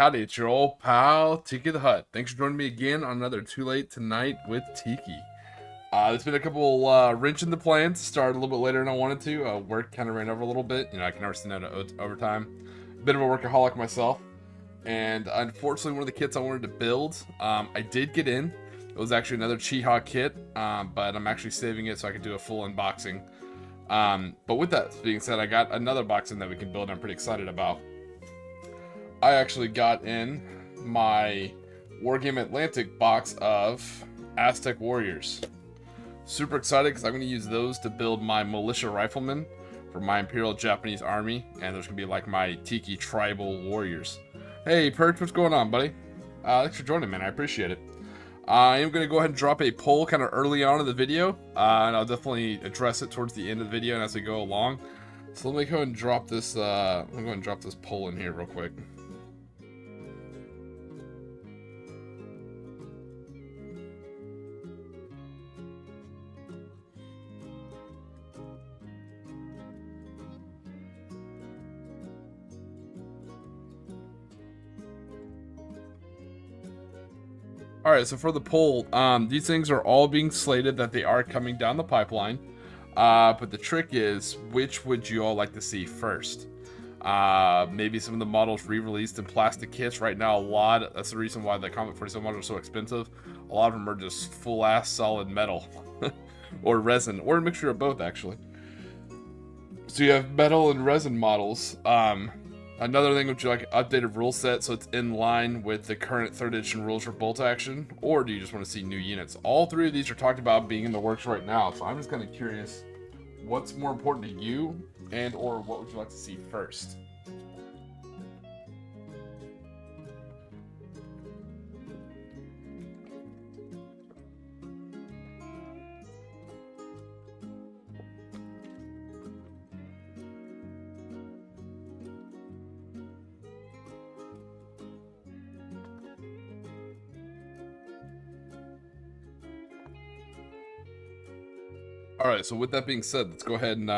Howdy, it's your old pal, Tiki the Hut. Thanks for joining me again on another Too Late Tonight with Tiki. There's been a couple wrenching the plans. Started a little bit later than I wanted to. Work kind of ran over a little bit. You know, I can never stand out overtime. Bit of a workaholic myself. And unfortunately, one of the kits I wanted to build, I did get in. It was actually another Chiha kit, but I'm actually saving it so I can do a full unboxing. But with that being said, I got another box in that we can build I'm pretty excited about. I actually got in my Wargame Atlantic box of Aztec Warriors. Super excited because I'm going to use those to build my Militia Riflemen for my Imperial Japanese Army, and there's going to be like my Tiki Tribal Warriors. Hey Perch, what's going on, buddy? Thanks for joining, man. I appreciate it. I am going to go ahead and drop a poll kind of early on in the video, and I'll definitely address it towards the end of the video and as we go along. So let me go ahead and drop this. I'm going to drop this poll in here real quick. Alright, so for the poll, these things are all being slated that they are coming down the pipeline. But the trick is, which would you all like to see first? Maybe some of the models re-released in plastic kits. Right now, that's the reason why the Comet 47 models are so expensive. A lot of them are just full-ass solid metal. Or resin, or a mixture of both, actually. So you have metal and resin models. Another thing, would you like an updated rule set so it's in line with the current 3rd edition rules for bolt action? Or do you just want to see new units? All 3 of these are talked about being in the works right now, so I'm just kind of curious what's more important to you, and or what would you like to see first? Alright, so with that being said, let's go ahead and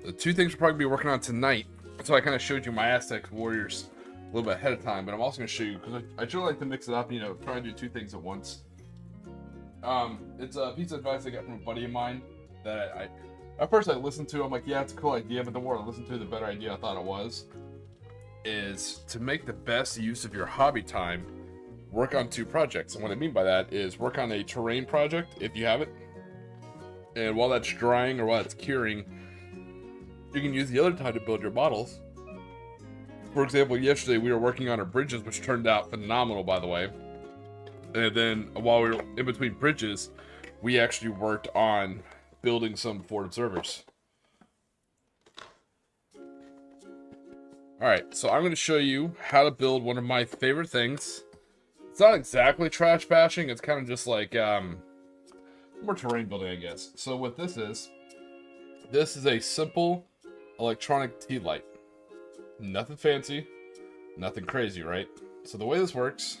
the 2 things we're probably be working on tonight. So I kind of showed you my Aztec warriors a little bit ahead of time, but I'm also going to show you, because I do like to mix it up, you know, try and do 2 things at once. It's a piece of advice I got from a buddy of mine that at first I listened to. I'm like, yeah, it's a cool idea, but the more I listened to it, the better idea I thought it was. Is to make the best use of your hobby time, work on 2 projects. And what I mean by that is work on a terrain project, if you have it. And while that's drying or while it's curing, you can use the other time to build your models. For example, yesterday we were working on our bridges, which turned out phenomenal, by the way. And then while we were in between bridges, we actually worked on building some fort observers. Alright, so I'm going to show you how to build one of my favorite things. It's not exactly trash bashing, it's kind of just like more terrain building, I guess. So what this is a simple electronic tea light. Nothing fancy, nothing crazy, right? So the way this works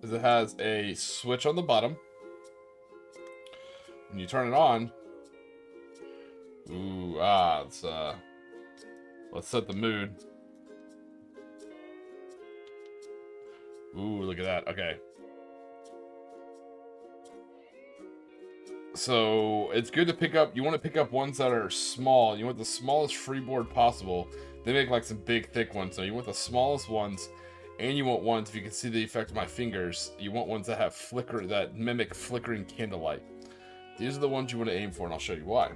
is it has a switch on the bottom. When you turn it on, let's set the mood. Ooh, look at that. Okay. So it's good to pick up, you want to pick up ones that are small. You want the smallest freeboard possible. They make like some big thick ones, so you want the smallest ones, and you want ones, if you can see the effect of my fingers, you want ones that have that mimic flickering candlelight. These are the ones you want to aim for, and I'll show you why.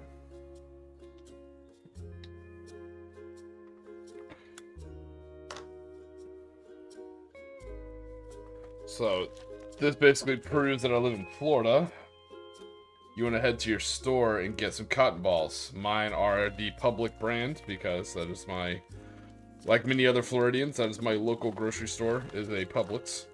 So this basically proves that I live in Florida. You want to head to your store and get some cotton balls. Mine are the Public brand, because that is my, like many other Floridians, that is my local grocery store, is a Publix.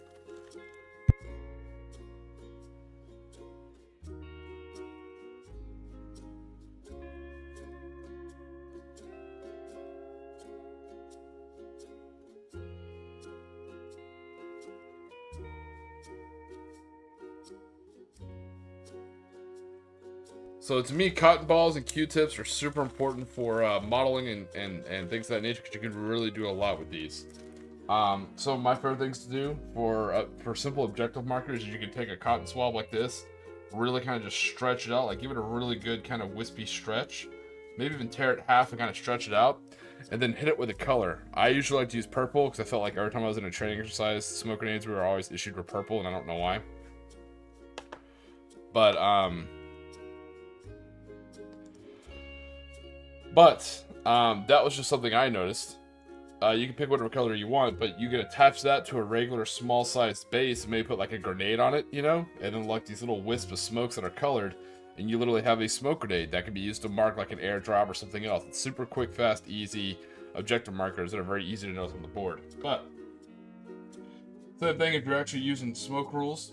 So to me, cotton balls and Q-tips are super important for modeling and things of that nature, because you can really do a lot with these. Some of my favorite things to do for simple objective markers is you can take a cotton swab like this, really kind of just stretch it out, like give it a really good kind of wispy stretch. Maybe even tear it in half and kind of stretch it out, and then hit it with a color. I usually like to use purple because I felt like every time I was in a training exercise, smoke grenades we were always issued with purple, and I don't know why. But that was just something I noticed. You can pick whatever color you want, but you can attach that to a regular small-sized base and maybe put like a grenade on it, you know? And then like these little wisps of smokes that are colored, and you literally have a smoke grenade that can be used to mark like an airdrop or something else. It's super quick, fast, easy objective markers that are very easy to notice on the board. But same thing, if you're actually using smoke rules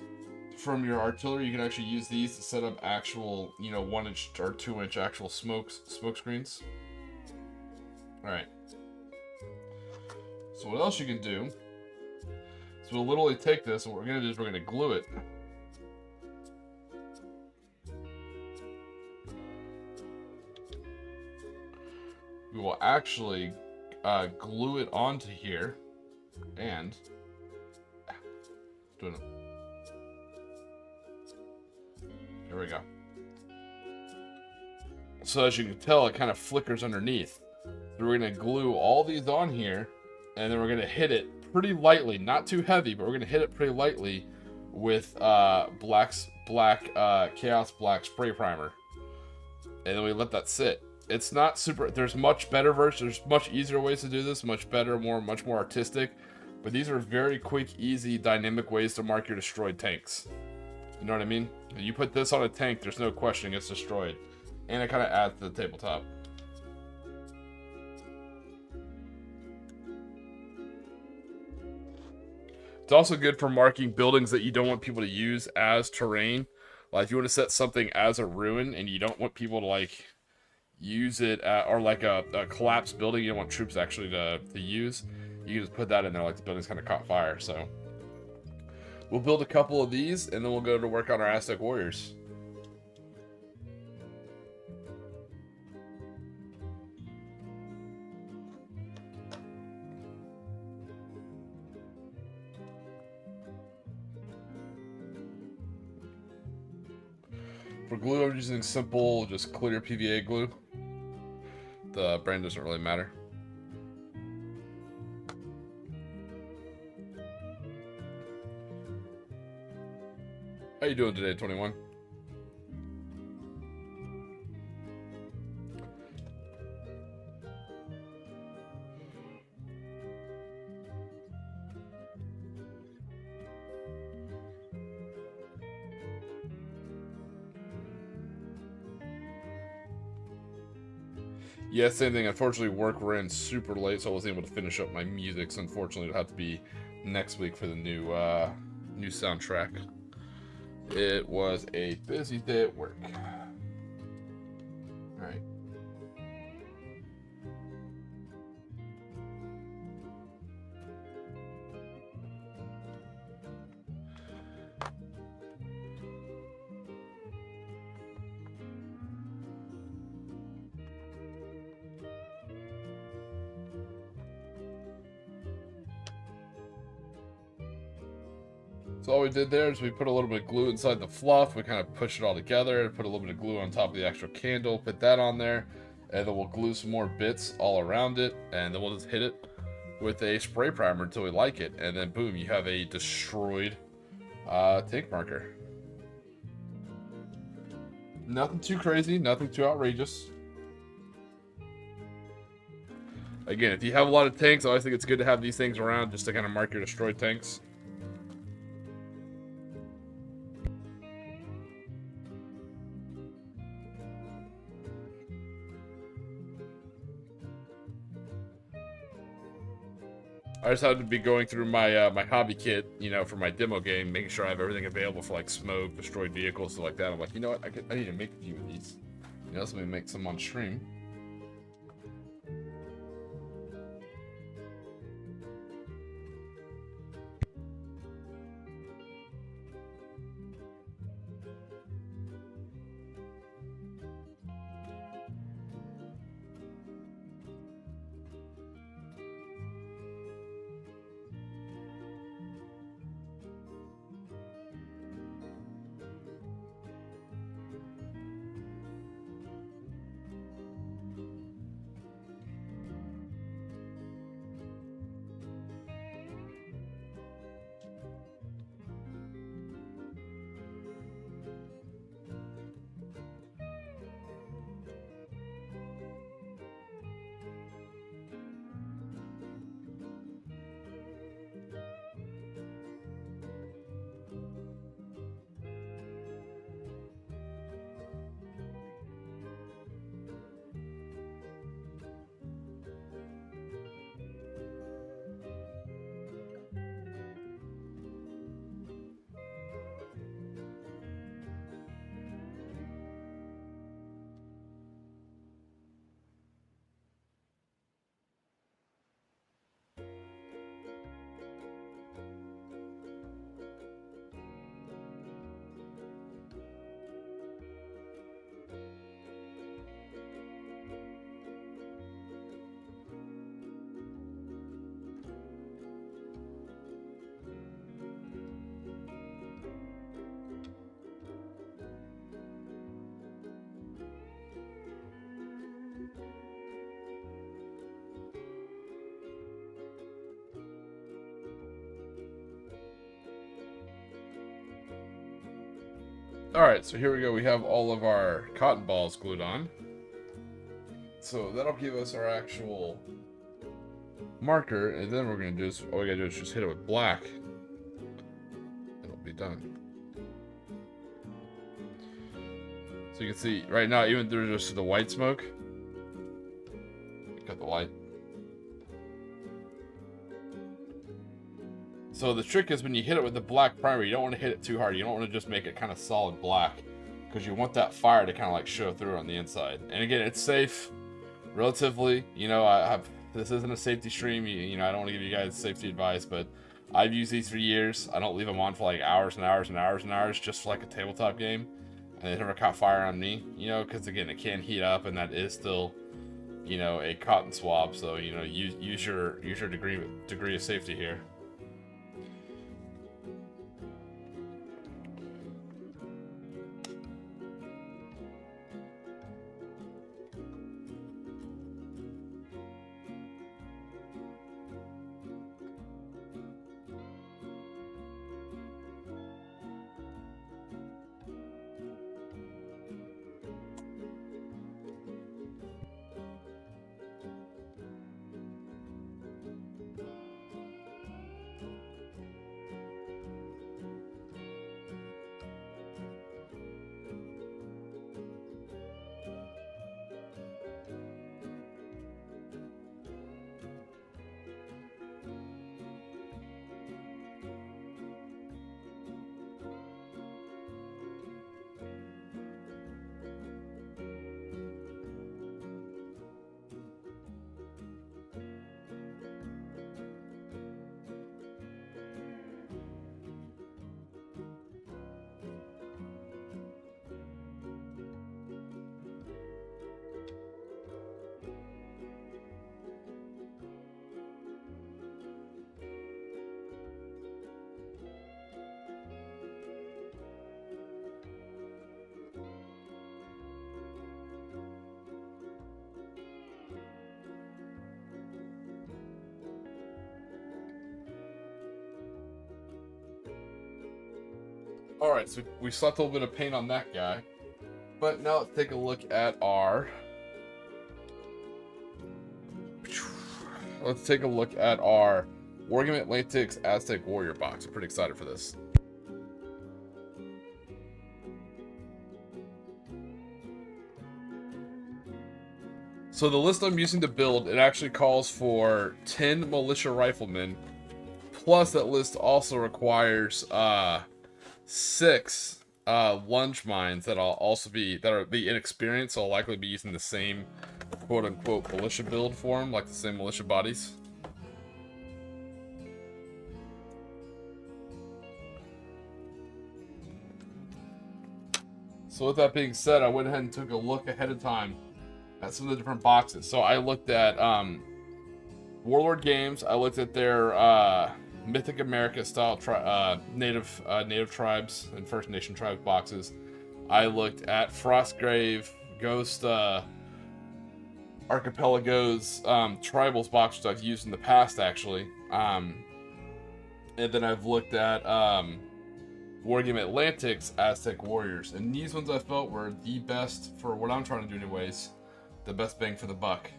from your artillery, you can actually use these to set up actual, you know, 1-inch or 2-inch actual smoke screens. Alright. So what else you can do is we'll literally take this, and what we're going to do is we're going to glue it. We will actually glue it onto here, and doing it. Here we go. So as you can tell, it kind of flickers underneath. So we're going to glue all these on here, and then we're going to hit it pretty lightly, not too heavy, but we're going to hit it pretty lightly with Chaos Black spray primer. And then we let that sit. It's not super. There's much better versions. There's much easier ways to do this. Much better, much more artistic. But these are very quick, easy, dynamic ways to mark your destroyed tanks. You know what I mean? You put this on a tank, there's no question it's destroyed. And it kind of adds to the tabletop. It's also good for marking buildings that you don't want people to use as terrain. Like if you want to set something as a ruin and you don't want people to like use it or like a collapsed building you don't want troops actually to use, you can just put that in there like the building's kind of caught fire. So we'll build a couple of these and then we'll go to work on our Aztec warriors. For glue, I'm using simple, just clear PVA glue. The brand doesn't really matter. How you doing today, 21? Yeah, same thing. Unfortunately, work ran super late, so I wasn't able to finish up my music. So unfortunately, it'll have to be next week for the new soundtrack. It was a busy day at work. All right. So all we did there is we put a little bit of glue inside the fluff. We kind of push it all together, put a little bit of glue on top of the actual candle, put that on there, and then we'll glue some more bits all around it, and then we'll just hit it with a spray primer until we like it, and then boom, you have a destroyed tank marker. Nothing too crazy, nothing too outrageous. Again, if you have a lot of tanks, I always think it's good to have these things around just to kind of mark your destroyed tanks. I just had to be going through my my hobby kit, you know, for my demo game, making sure I have everything available for like smoke, destroyed vehicles, stuff like that. I'm like, you know what, I need to make a few of these. You know, so maybe make some on stream. Alright, so here we go. We have all of our cotton balls glued on. So that'll give us our actual marker, and then we're gonna do is all we gotta do is just hit it with black. It'll be done. So you can see right now, even through just the white smoke. Got the light. So the trick is when you hit it with the black primer, you don't want to hit it too hard. You don't want to just make it kind of solid black, because you want that fire to kind of like show through on the inside. And again, it's safe, relatively. You know, this isn't a safety stream. You know, I don't want to give you guys safety advice, but I've used these for years. I don't leave them on for like hours and hours and hours and hours, just for like a tabletop game, and they never caught fire on me. You know, because again, it can heat up, and that is still, you know, a cotton swab. So you know, use your degree of safety here. Alright, so we slapped a little bit of paint on that guy. But now let's take a look at our... Let's take a look at our Wargame Atlantic's Aztec Warrior box. I'm pretty excited for this. So the list I'm using to build, it actually calls for 10 militia riflemen. Plus that list also requires 6 lunge mines that are the inexperienced, so I'll likely be using the same quote-unquote militia build for them, like the same militia bodies. So with that being said, I went ahead and took a look ahead of time at some of the different boxes. So I looked at Warlord Games. I looked at their Mythic America style native tribes and First Nation tribes boxes. I looked at Frostgrave, Ghost Archipelago's tribals boxes I've used in the past, actually. And then I've looked at Wargame Atlantic's Aztec Warriors. And these ones I felt were the best for what I'm trying to do anyways. The best bang for the buck.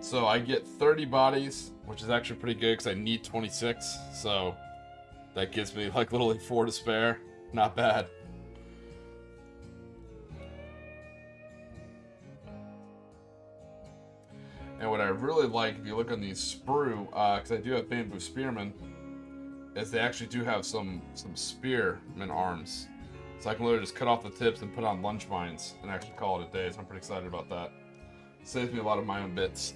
So I get 30 bodies, which is actually pretty good because I need 26. So that gives me like literally 4 to spare. Not bad. And what I really like, if you look on these sprue, because I do have bamboo spearmen, is they actually do have some spearman arms. So I can literally just cut off the tips and put on lunge mines and actually call it a day. So I'm pretty excited about that. Saves me a lot of my own bits.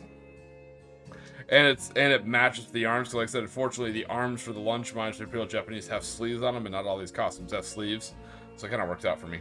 And it matches the arms. So like I said, unfortunately, the arms for the lunge mines for the Imperial Japanese have sleeves on them, and not all these costumes have sleeves. So it kind of works out for me.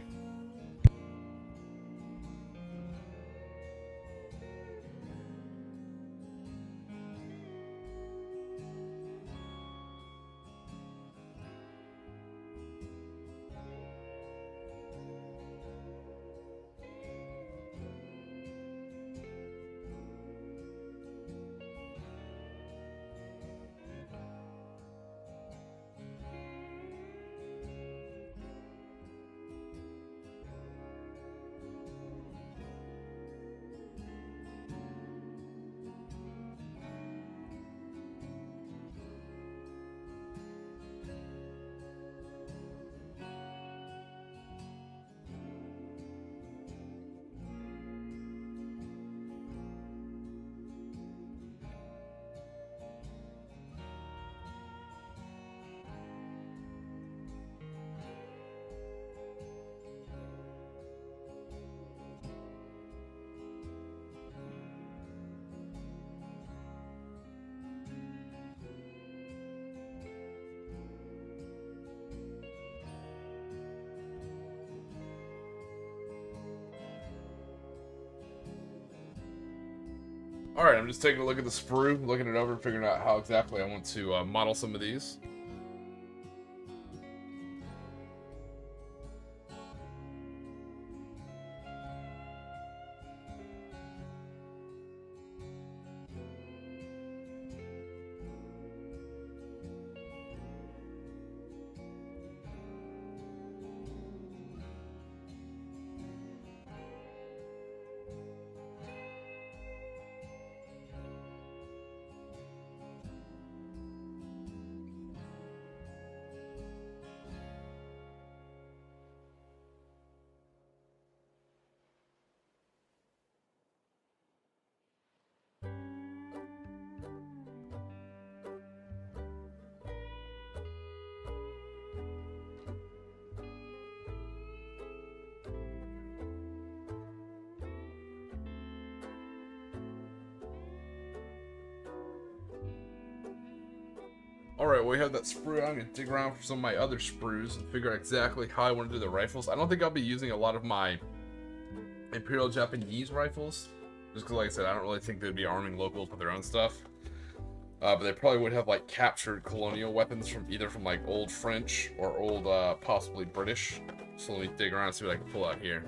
Alright, I'm just taking a look at the sprue, looking it over, figuring out how exactly I want to model some of these. Alright, we have that sprue. I'm going to dig around for some of my other sprues and figure out exactly how I want to do the rifles. I don't think I'll be using a lot of my Imperial Japanese rifles, just because, like I said, I don't really think they'd be arming locals with their own stuff. But they probably would have, like, captured colonial weapons from either from, like, old French or old, possibly British. So let me dig around and see what I can pull out here.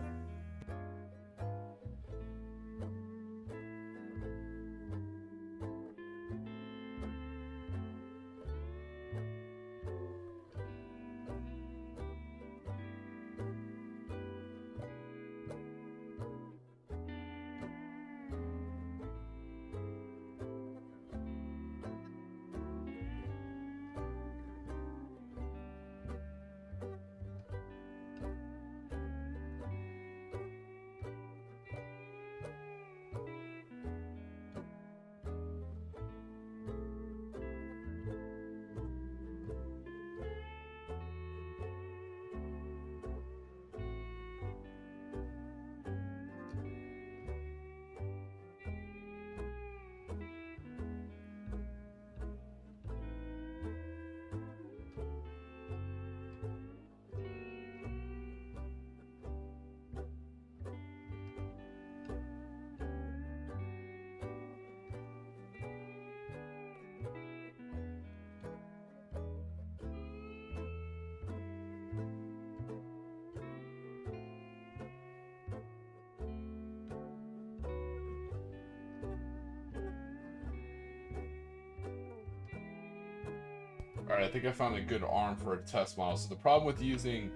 Alright, I think I found a good arm for a test model. So the problem with using,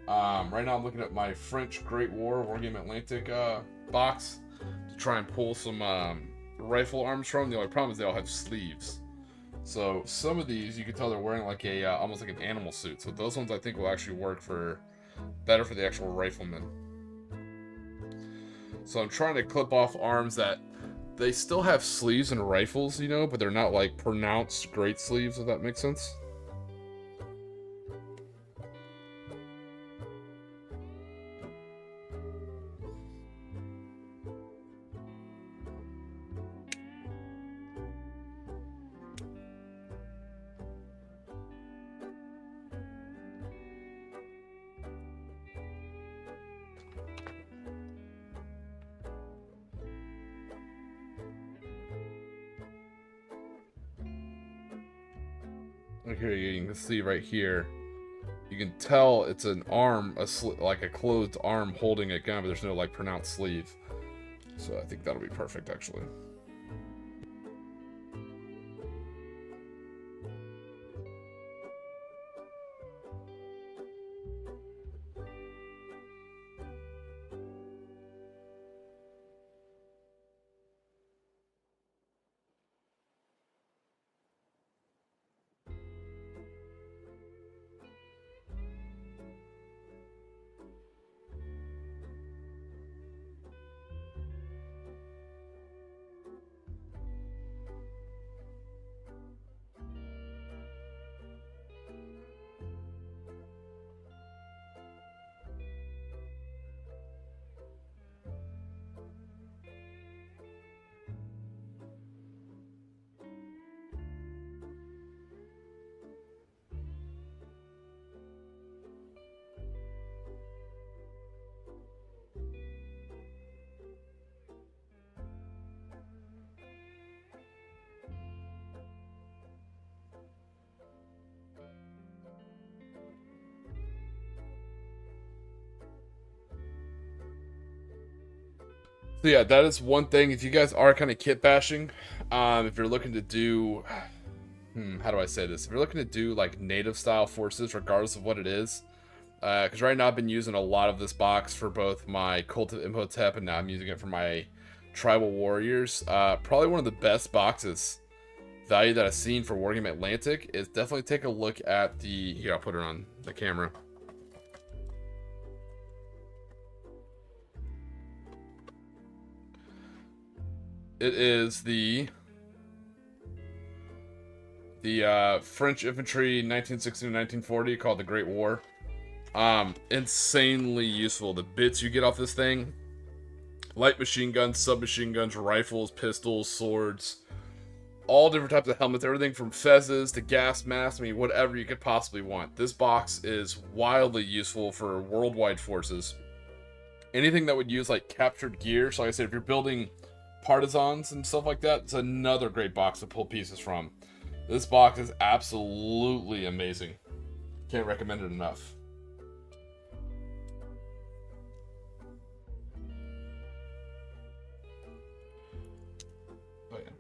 right now I'm looking at my French Great War Wargame Atlantic box to try and pull some rifle arms from. The only problem is they all have sleeves. So some of these, you can tell they're wearing like a, almost like an animal suit. So those ones I think will actually work better for the actual rifleman. So I'm trying to clip off arms that they still have sleeves and rifles, you know, but they're not like pronounced great sleeves, if that makes sense. Here you can see right here. You can tell it's an arm, like a closed arm holding a gun, but there's no like pronounced sleeve. So I think that'll be perfect, actually. So yeah, that is one thing. If you guys are kind of kit bashing, if you're looking to do, how do I say this? If you're looking to do like native style forces, regardless of what it is, because right now I've been using a lot of this box for both my Cult of Imhotep and now I'm using it for my Tribal Warriors. Probably one of the best boxes value that I've seen for Wargame Atlantic is definitely take a look at the, here I'll put it on the camera. It is the French Infantry 1960 to 1940 called the Great War. Insanely useful. The bits you get off this thing, light machine guns, submachine guns, rifles, pistols, swords, all different types of helmets, everything from fezzes to gas masks, I mean, whatever you could possibly want. This box is wildly useful for worldwide forces. Anything that would use like captured gear, so like I said, if you're building partisans and stuff like that, it's another great box to pull pieces from. This box is absolutely amazing. Can't recommend it enough. Oh, yeah.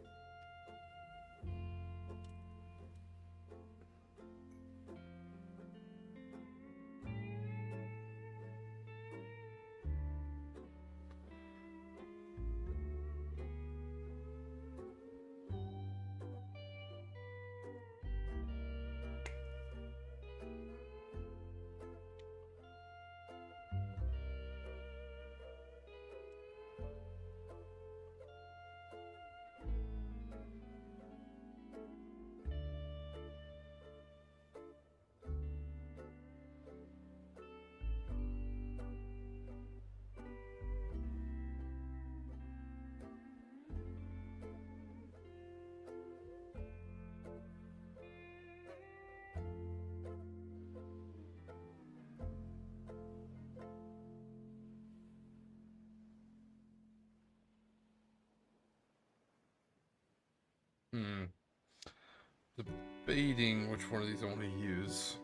Debating which one of these I want to use.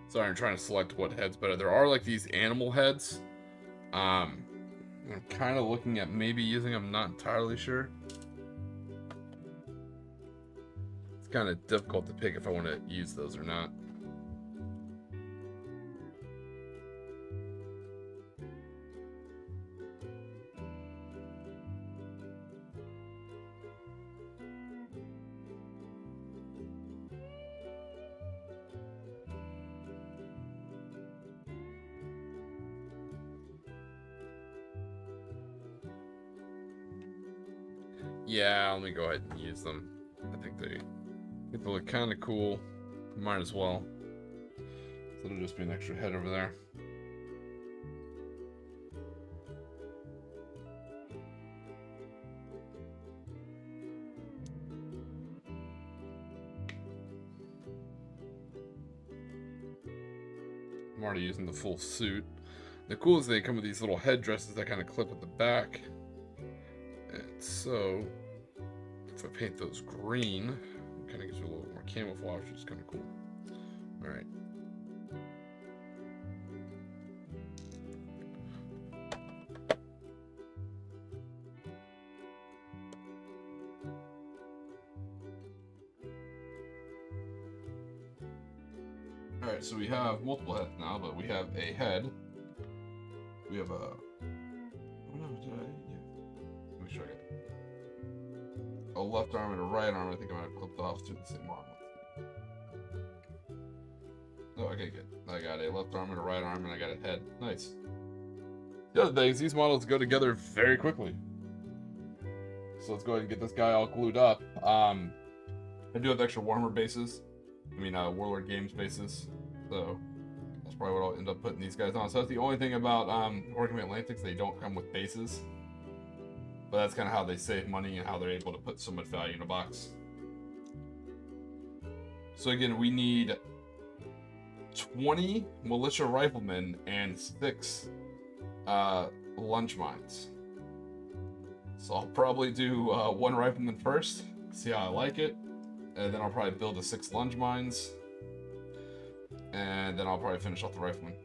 Sorry, I'm trying to select what head's better. There are like these animal heads. I'm kind of looking at maybe using them, not entirely sure. It's kind of difficult to pick if I want to use those or not. Yeah, let me go ahead and use them. I think they look kind of cool. Might as well. So it'll just be an extra head over there. I'm already using the full suit. The cool is they come with these little headdresses that kind of clip at the back. And so, if I paint those green, it kind of gives you a little more camouflage, which is kind of cool. Alright. Alright, so we have multiple heads now, but we have a head we have a. Oh no, did I? Yeah. Let me show you. A left arm and a right arm. I think I'm gonna clip it off to the same arm. Oh, okay, good. I got a left arm and a right arm, and I got a head. Nice. The other thing is these models go together very quickly. So let's go ahead and get this guy all glued up. I do have extra Warhammer bases. I mean, Warlord Games bases. So that's probably what I'll end up putting these guys on. So that's the only thing about Working with Atlantics. They don't come with bases. But that's kind of how they save money and how they're able to put so much value in a box. So again, we need 20 militia riflemen and 6 lunge mines. So I'll probably do 1 rifleman first, see how I like it, and then I'll probably build the 6 lunge mines, and then I'll probably finish off the rifleman.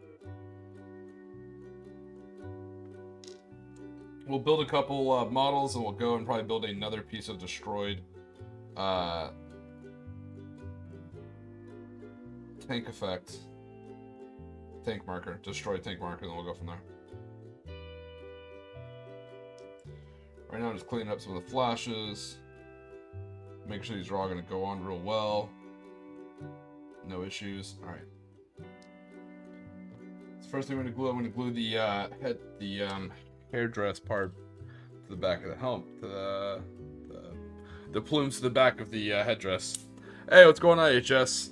We'll build a couple models, and we'll go and probably build another piece of destroyed tank effect, tank marker, destroyed tank marker, and then we'll go from there. Right now I'm just cleaning up some of the flashes, make sure these are all going to go on real well, no issues. Alright, so first thing I'm going to glue the hairdress part to the back of the helmet, to the plumes to the back of the headdress. Hey, what's going on, HS?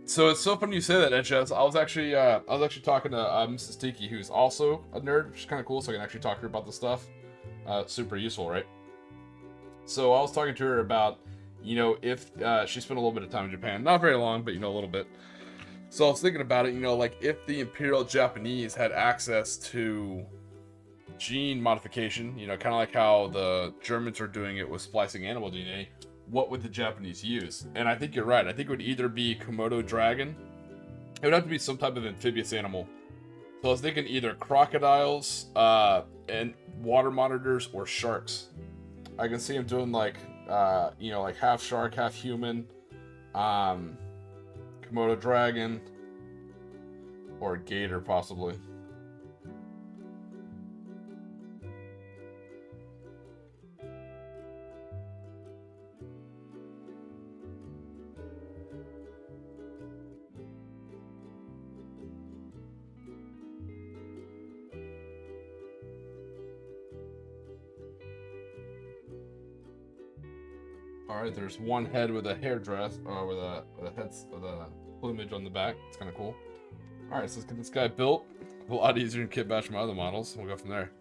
So it's so funny you say that, HS. I was actually talking to Mrs. Tiki, who's also a nerd, which is kind of cool. So I can actually talk to her about the stuff. Super useful, right? So I was talking to her about, you know, if she spent a little bit of time in Japan, not very long, but you know, a little bit. So I was thinking about it, you know, like if the Imperial Japanese had access to gene modification, you know, kind of like how the Germans are doing it with splicing animal DNA. What would the Japanese use? And I think you're right. I think it would either be Komodo dragon. It would have to be some type of amphibious animal. So I was thinking either crocodiles, and water monitors, or sharks. I can see him doing like, you know, like half shark, half human, Komodo dragon, or gator possibly. All right, there's one head with a hairdress, with a plumage on the back. It's kind of cool. All right, so let's get this guy built. A lot easier than kit bash my other models. We'll go from there.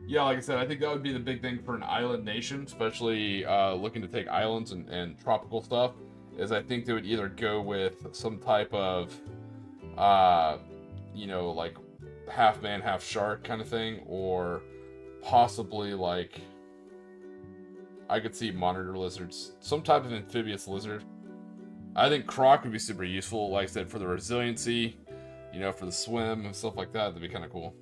Yeah, like I said, I think that would be the big thing for an island nation, especially looking to take islands and tropical stuff, is I think they would either go with some type of, you know, like half man, half shark kind of thing, or possibly like, I could see monitor lizards, some type of amphibious lizard. I think croc would be super useful, like I said, for the resiliency, you know, for the swim and stuff like that. That'd be kind of cool.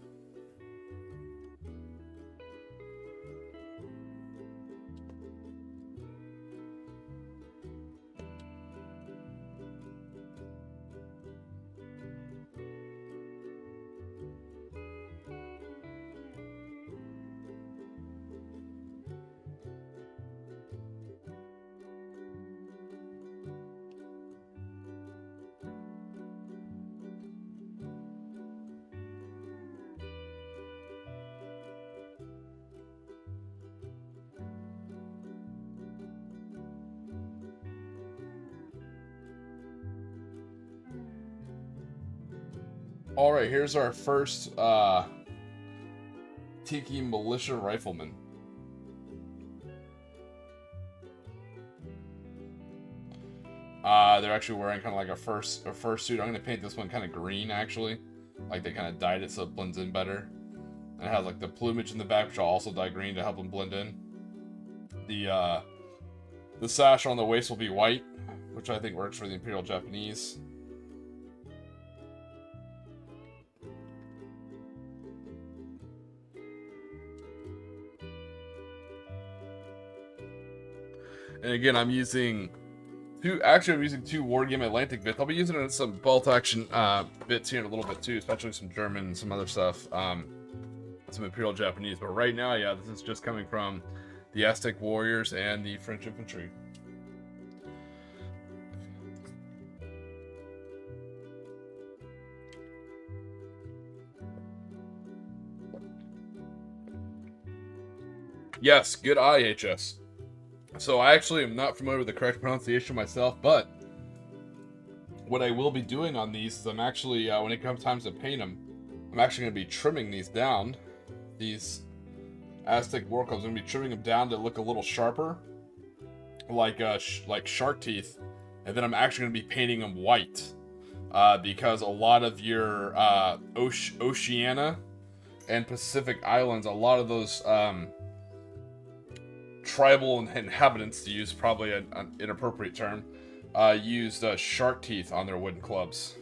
Alright, here's our first Tiki Militia Rifleman. They're actually wearing kind of like a fursuit. I'm going to paint this one kind of green, actually. Like they kind of dyed it so it blends in better. And it has like the plumage in the back, which I'll also dye green to help them blend in. The The sash on the waist will be white, which I think works for the Imperial Japanese. And again, I'm using two Wargame Atlantic bits. I'll be using it in some bolt action bits here in a little bit too, especially some German and some other stuff. Some Imperial Japanese. But right now, yeah, this is just coming from the Aztec Warriors and the French Infantry. Yes, good IHS. So I actually am not familiar with the correct pronunciation myself, but what I will be doing on these is I'm actually, when it comes time to paint them, I'm actually going to be trimming these down. These Aztec war clubs, I'm going to be trimming them down to look a little sharper, like shark teeth, and then I'm actually going to be painting them white, because a lot of your Oceania and Pacific Islands, a lot of those tribal inhabitants, to use probably an inappropriate term, used shark teeth on their wooden clubs.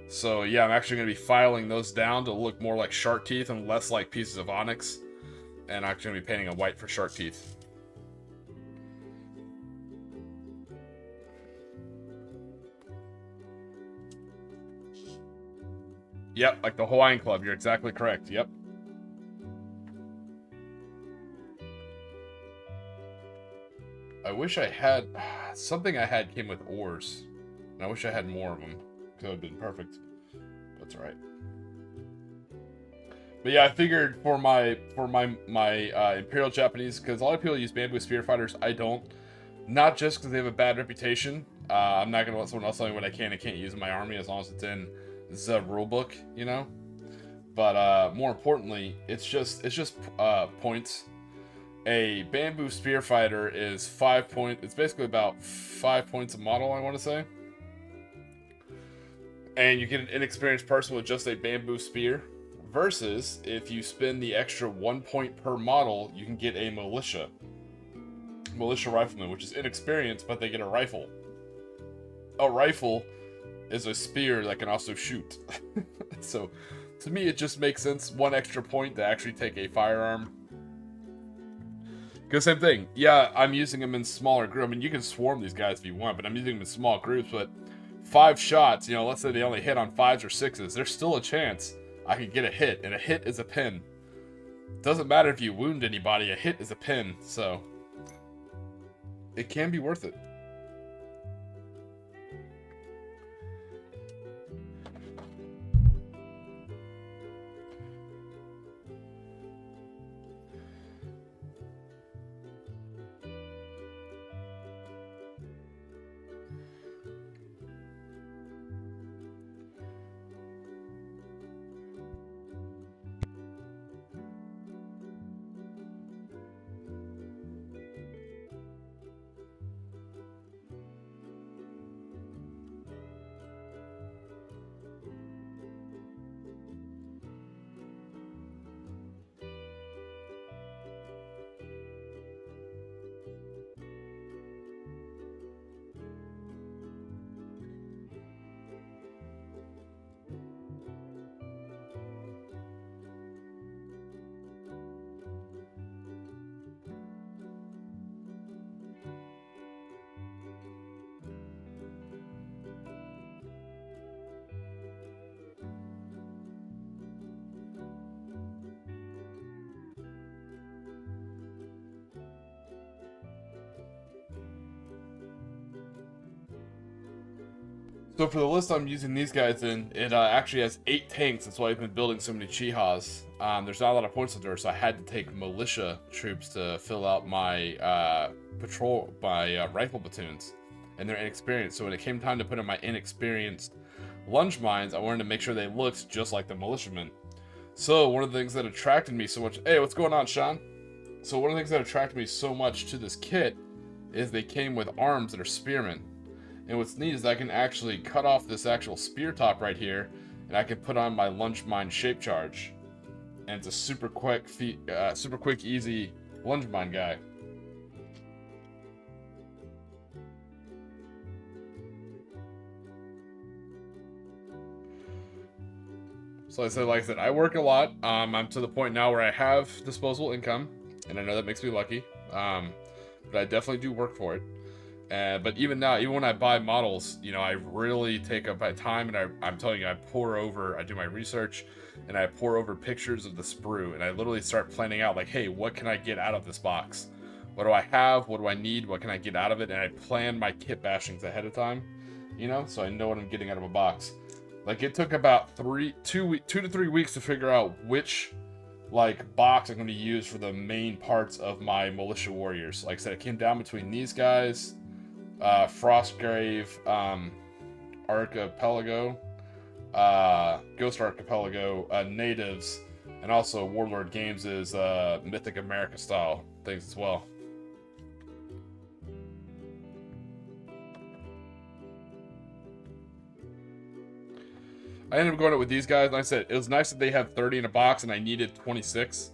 So yeah, I'm actually going to be filing those down to look more like shark teeth and less like pieces of onyx, and I'm actually going to be painting them white for shark teeth. Yep, like the Hawaiian club, you're exactly correct, yep. I wish I had something I had came with oars, and I wish I had more of them. That would have been perfect. That's all right. But yeah, I figured for my Imperial Japanese, because a lot of people use bamboo spear fighters, I don't. Not just because they have a bad reputation. I'm not gonna let someone else tell me what I can and can't use in my army as long as it's in the rulebook, you know. But more importantly, it's just points. A bamboo spear fighter is 5 points. It's basically about 5 points a model, I want to say. And you get an inexperienced person with just a bamboo spear. Versus, if you spend the extra 1 point per model, you can get a militia rifleman, which is inexperienced, but they get a rifle. A rifle is a spear that can also shoot. So, to me, it just makes sense. 1 extra point to actually take a firearm. Because same thing, yeah, I'm using them in smaller groups. I mean, you can swarm these guys if you want, but I'm using them in small groups. But 5 shots, you know, let's say they only hit on 5s or 6s, there's still a chance I could get a hit, and a hit is a pin. Doesn't matter if you wound anybody, a hit is a pin, so it can be worth it. So for the list I'm using these guys in, it actually has 8 tanks. That's why I've been building so many Chihas. There's not a lot of points there, so I had to take militia troops to fill out my rifle platoons. And they're inexperienced, so when it came time to put in my inexperienced lunge mines, I wanted to make sure they looked just like the militiamen. So one of the things that attracted me so much... Hey, what's going on, Sean? So one of the things that attracted me so much to this kit is they came with arms that are spearmen. And what's neat is I can actually cut off this actual spear top right here, and I can put on my lunge mine shape charge. And it's a super quick, easy lunge mine guy. So like I said, I work a lot. I'm to the point now where I have disposable income, and I know that makes me lucky. But I definitely do work for it. But even now, even when I buy models, you know, I really take up my time, and I'm telling you, I do my research, and I pour over pictures of the sprue, and I literally start planning out, like, hey, what can I get out of this box? What do I have? What do I need? What can I get out of it? And I plan my kit bashings ahead of time, you know, so I know what I'm getting out of a box. Like, it took about 2 to 3 weeks to figure out which, like, box I'm going to use for the main parts of my militia warriors. Like I said, it came down between these guys, Frostgrave, Archipelago, Ghost Archipelago, Natives, and also Warlord Games' Mythic America style things as well. I ended up going with these guys. Like I said, it was nice that they had 30 in a box, and I needed 26.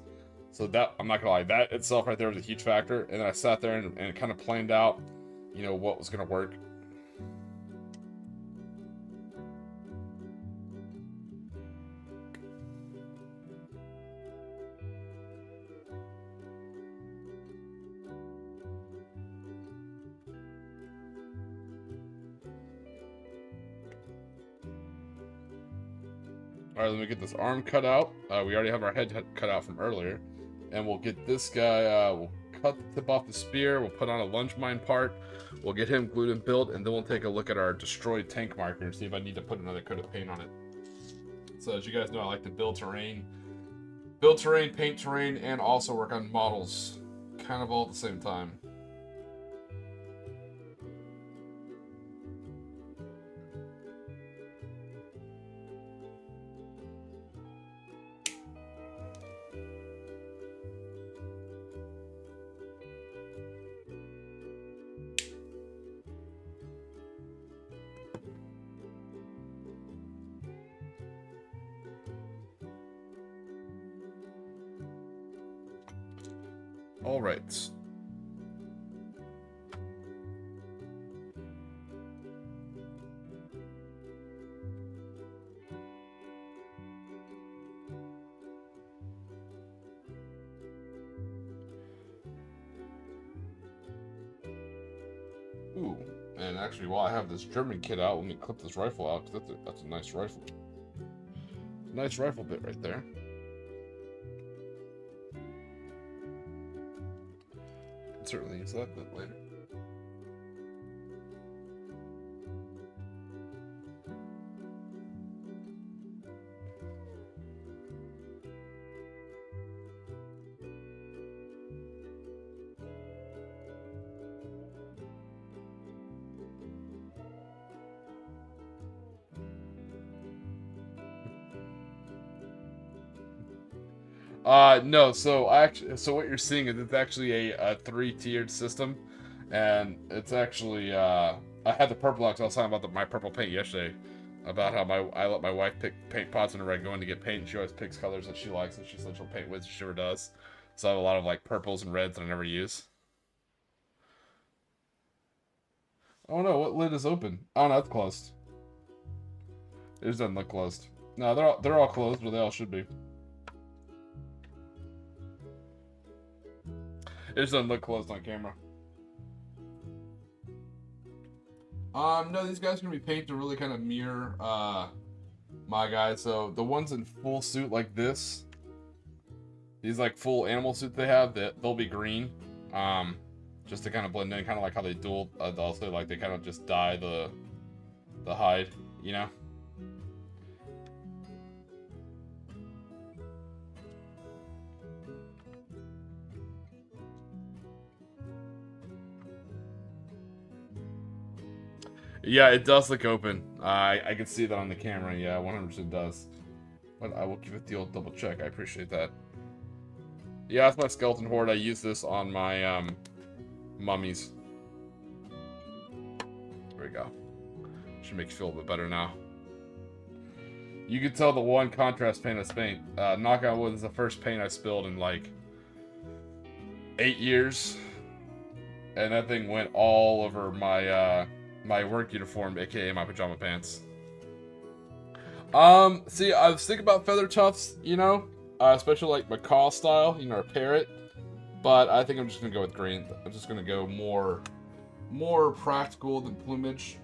So that, I'm not gonna lie, that itself right there was a huge factor. And then I sat there and kind of planned out, you know, what was gonna work. Alright, let me get this arm cut out. We already have our head cut out from earlier. And we'll get this guy, we'll cut the tip off the spear, we'll put on a lunge mine part, we'll get him glued and built, and then we'll take a look at our destroyed tank marker and see if I need to put another coat of paint on it. So as you guys know, I like to build terrain, paint terrain, and also work on models, kind of all at the same time. All right. Ooh, and actually, while I have this German kit out, let me clip this rifle out, because that's a nice rifle. Nice rifle bit right there. Can certainly use that bit later. No, so what you're seeing is it's actually a 3-tiered system, and it's actually, I had the purple box. I was talking about my purple paint yesterday, about how I let my wife pick paint pots whenever I go in to get paint, and she always picks colors that she likes, and she said she'll paint with, she sure does. So I have a lot of, like, purples and reds that I never use. Oh no, what lid is open? Oh no, it's closed. It just doesn't look closed. No, they're all closed, but they all should be. It just doesn't look closed on camera. No, these guys are gonna be painted to really kind of mirror my guys. So the ones in full suit like this, these like full animal suits they have, they'll be green, just to kind of blend in, kind of like how they dual. Also, like they kind of just dye the hide, you know. Yeah, it does look open. I can see that on the camera. Yeah, 100% does. But I will give it the old double check. I appreciate that. Yeah, that's my skeleton horde. I use this on my mummies. There we go. Should make you feel a bit better now. You can tell the one contrast paint I paint. Knock on wood is the first paint I spilled in like 8 years, and that thing went all over my my work uniform, aka my pajama pants. See, I was thinking about feather tufts, you know, especially like macaw style, you know, or parrot. But I think I'm just gonna go with green. I'm just gonna go more practical than plumage.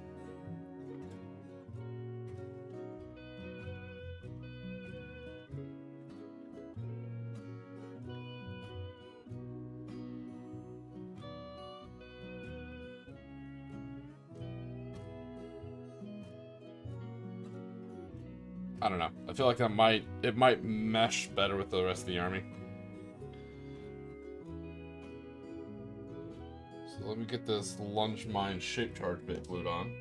I don't know. I feel like it might mesh better with the rest of the army. So let me get this lunge mine shape charge bit glued on.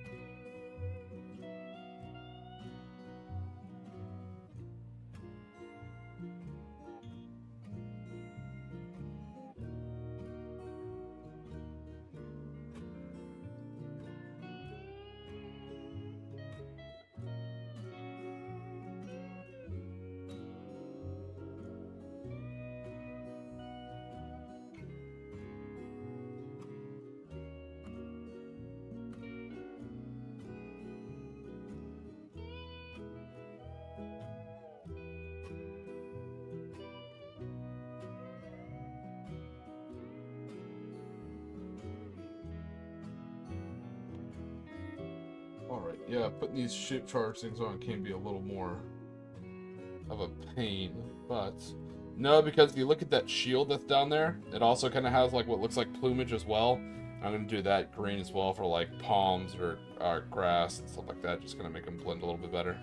Alright, yeah, putting these shape charge things on can be a little more of a pain, but no, because if you look at that shield that's down there, it also kind of has like what looks like plumage as well. I'm going to do that green as well for like palms or grass and stuff like that, just going to make them blend a little bit better.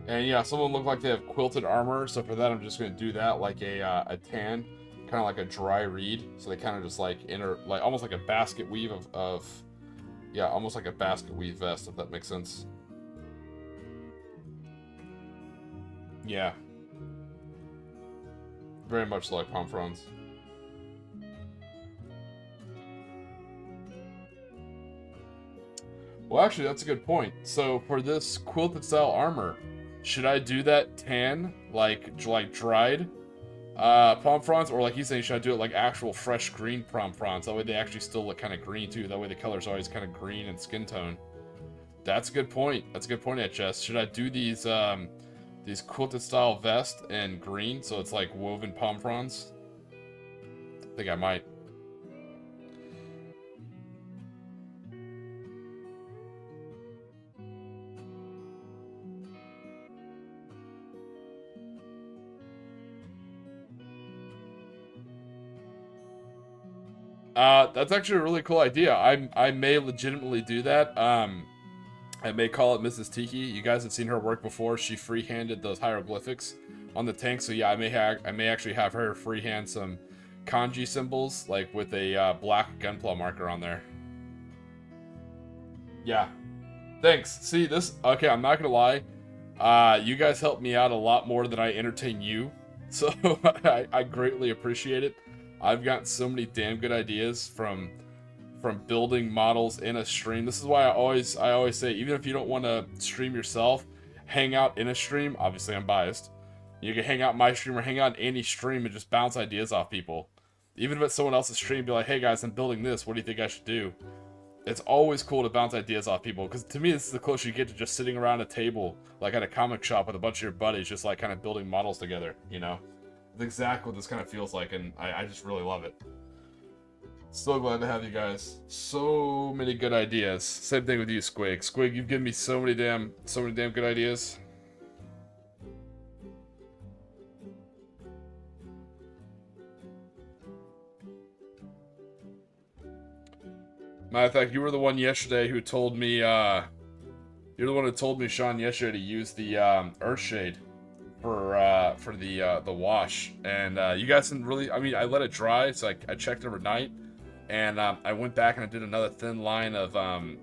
And yeah, some of them look like they have quilted armor, so for that I'm just going to do that like a tan, kind of like a dry reed. So they kind of just like like almost like a basket weave of yeah, almost like a basket weave vest, if that makes sense. Yeah. Very much like palm fronds. Well, actually, that's a good point. So for this quilted style armor, should I do that tan, like dried palm fronds, or like he's saying, should I do it like actual fresh green palm fronds? That way they actually still look kind of green too. That way the color's always kind of green and skin tone. That's a good point. That's a good point, HS. Should I do these quilted style vest and green, so it's like woven palm fronds? I think I might. That's actually a really cool idea. I may legitimately do that. I may call it Mrs. Tiki. You guys have seen her work before. She freehanded those hieroglyphics on the tank. So yeah, I may actually have her freehand some kanji symbols, like with a black gunpla marker on there. Yeah. Thanks. See this? Okay, I'm not gonna lie. You guys helped me out a lot more than I entertain you, so I greatly appreciate it. I've gotten so many damn good ideas from building models in a stream. This is why I always say, even if you don't want to stream yourself, hang out in a stream. Obviously, I'm biased. You can hang out in my stream or hang out in any stream and just bounce ideas off people. Even if it's someone else's stream, be like, hey guys, I'm building this. What do you think I should do? It's always cool to bounce ideas off people, because to me, this is the closest you get to just sitting around a table, like at a comic shop with a bunch of your buddies, just like kind of building models together, you know? It's exactly what this kind of feels like, and I just really love it. So glad to have you guys. So many good ideas. Same thing with you, Squig. Squig, you've given me so many damn good ideas. Matter of fact, you were the one yesterday who told me, you're the one who told me, Sean, yesterday to use the Earthshade for the wash, and you guys didn't really. I mean, I let it dry, so I checked overnight, and I went back and I did another thin line of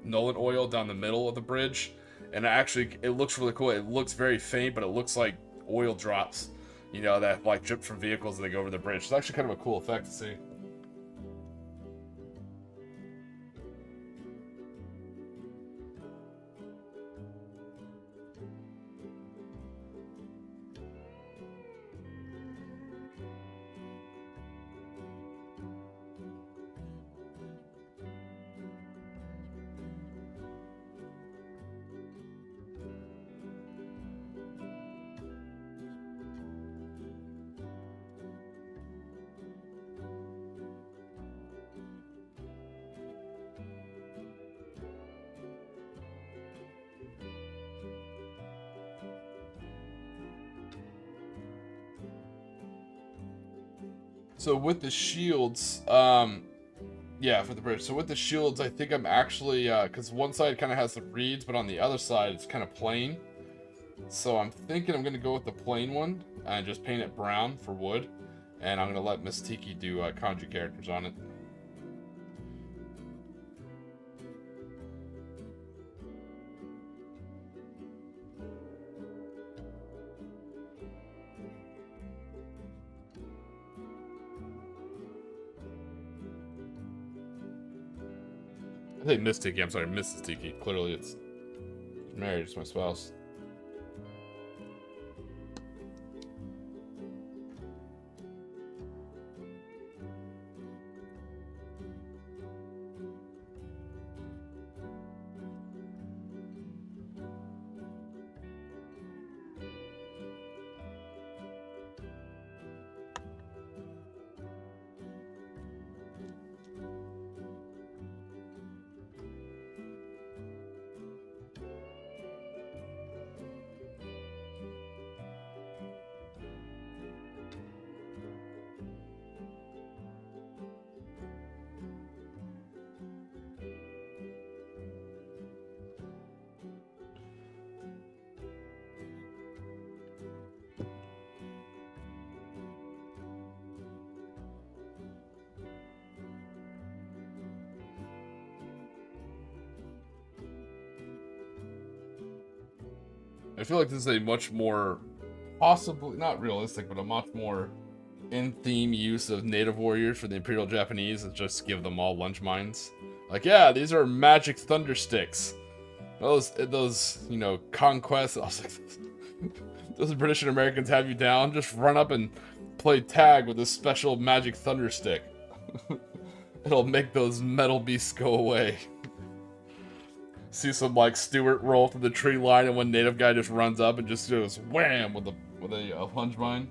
Nolan oil down the middle of the bridge, and it looks really cool. It looks very faint, but it looks like oil drops, you know, that like drip from vehicles as they go over the bridge. It's actually kind of a cool effect to see. So with the shields, yeah, for the bridge. So with the shields, I think I'm actually, because one side kind of has the reeds, but on the other side it's kind of plain. So I'm thinking I'm gonna go with the plain one and just paint it brown for wood, and I'm gonna let Miss Tiki do kanji characters on it. I say Miss Tiki, I'm sorry, Mrs. Tiki. Clearly it's married, it's my spouse. I feel like this is a much more, possibly, not realistic, but a much more in-theme use of native warriors for the Imperial Japanese and just give them all lunge mines. Like, yeah, these are magic thunder sticks. Those, you know, conquests. I was like, those British and Americans have you down. Just run up and play tag with this special magic thunder stick. It'll make those metal beasts go away. See some like Stuart roll through the tree line, and one native guy just runs up and just goes wham with a lunge mine.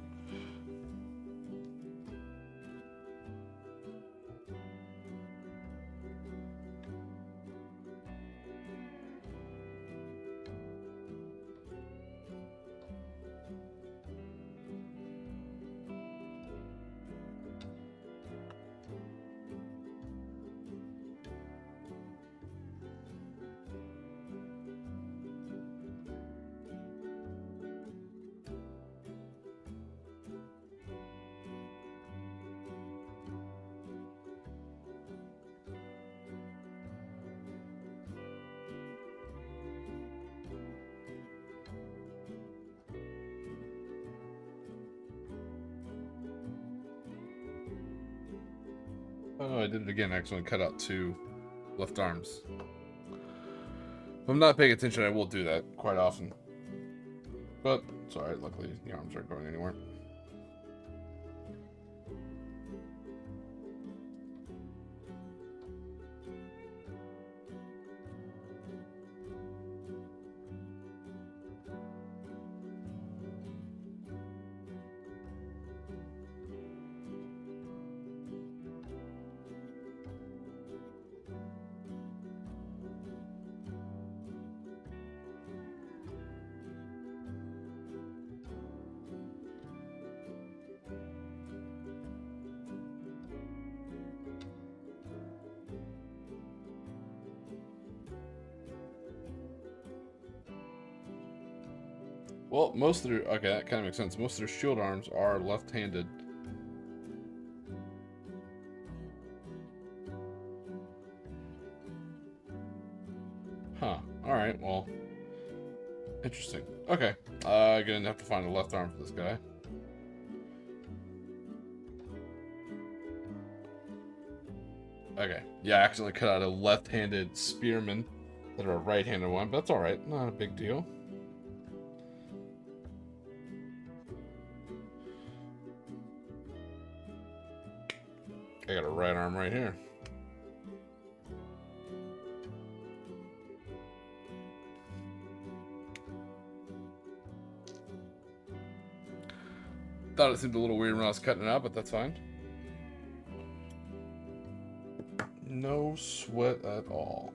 Oh, I did it again. I accidentally cut out 2 left arms. If I'm not paying attention, I will do that quite often. But, it's alright, luckily the arms aren't going anywhere. Well, most of their... Okay, that kind of makes sense. Most of their shield arms are left-handed. Huh. Alright, well... Interesting. Okay. Gonna have to find a left arm for this guy. Okay. Yeah, I accidentally cut out a left-handed spearman that are a right-handed one, but that's alright. Not a big deal. I got a right arm right here. Thought it seemed a little weird when I was cutting it out, but that's fine. No sweat at all.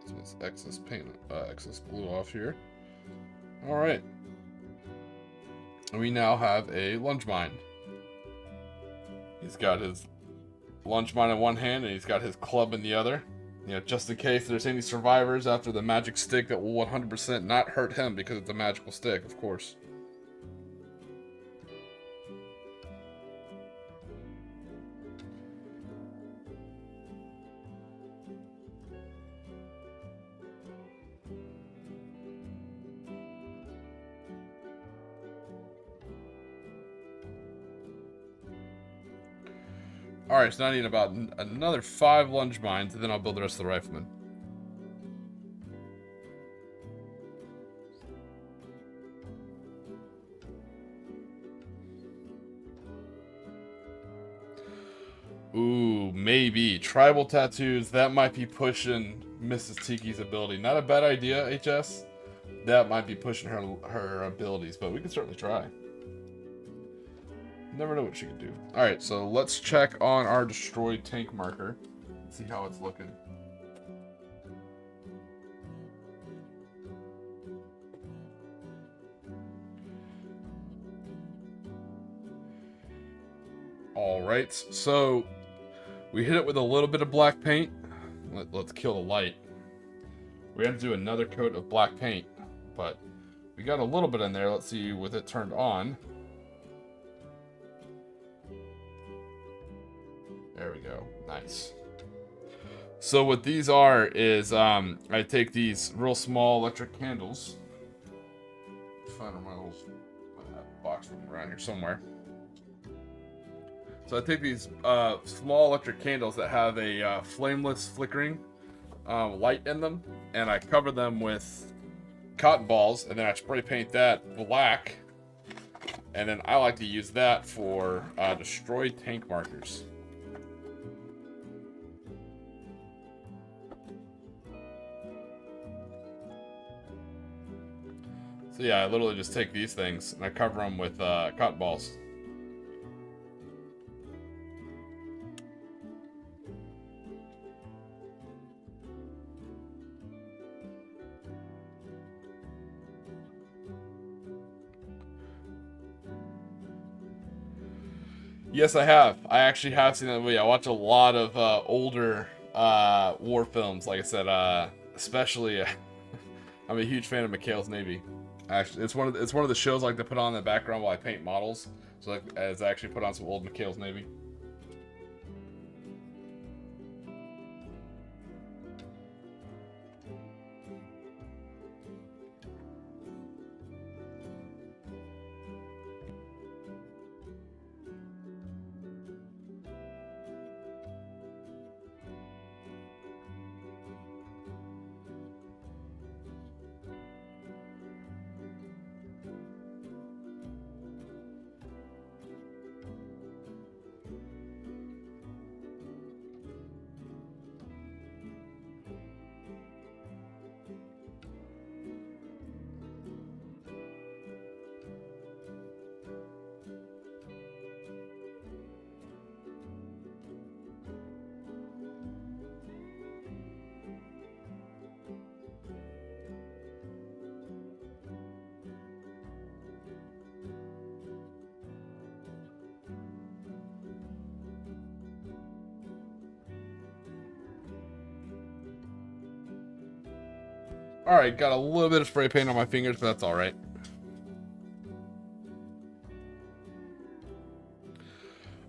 So it's excess paint, excess glue off here. All right. And we now have a lunge mine. He's got his lunge mine in one hand and he's got his club in the other. You know, just in case there's any survivors after the magic stick that will 100% not hurt him because it's a magical stick, of course. Alright, so now I need about another 5 lunge mines, and then I'll build the rest of the riflemen. Ooh, maybe. Tribal tattoos, that might be pushing Mrs. Tiki's ability. Not a bad idea, HS. That might be pushing her abilities, but we can certainly try. Never know what she can do. Alright, so let's check on our destroyed tank marker and see how it's looking. Alright, so we hit it with a little bit of black paint. Let's kill the light. We have to do another coat of black paint, but we got a little bit in there. Let's see with it turned on. There we go. Nice. So what these are is I take these real small electric candles. Find my little box around here somewhere. So I take these small electric candles that have a flameless flickering light in them, and I cover them with cotton balls, and then I spray paint that black, and then I like to use that for destroyed tank markers. So yeah, I literally just take these things and I cover them with cotton balls. Yes, I have. I actually have seen that movie. I watch a lot of older war films, like I said, especially I'm a huge fan of McHale's Navy. Actually, it's one of the shows I like to put on in the background while I paint models. So as I actually put on some old McHale's Navy. Alright, got a little bit of spray paint on my fingers, but that's alright.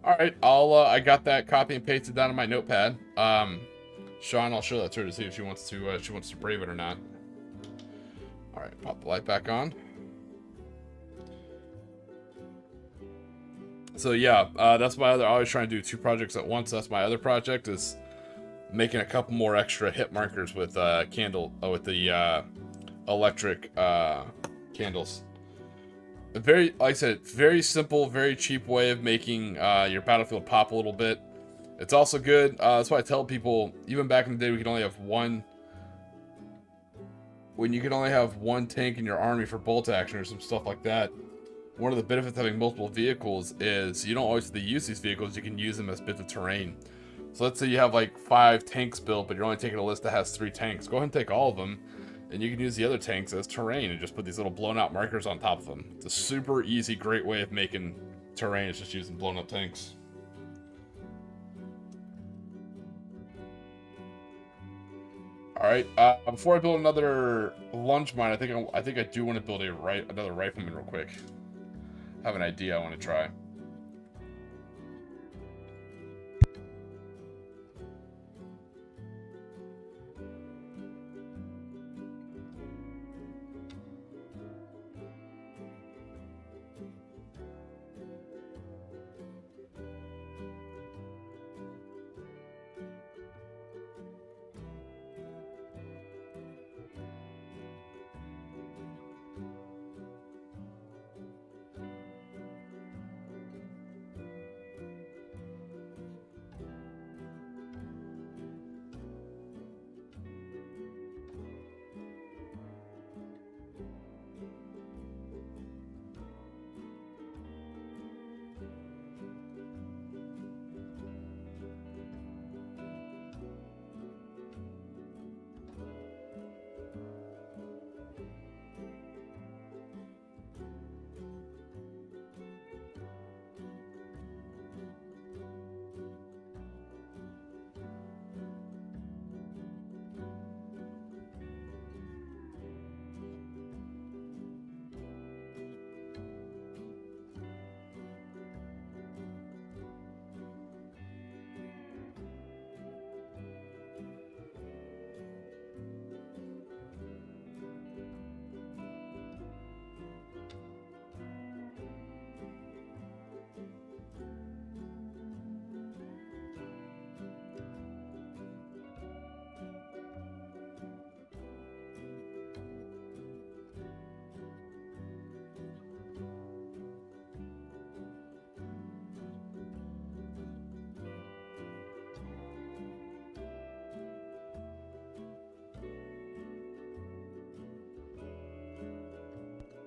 Alright, I got that copy and pasted down on my notepad. Sean, I'll show that to her to see if she wants to brave it or not. Alright, pop the light back on. So yeah, that's my other, I always try and do 2 projects at once. That's my other project, is making a couple more extra hit markers with with the electric candles. Like I said, very simple, very cheap way of making your battlefield pop a little bit. It's also good. That's why I tell people, even back in the day, we could only have one. When you can only have one tank in your army for bolt action or some stuff like that. One of the benefits of having multiple vehicles is you don't always have to use these vehicles. You can use them as bits of terrain. So let's say you have like 5 tanks built, but you're only taking a list that has 3 tanks. Go ahead and take all of them, and you can use the other tanks as terrain and just put these little blown out markers on top of them. It's a super easy, great way of making terrain. It's just using blown up tanks. All right. Before I build another lunge mine, I think I do want to build another rifleman real quick. I have an idea I want to try.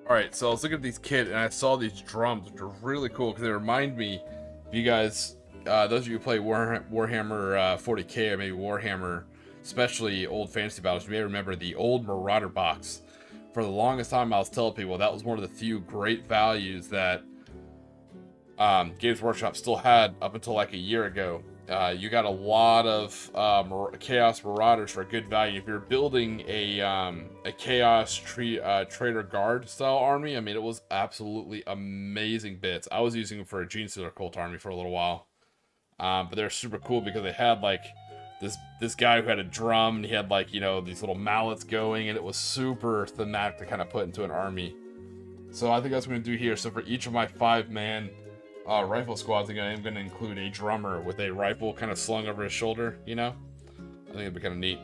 Alright, so I was looking at these kits and I saw these drums, which are really cool because they remind me, if you guys, those of you who play Warhammer 40k or maybe Warhammer, especially old fantasy battles, you may remember the old Marauder box. For the longest time, I was telling people that was one of the few great values that Games Workshop still had up until like a year ago. You got a lot of Chaos Marauders for a good value. If you're building a Chaos Trader Guard style army, I mean, it was absolutely amazing bits. I was using them for a Gene Stealer Cult army for a little while. But they're super cool because they had like this guy who had a drum, and he had like, you know, these little mallets going, and it was super thematic to kind of put into an army. So I think that's what I'm going to do here. So for each of my 5-man rifle squads, I am going to include a drummer with a rifle kind of slung over his shoulder, you know? I think it'd be kind of neat.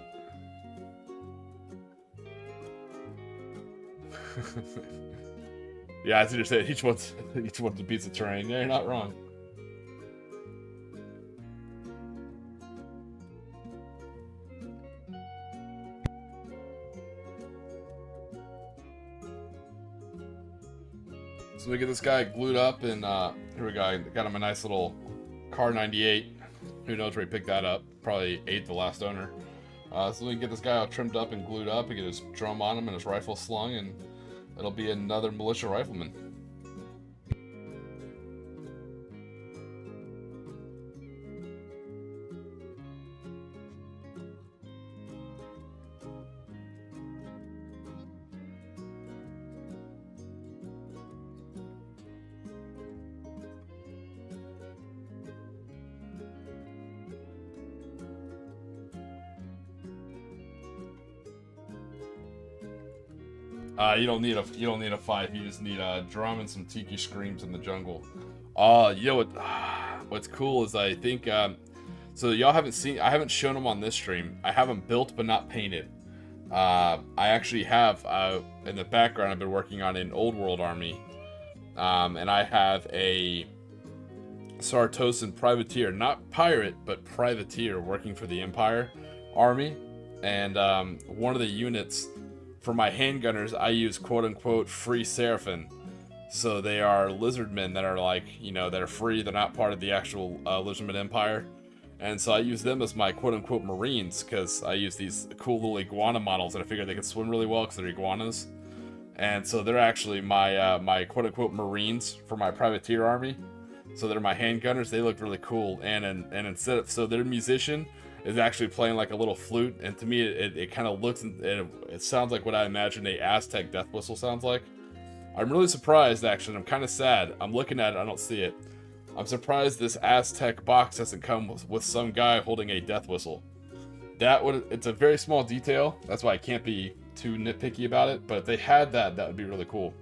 Yeah, as you said, each one's a piece of terrain. Yeah, you're not wrong. So we get this guy glued up, and here we go. I got him a nice little Car 98. Who knows where he picked that up? Probably ate the last owner. So we can get this guy all trimmed up and glued up and get his drum on him and his rifle slung, and it'll be another militia rifleman. You don't need a fight. You just need a drum and some tiki screams in the jungle. You know what? What's cool is I think so y'all haven't seen. I haven't shown them on this stream. I have them built but not painted. I actually have in the background. I've been working on an old world army, and I have a Sartosan privateer, not pirate but privateer, working for the Empire army, and one of the units. For my handgunners, I use quote-unquote free Seraphim. So they are lizardmen that are like, you know, they're free. They're not part of the actual Lizardman Empire. And so I use them as my quote-unquote Marines, because I use these cool little iguana models, and I figure they can swim really well because they're iguanas. And so they're actually my quote-unquote Marines for my privateer army. So they're my handgunners. They look really cool. And instead of, so their musician is actually playing like a little flute, and to me it kind of looks and it sounds like what I imagine a Aztec death whistle sounds like. I'm really surprised, actually. I'm kind of sad. I'm looking at it, I don't see it. I'm surprised this Aztec box doesn't come with some guy holding a death whistle. It's a very small detail. That's why I can't be too nitpicky about it. But if they had that, that would be really cool.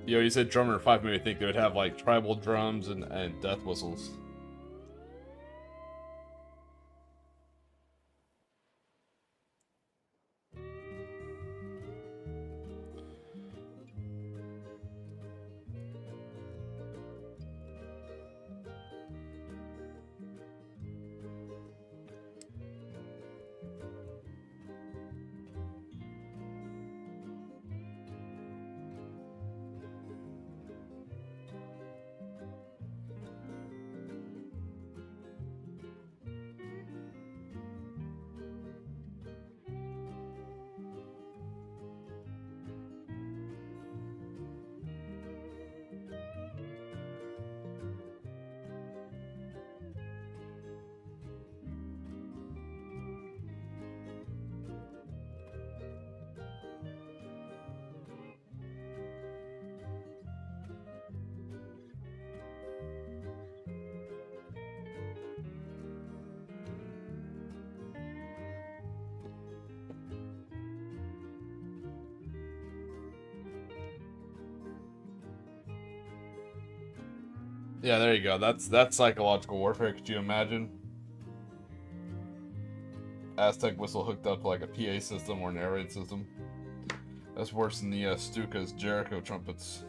Yo, you said drummer 5 made me think they would have like tribal drums and death whistles. Yeah, there you go. That's psychological warfare. Could you imagine? Aztec whistle hooked up to like a PA system or an air raid system. That's worse than the Stuka's Jericho trumpets.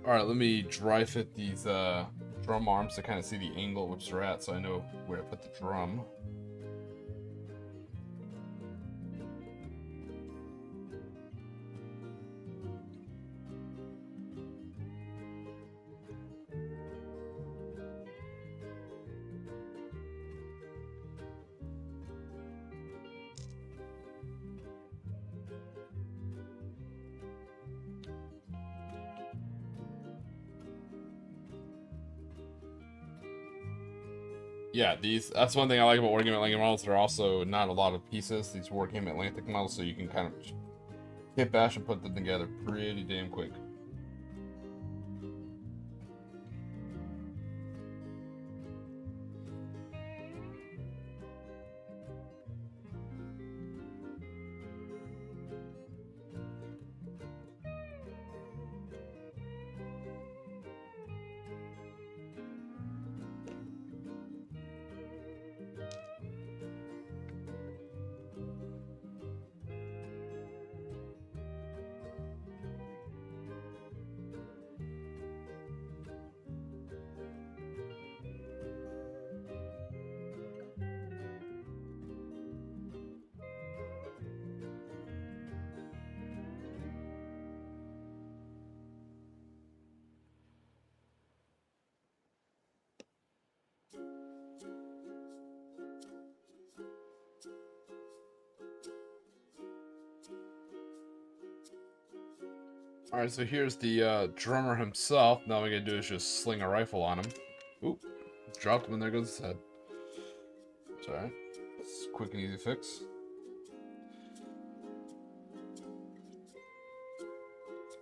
Alright, let me dry fit these drum arms to kind of see the angle which they're at so I know where to put the drum. Yeah, that's one thing I like about Wargame Atlantic models. There are also not a lot of pieces, these Wargame Atlantic models, so you can kind of hit bash and put them together pretty damn quick. Alright, so here's the drummer himself. Now all we gotta do is just sling a rifle on him. Oop, dropped him and there goes his head. It's alright. It's a quick and easy fix.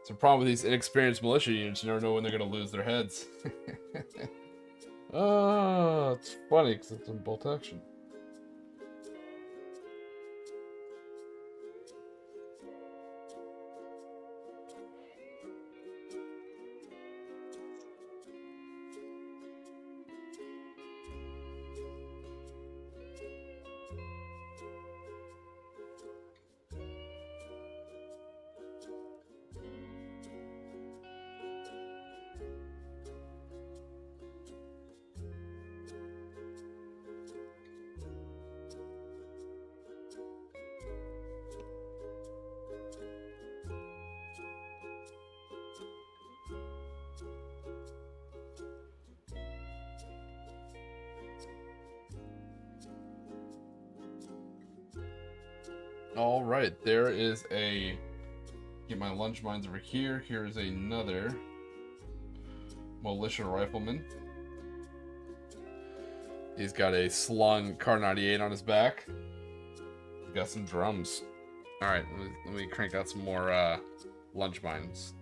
It's a problem with these inexperienced militia units. You never know when they're gonna lose their heads. Oh, it's funny because it's in bolt action. All right, there is a. Get my lunge mines over here. Here is another militia rifleman. He's got a slung Kar 98 on his back. He's got some drums. All right, let me crank out some more lunge mines.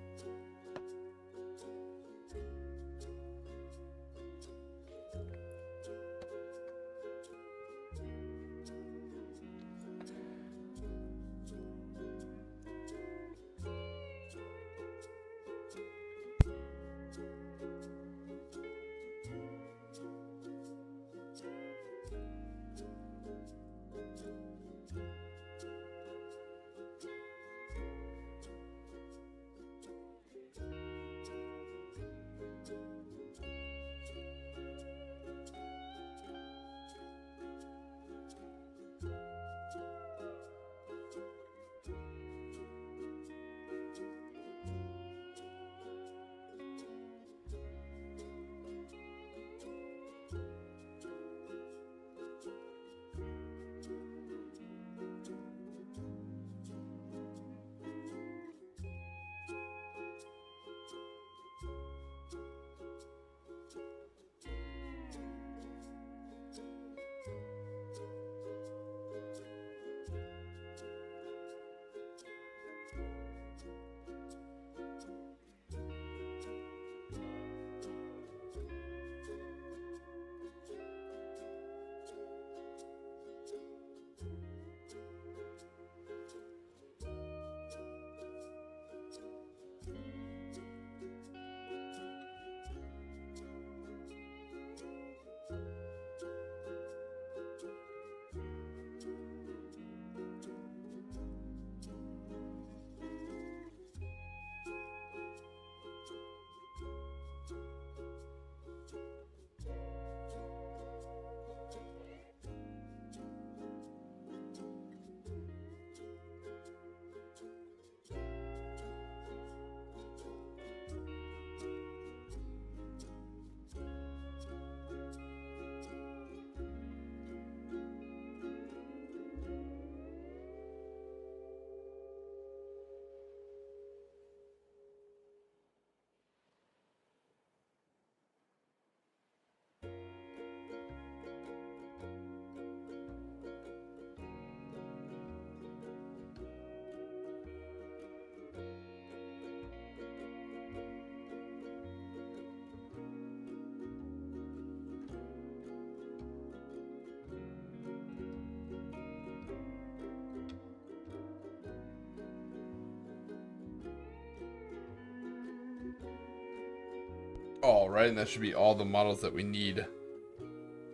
All right, and that should be all the models that we need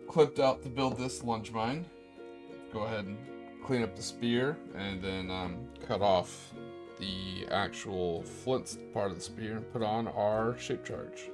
clipped out to build this lunge mine. Go ahead and clean up the spear and then cut off the actual flint part of the spear and put on our shape charge.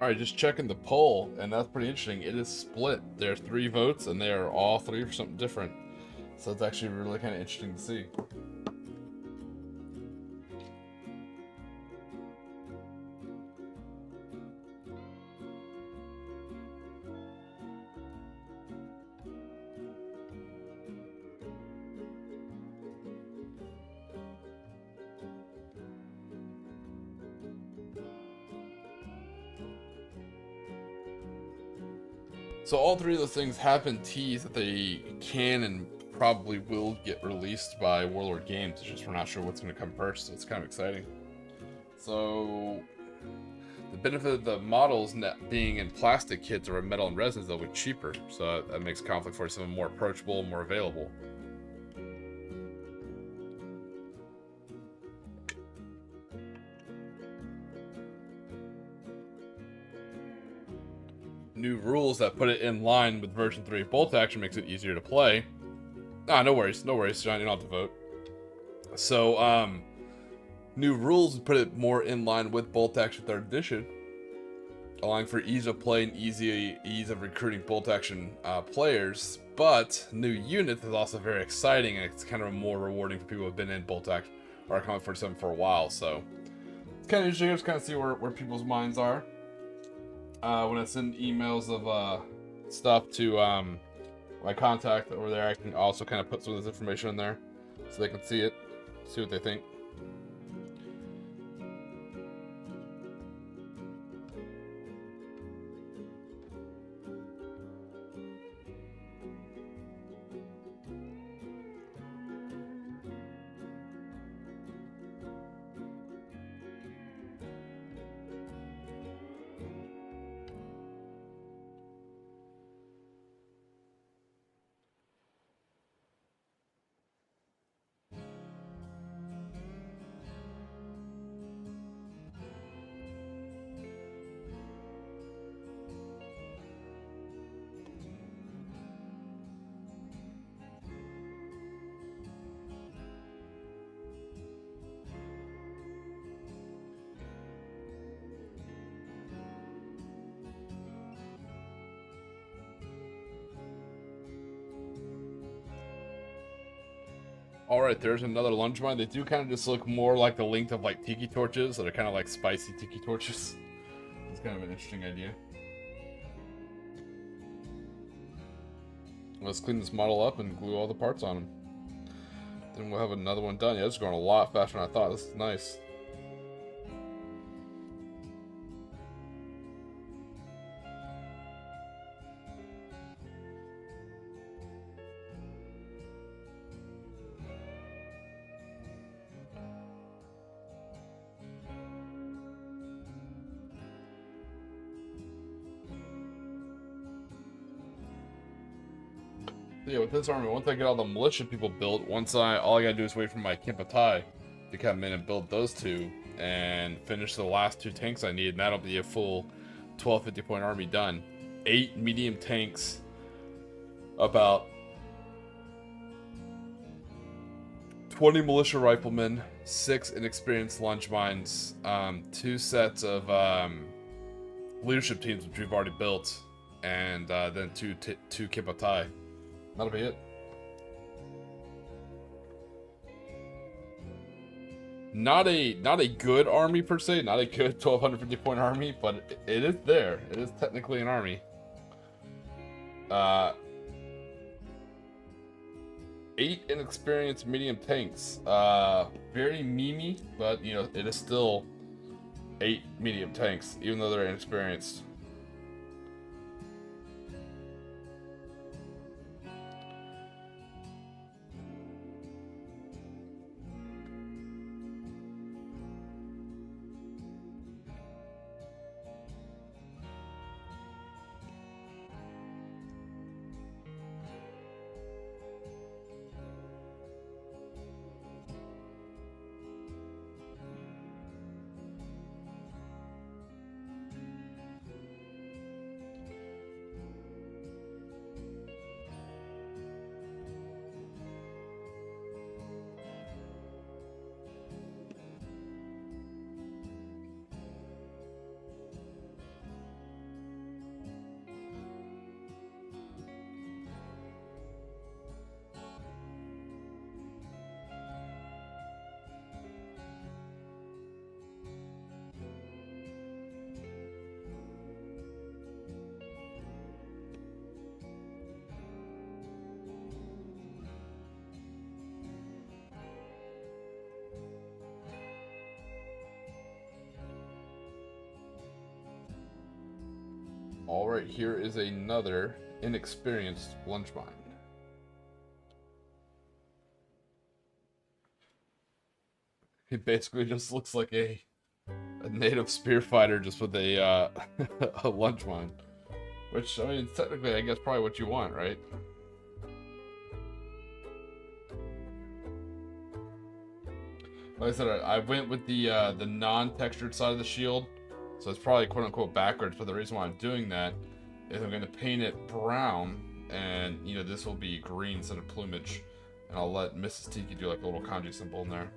All right, just checking the poll, and that's pretty interesting. It is split. There are 3 votes, and they are all 3 for something different. So it's actually really kind of interesting to see. So all 3 of those things have been teased that they can and probably will get released by Warlord Games. It's just we're not sure what's going to come first, so it's kind of exciting. So the benefit of the models being in plastic kits or metal and resins, they'll be cheaper, so that makes Conflict 47 more approachable and more available. New rules that put it in line with version 3 of Bolt Action makes it easier to play. No worries, John, you don't have to vote. So, new rules put it more in line with Bolt Action 3rd Edition, allowing for ease of play and ease of recruiting Bolt Action players. But new units is also very exciting, and it's kind of more rewarding for people who have been in Bolt Action or Conflict 47 for a while. So it's kind of interesting to just kind of see where people's minds are. When I send emails of stuff to my contact over there, I can also kind of put some of this information in there so they can see it, see what they think. Alright, there's another lunge mine. They do kind of just look more like the length of like tiki torches, that are kind of like spicy tiki torches. It's kind of an interesting idea. Let's clean this model up and glue all the parts on them. Then we'll have another one done. Yeah, this is going a lot faster than I thought. This is nice. Yeah, with this army, once I get all the militia people built, all I gotta do is wait for my Kimpatai to come in and build those 2 and finish the last 2 tanks I need, and that'll be a full 1250 point army done. 8 medium tanks, about 20 militia riflemen, 6 inexperienced lunge mines, 2 sets of leadership teams which we've already built, and then two Kimpatai. That'll be it. Not a good army per se, not a good 1250 point army, but it is there. It is technically an army. 8 inexperienced medium tanks. Very memey, but you know, it is still 8 medium tanks, even though they're inexperienced. All right, here is another inexperienced lunch mine. It basically just looks like a native spear fighter just with a a lunch mine. Which, I mean, technically, I guess probably what you want, right? Like I said, I went with the non-textured side of the shield, so it's probably quote-unquote backwards, but the reason why I'm doing that is I'm going to paint it brown, and, you know, this will be green instead of plumage, and I'll let Mrs. Tiki do like a little kanji symbol in there.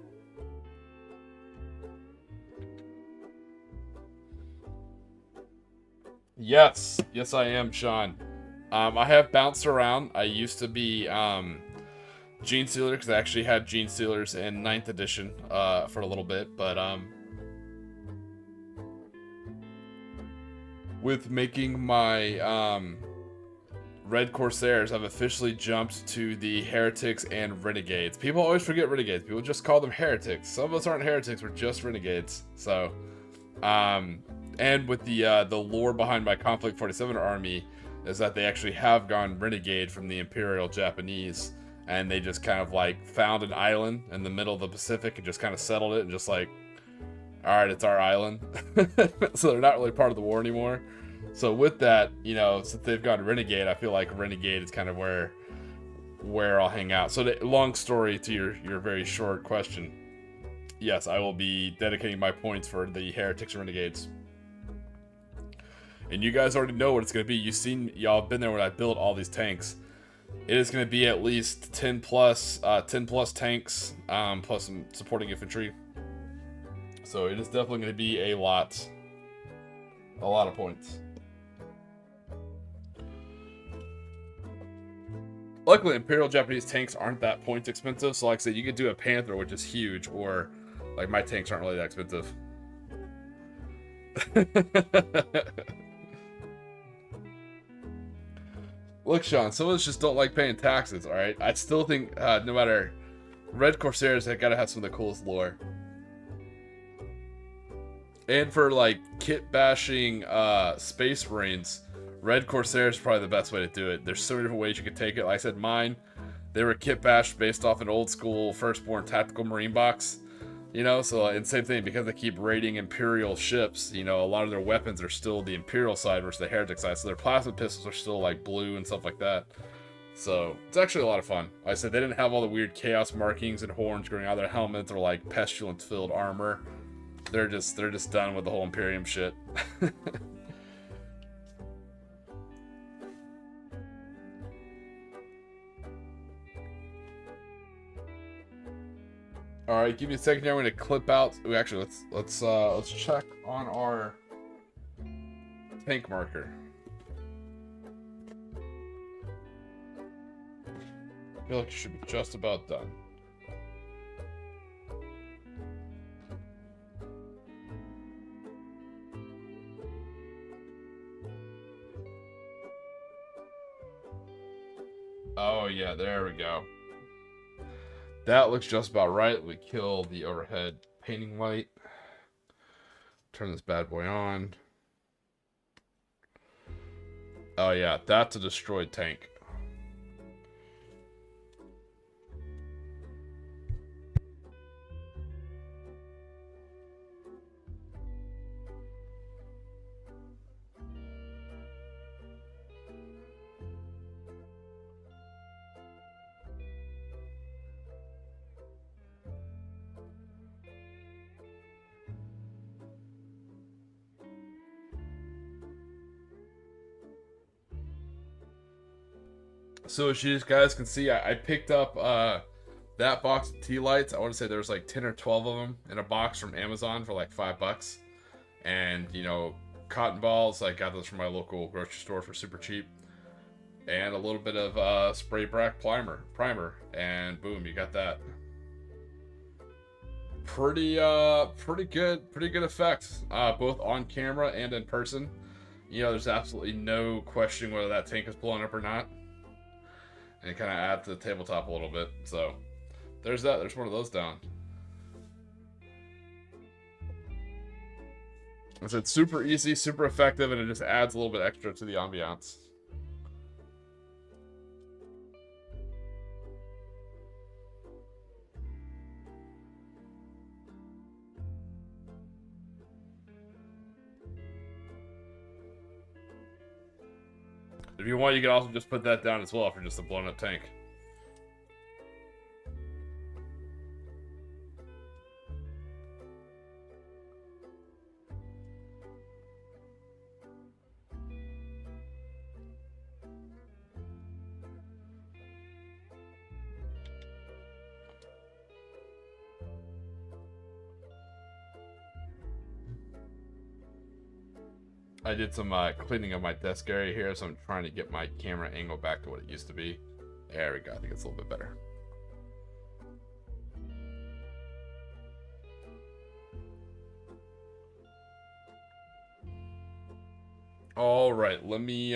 Yes, yes I am, Sean. I have bounced around. I used to be Gene Stealer, because I actually had Gene Stealers in 9th edition for a little bit, but with making my Red Corsairs, I've officially jumped to the Heretics and Renegades. People always forget Renegades. People just call them Heretics. Some of us aren't Heretics, we're just Renegades. So, and with the lore behind my Conflict 47 army is that they actually have gone Renegade from the Imperial Japanese, and they just kind of like found an island in the middle of the Pacific and just kind of settled it and just like, all right, it's our island. So they're not really part of the war anymore. So with that, you know, since they've gone Renegade, I feel like Renegade is kind of where I'll hang out. So long story to your very short question. Yes, I will be dedicating my points for the Heretics and Renegades. And you guys already know what it's going to be. Y'all have been there when I built all these tanks. It is going to be at least 10 plus tanks, plus some supporting infantry. So it is definitely going to be a lot of points. Luckily, Imperial Japanese tanks aren't that points expensive. So like I said, you could do a Panther, which is huge, or like my tanks aren't really that expensive. Look, Sean, some of us just don't like paying taxes, alright? I still think, no matter... Red Corsairs, they gotta have some of the coolest lore. And for, like, kit bashing Space Marines, Red Corsairs is probably the best way to do it. There's so many different ways you could take it. Like I said, mine, they were kit bashed based off an old school Firstborn Tactical Marine box. You know, so, and same thing, because they keep raiding Imperial ships, you know, a lot of their weapons are still the Imperial side versus the Heretic side, so their plasma pistols are still, like, blue and stuff like that. So, it's actually a lot of fun. Like I said, they didn't have all the weird chaos markings and horns growing out of their helmets or, like, pestilence-filled armor. They're just done with the whole Imperium shit. All right, give me a second here. I'm gonna clip out. Actually, let's check on our tank marker. I feel like you should be just about done. Oh yeah, there we go. That looks just about right. We kill the overhead painting light. Turn this bad boy on. Oh yeah, that's a destroyed tank. So as you guys can see, I picked up that box of tea lights. I want to say there was like 10 or 12 of them in a box from Amazon for like $5. And, you know, cotton balls, I got those from my local grocery store for super cheap. And a little bit of spray black primer, and boom, you got that. Pretty good effects, both on camera and in person. You know, there's absolutely no questioning whether that tank is blowing up or not. And it kind of adds to the tabletop a little bit. So, there's that. There's one of those down. It's super easy, super effective, and it just adds a little bit extra to the ambiance. If you want, you can also just put that down as well for just a blown up tank. I did some cleaning of my desk area here, so I'm trying to get my camera angle back to what it used to be. There we go. I think it's a little bit better. All right, let me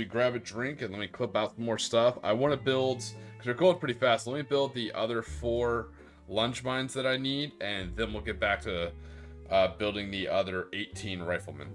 grab a drink and let me clip out some more stuff. I want to build, because we're going pretty fast. Let me build the other 4 lunge mines that I need, and then we'll get back to building the other 18 riflemen.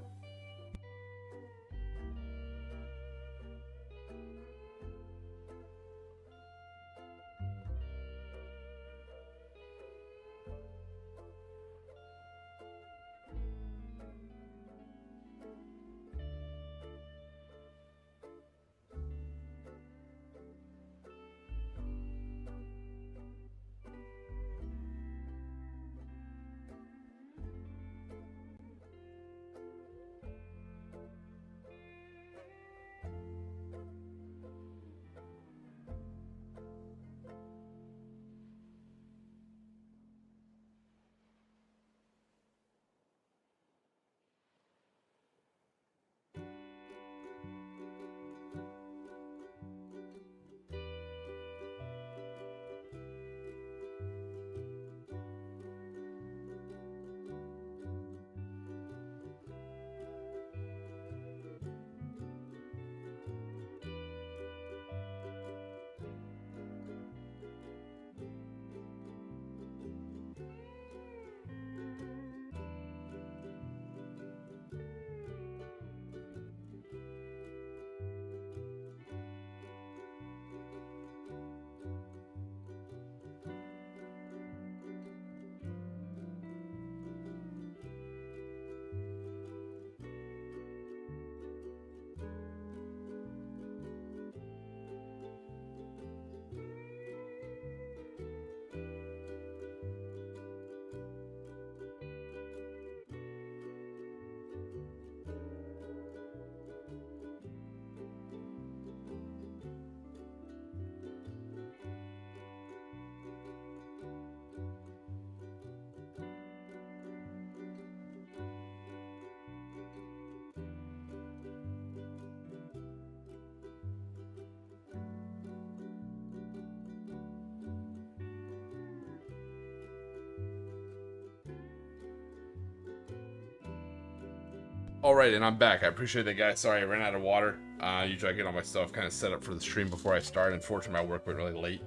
Alright, and I'm back. I appreciate that, guys. Sorry, I ran out of water. Usually I get all my stuff kind of set up for the stream before I start. Unfortunately, my work went really late,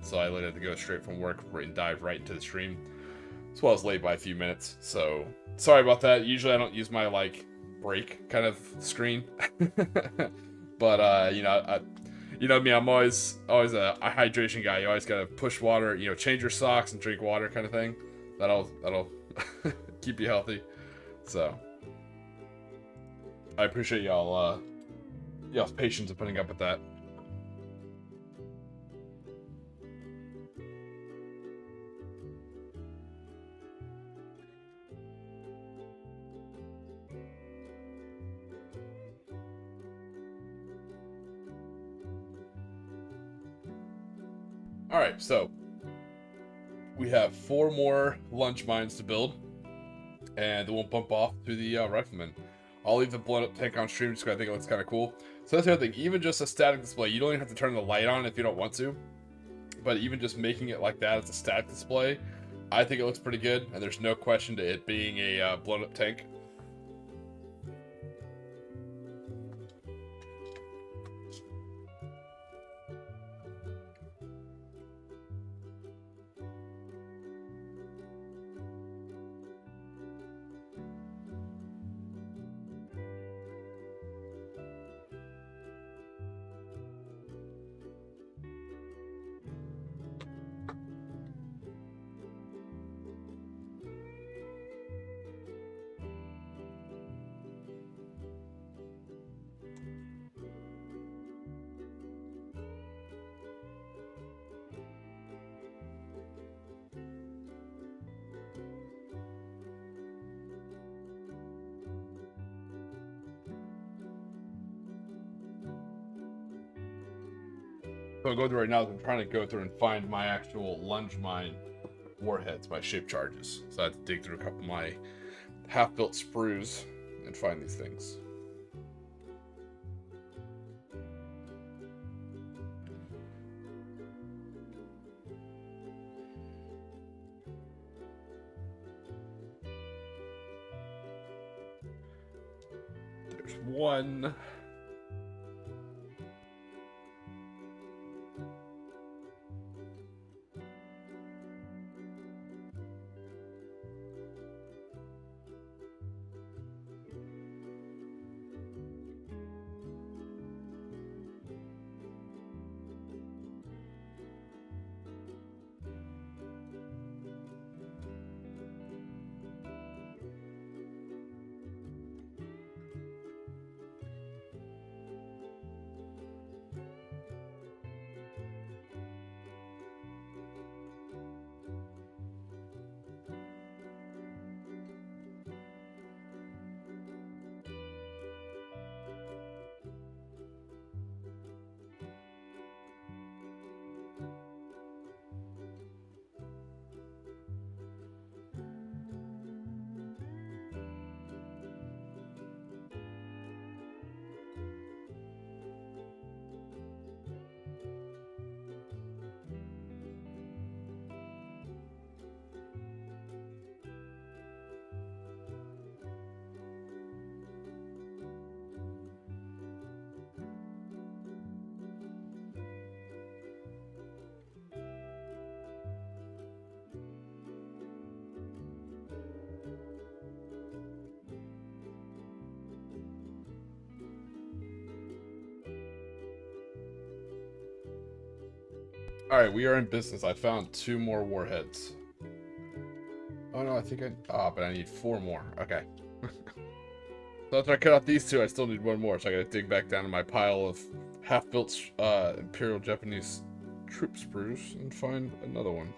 so I literally had to go straight from work and dive right into the stream. As well as late by a few minutes, so sorry about that. Usually I don't use my, like, break kind of screen. But, you know me, I'm always a hydration guy. You always gotta push water, you know, change your socks and drink water kind of thing. That'll keep you healthy. So I appreciate y'all's patience in putting up with that. Alright, so we have 4 more lunge mines to build, and then we'll bump off to the rifleman. I'll leave the blown up tank on stream just because I think it looks kind of cool. So that's the other thing, even just a static display, you don't even have to turn the light on if you don't want to, but even just making it like that as a static display, I think it looks pretty good, and there's no question to it being a blown up tank. So I'll go through right now. I'm trying to go through and find my actual lunge mine warheads, my shape charges. So I have to dig through a couple of my half-built sprues and find these things. There's one. Alright, we are in business. I found 2 more warheads. Oh no, I think but I need 4 more. Okay. So after I cut out these 2, I still need 1 more. So I gotta dig back down to my pile of half-built Imperial Japanese troop sprues and find another one.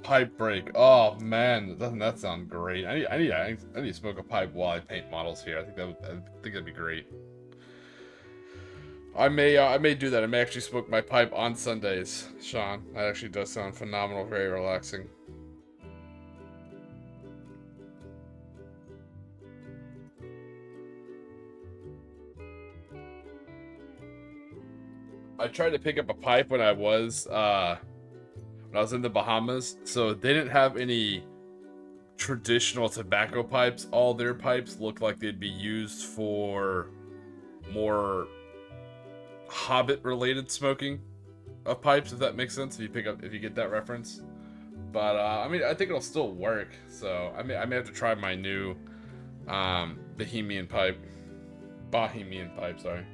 Pipe break. Oh man, doesn't that sound great? I need to smoke a pipe while I paint models here. I think that'd be great. I may do that. I may actually smoke my pipe on Sundays, Sean. That actually does sound phenomenal, very relaxing. I tried to pick up a pipe when I was in the Bahamas, so they didn't have any traditional tobacco pipes. All their pipes look like they'd be used for more Hobbit-related smoking of pipes, if that makes sense. If you get that reference. But I mean, I think it'll still work. So I may have to try my new Bohemian pipe. Sorry.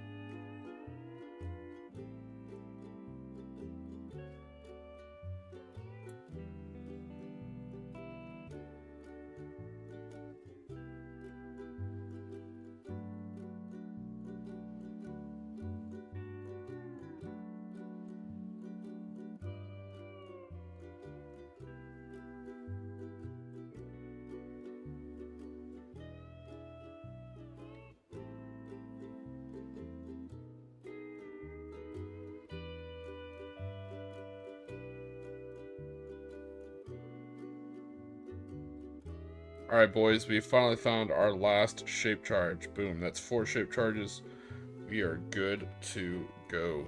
Alright, boys, we finally found our last shape charge. Boom, that's 4 shape charges. We are good to go.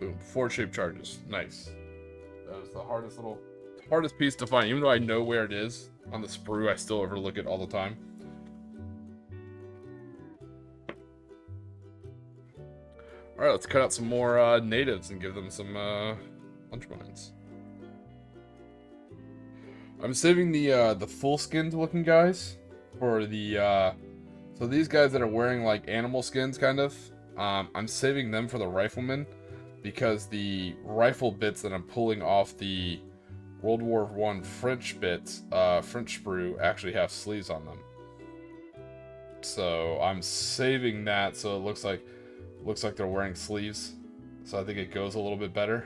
Boom, 4 shape charges. Nice. That was the hardest piece to find. Even though I know where it is on the sprue, I still overlook it all the time. Alright, let's cut out some more natives and give them some lunch mines. I'm saving the full skinned looking guys for the so these guys that are wearing like animal skins, kind of, I'm saving them for the riflemen because the rifle bits that I'm pulling off the World War One French bits, French sprue, actually have sleeves on them. So I'm saving that so it looks like they're wearing sleeves. So I think it goes a little bit better.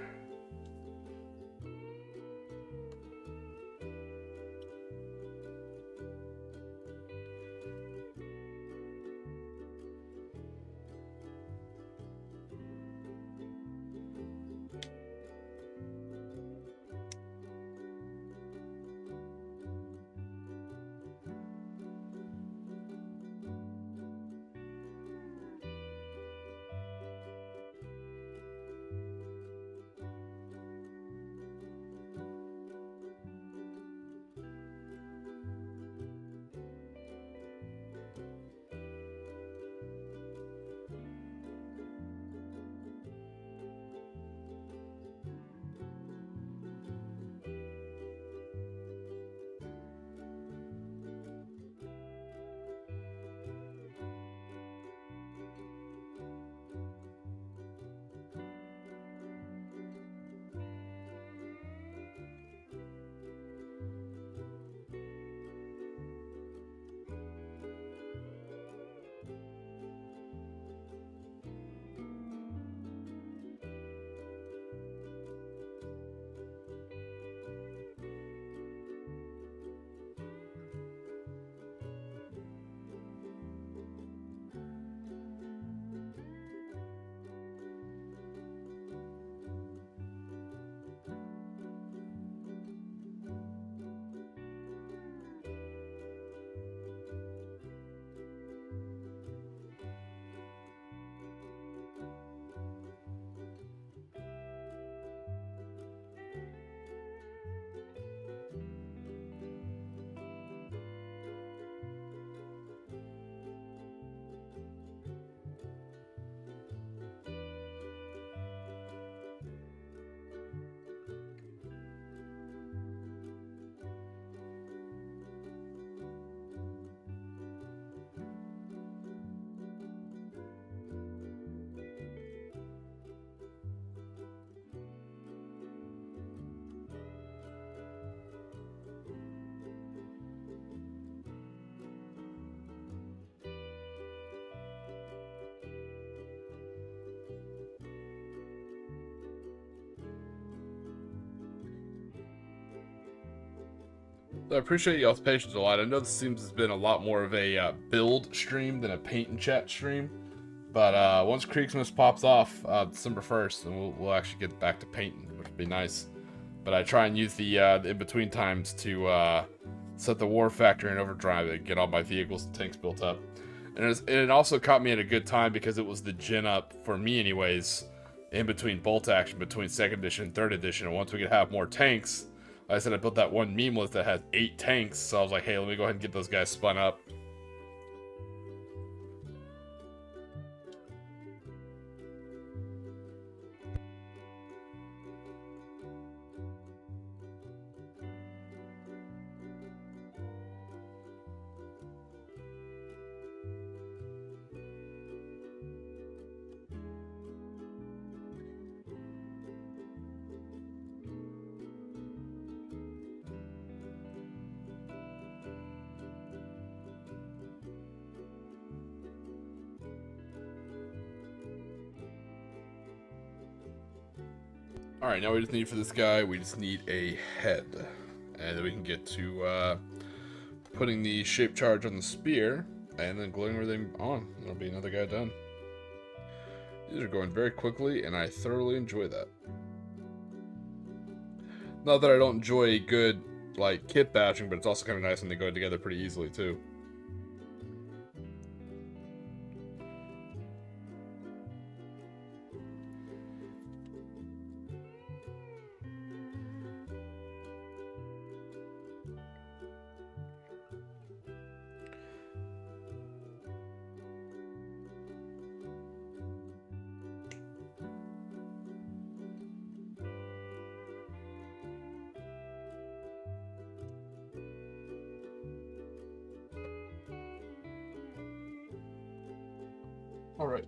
So I appreciate y'all's patience a lot. I know this seems has been a lot more of a build stream than a paint and chat stream. But once Creeksmas pops off December 1st, and we'll actually get back to painting, which would be nice. But I try and use the in-between times to set the war factor in overdrive and get all my vehicles and tanks built up. And it also caught me at a good time because it was the gen up, for me anyways, in between bolt action, between 2nd edition and 3rd edition. And once we could have more tanks, like I said, I built that one meme list that had 8 tanks, so I was like, hey, let me go ahead and get those guys spun up. Alright, now we just need for this guy, we just need a head. And then we can get to putting the shape charge on the spear, and then gluing everything on. That'll be another guy done. These are going very quickly, and I thoroughly enjoy that. Not that I don't enjoy good, like, kit bashing, but it's also kind of nice when they go together pretty easily, too. All right.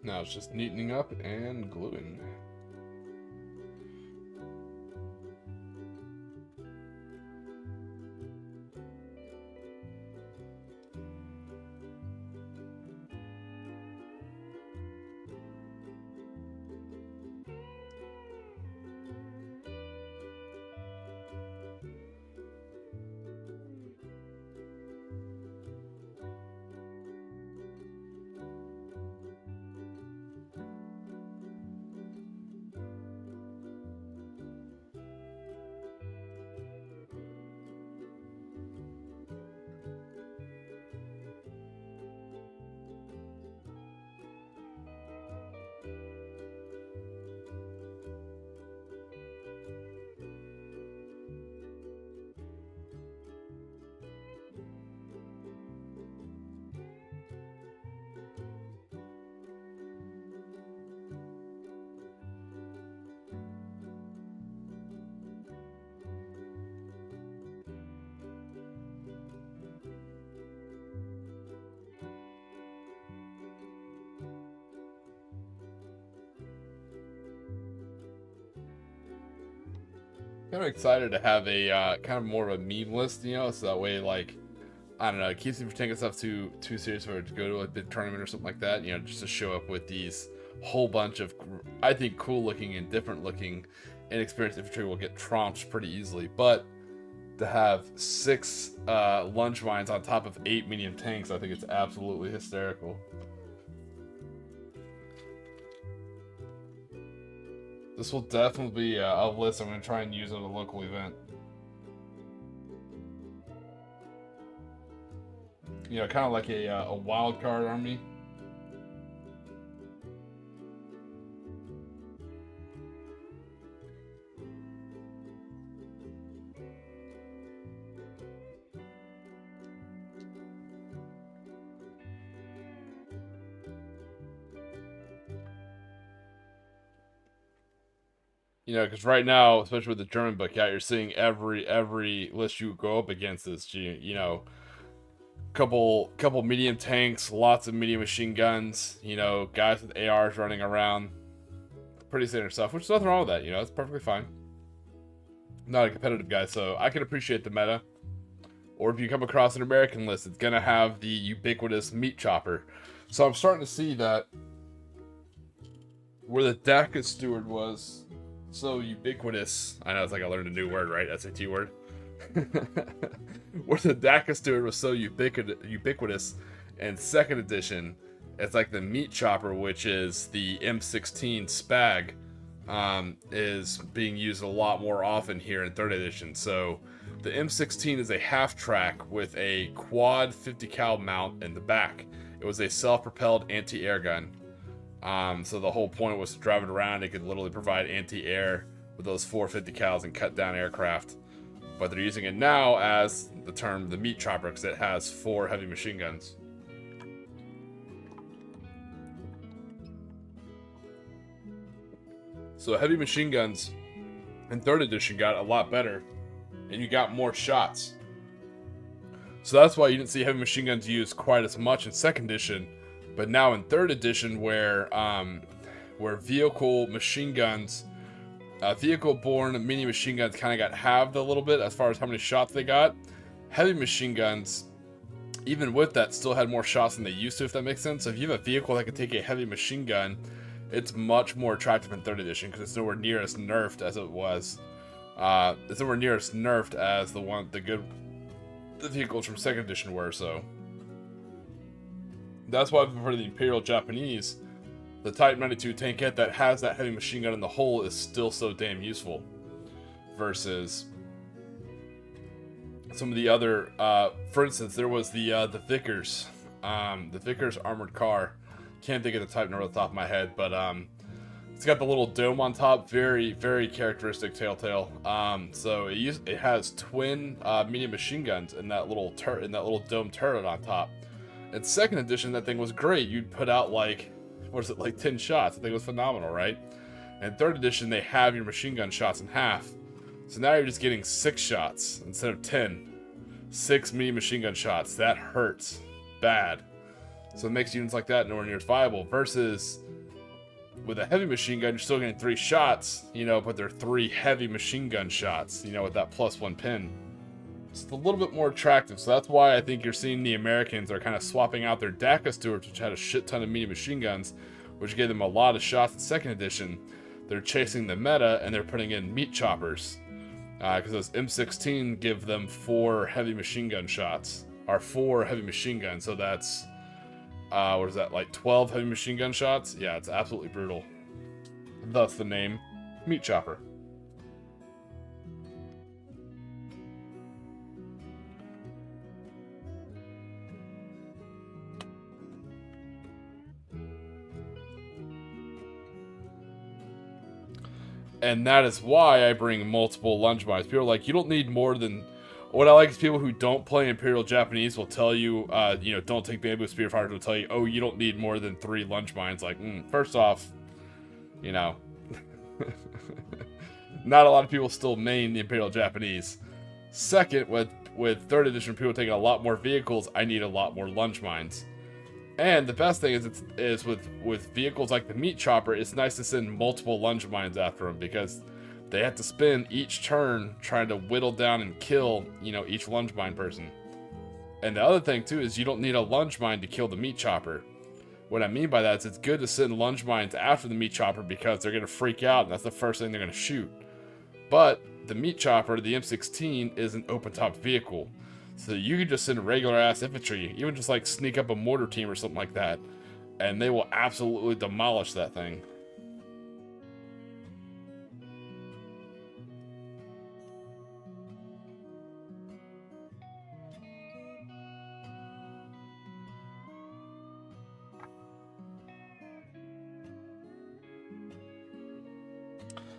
Now it's just neatening up and gluing. Kind of excited to have a kind of more of a meme list, you know, so that way, like, I don't know, it keeps me from taking stuff too serious or to go to a big tournament or something like that, you know, just to show up with these whole bunch of, I think, cool looking and different looking inexperienced infantry will get tromped pretty easily. But to have 6 lunge mines on top of 8 medium tanks, I think it's absolutely hysterical. This will definitely be a list I'm going to try and use at a local event. You know, kind of like a wild card army. You know, because right now, especially with the German book out, you're seeing every list you go up against is, you know, couple medium tanks, lots of medium machine guns, you know, guys with ARs running around. Pretty standard stuff, which is nothing wrong with that, you know, it's perfectly fine. I'm not a competitive guy, so I can appreciate the meta. Or if you come across an American list, it's gonna have the ubiquitous meat chopper. So I'm starting to see that where the DACA steward was so ubiquitous. I know it's like I learned a new word, right? SAT word. Where the DACA steward was so ubiquitous in 2nd edition, it's like the meat chopper, which is the M16 Spag, is being used a lot more often here in 3rd edition. So the M16 is a half track with a quad 50 cal mount in the back. It was a self-propelled anti-air gun. So the whole point was to drive it around. It could literally provide anti-air with those 450 cals and cut down aircraft. But they're using it now as the term the meat chopper because it has 4 heavy machine guns. So heavy machine guns in 3rd edition got a lot better, and you got more shots. So that's why you didn't see heavy machine guns used quite as much in 2nd edition. But now in 3rd edition, where vehicle machine guns, vehicle-borne mini machine guns kind of got halved a little bit as far as how many shots they got. Heavy machine guns, even with that, still had more shots than they used to, if that makes sense. So if you have a vehicle that can take a heavy machine gun, it's much more attractive in 3rd edition because it's nowhere near as nerfed as it was. It's nowhere near as nerfed as the vehicles from 2nd edition were. So that's why for the Imperial Japanese, the Type 92 tankette that has that heavy machine gun in the hull is still so damn useful. Versus some of the other, for instance, there was the Vickers armored car. Can't think of the type number off the top of my head, but It's got the little dome on top, very, very characteristic Telltale. So it has twin medium machine guns in that little dome turret on top. In second edition, that thing was great. You'd put out like, what is it, like 10 shots. I think it was phenomenal, right? And third edition, they have your machine gun shots in half. So now you're just getting 6 shots instead of 10. 6 medium machine gun shots. That hurts bad. So it makes units like that nowhere near as viable. Versus with a heavy machine gun, you're still getting 3 shots, you know, but they're 3 heavy machine gun shots, you know, with that +1 pin. It's a little bit more attractive. So that's why I think you're seeing the Americans are kind of swapping out their DACA Stewards, which had a shit ton of medium machine guns, which gave them a lot of shots in second edition. They're chasing the meta and they're putting in meat choppers. Because those M16 give them 4 heavy machine gun shots. Or 4 heavy machine guns. So that's, what is that, like 12 heavy machine gun shots? Yeah, it's absolutely brutal. Thus the name, Meat Chopper. And that is why I bring multiple lunge mines. People are like, you don't need more than... What I like is people who don't play Imperial Japanese will tell you, you know, don't take Bamboo Spear Fighters, will tell you, oh, you don't need more than 3 lunge mines. Like, first off, you know, not a lot of people still main the Imperial Japanese. Second, with third edition people taking a lot more vehicles, I need a lot more lunge mines. And the best thing is with vehicles like the Meat Chopper, it's nice to send multiple lunge mines after them because they have to spend each turn trying to whittle down and kill, you know, each lunge mine person. And the other thing too is you don't need a lunge mine to kill the Meat Chopper. What I mean by that is it's good to send lunge mines after the Meat Chopper because they're going to freak out and that's the first thing they're going to shoot. But the Meat Chopper, the M16, is an open top vehicle. So you can just send regular ass infantry, even just like sneak up a mortar team or something like that, and they will absolutely demolish that thing.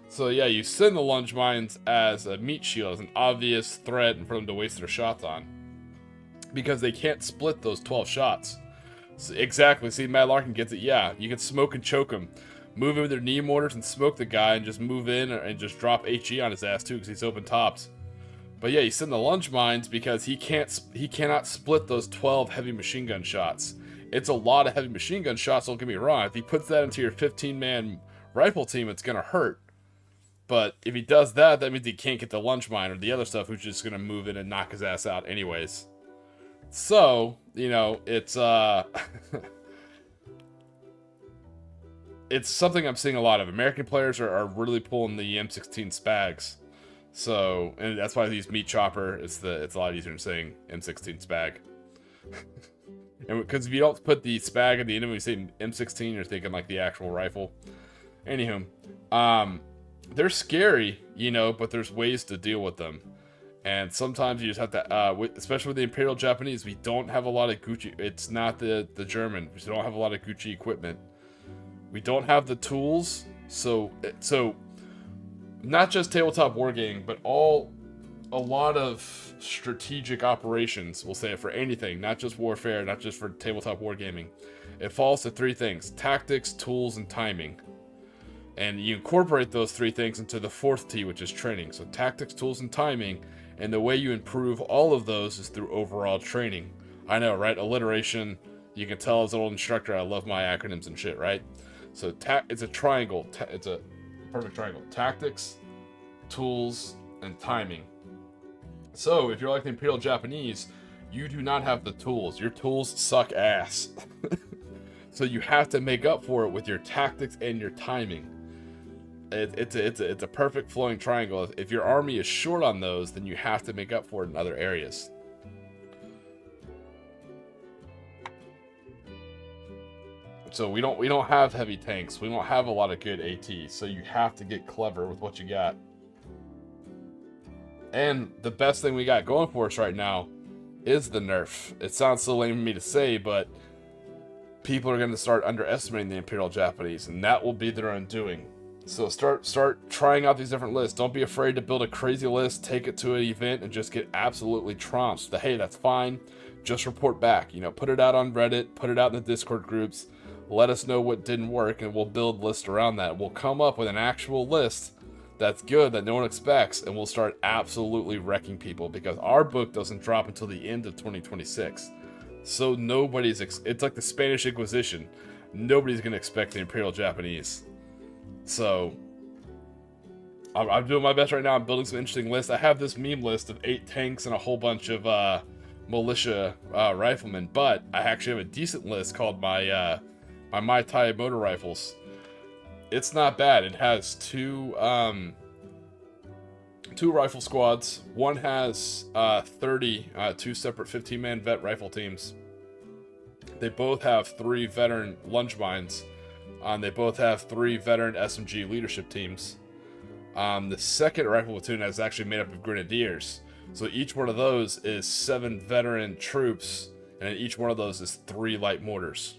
So yeah, you send the lunge mines as a meat shield, as an obvious threat for them to waste their shots on. Because they can't split those 12 shots. So exactly, see, Matt Larkin gets it, yeah, you can smoke and choke him. Move in with their knee mortars and smoke the guy and just move in and just drop HE on his ass too because he's open tops. But yeah, you send the lunge mines because he cannot split those 12 heavy machine gun shots. It's a lot of heavy machine gun shots, don't get me wrong. If he puts that into your 15-man rifle team, it's gonna hurt. But if he does that, that means he can't get the lunge mine or the other stuff, who's just gonna move in and knock his ass out anyways. So, you know, it's it's something I'm seeing a lot of. American players are really pulling the M16 spags. So, and that's why these Meat Chopper, it's a lot easier than saying M16 spag. And because if you don't put the spag at the end of it, you say M16, you're thinking like the actual rifle. Anywho, they're scary, you know, but there's ways to deal with them. And sometimes you just have to, especially with the Imperial Japanese, we don't have a lot of Gucci. It's not the German. We don't have a lot of Gucci equipment. We don't have the tools. So not just tabletop wargaming, but a lot of strategic operations, we'll say it for anything, not just warfare, not just for tabletop wargaming. It falls to 3 things: tactics, tools, and timing. And you incorporate those 3 things into the 4th T, which is training. So tactics, tools, and timing. And the way you improve all of those is through overall training. I know, right? Alliteration. You can tell as an old instructor, I love my acronyms and shit, right? So it's a triangle. It's a perfect triangle. Tactics, tools, and timing. So if you're like the Imperial Japanese, you do not have the tools. Your tools suck ass. So you have to make up for it with your tactics and your timing. It's a perfect flowing triangle. If your army is short on those, then you have to make up for it in other areas. So we don't have heavy tanks. We don't have a lot of good AT. So you have to get clever with what you got. And the best thing we got going for us right now is the nerf. It sounds so lame for me to say, but people are going to start underestimating the Imperial Japanese, and that will be their undoing. So start trying out these different lists. Don't be afraid to build a crazy list, take it to an event, and just get absolutely trounced. Hey, that's fine. Just report back. You know, put it out on Reddit, put it out in the Discord groups. Let us know what didn't work, and we'll build lists around that. We'll come up with an actual list that's good, that no one expects, and we'll start absolutely wrecking people, because our book doesn't drop until the end of 2026. So nobody's... It's like the Spanish Inquisition. Nobody's going to expect the Imperial Japanese. So, I'm doing my best right now. I'm building some interesting lists. I have this meme list of 8 tanks and a whole bunch of militia riflemen, but I actually have a decent list called my Mai Tai motor rifles. It's not bad. It has two rifle squads. One has 30, two separate 15-man vet rifle teams. They both have 3 veteran lunge mines. They both have 3 veteran SMG leadership teams. The second rifle platoon is actually made up of grenadiers. So each one of those is 7 veteran troops, and each one of those is 3 light mortars.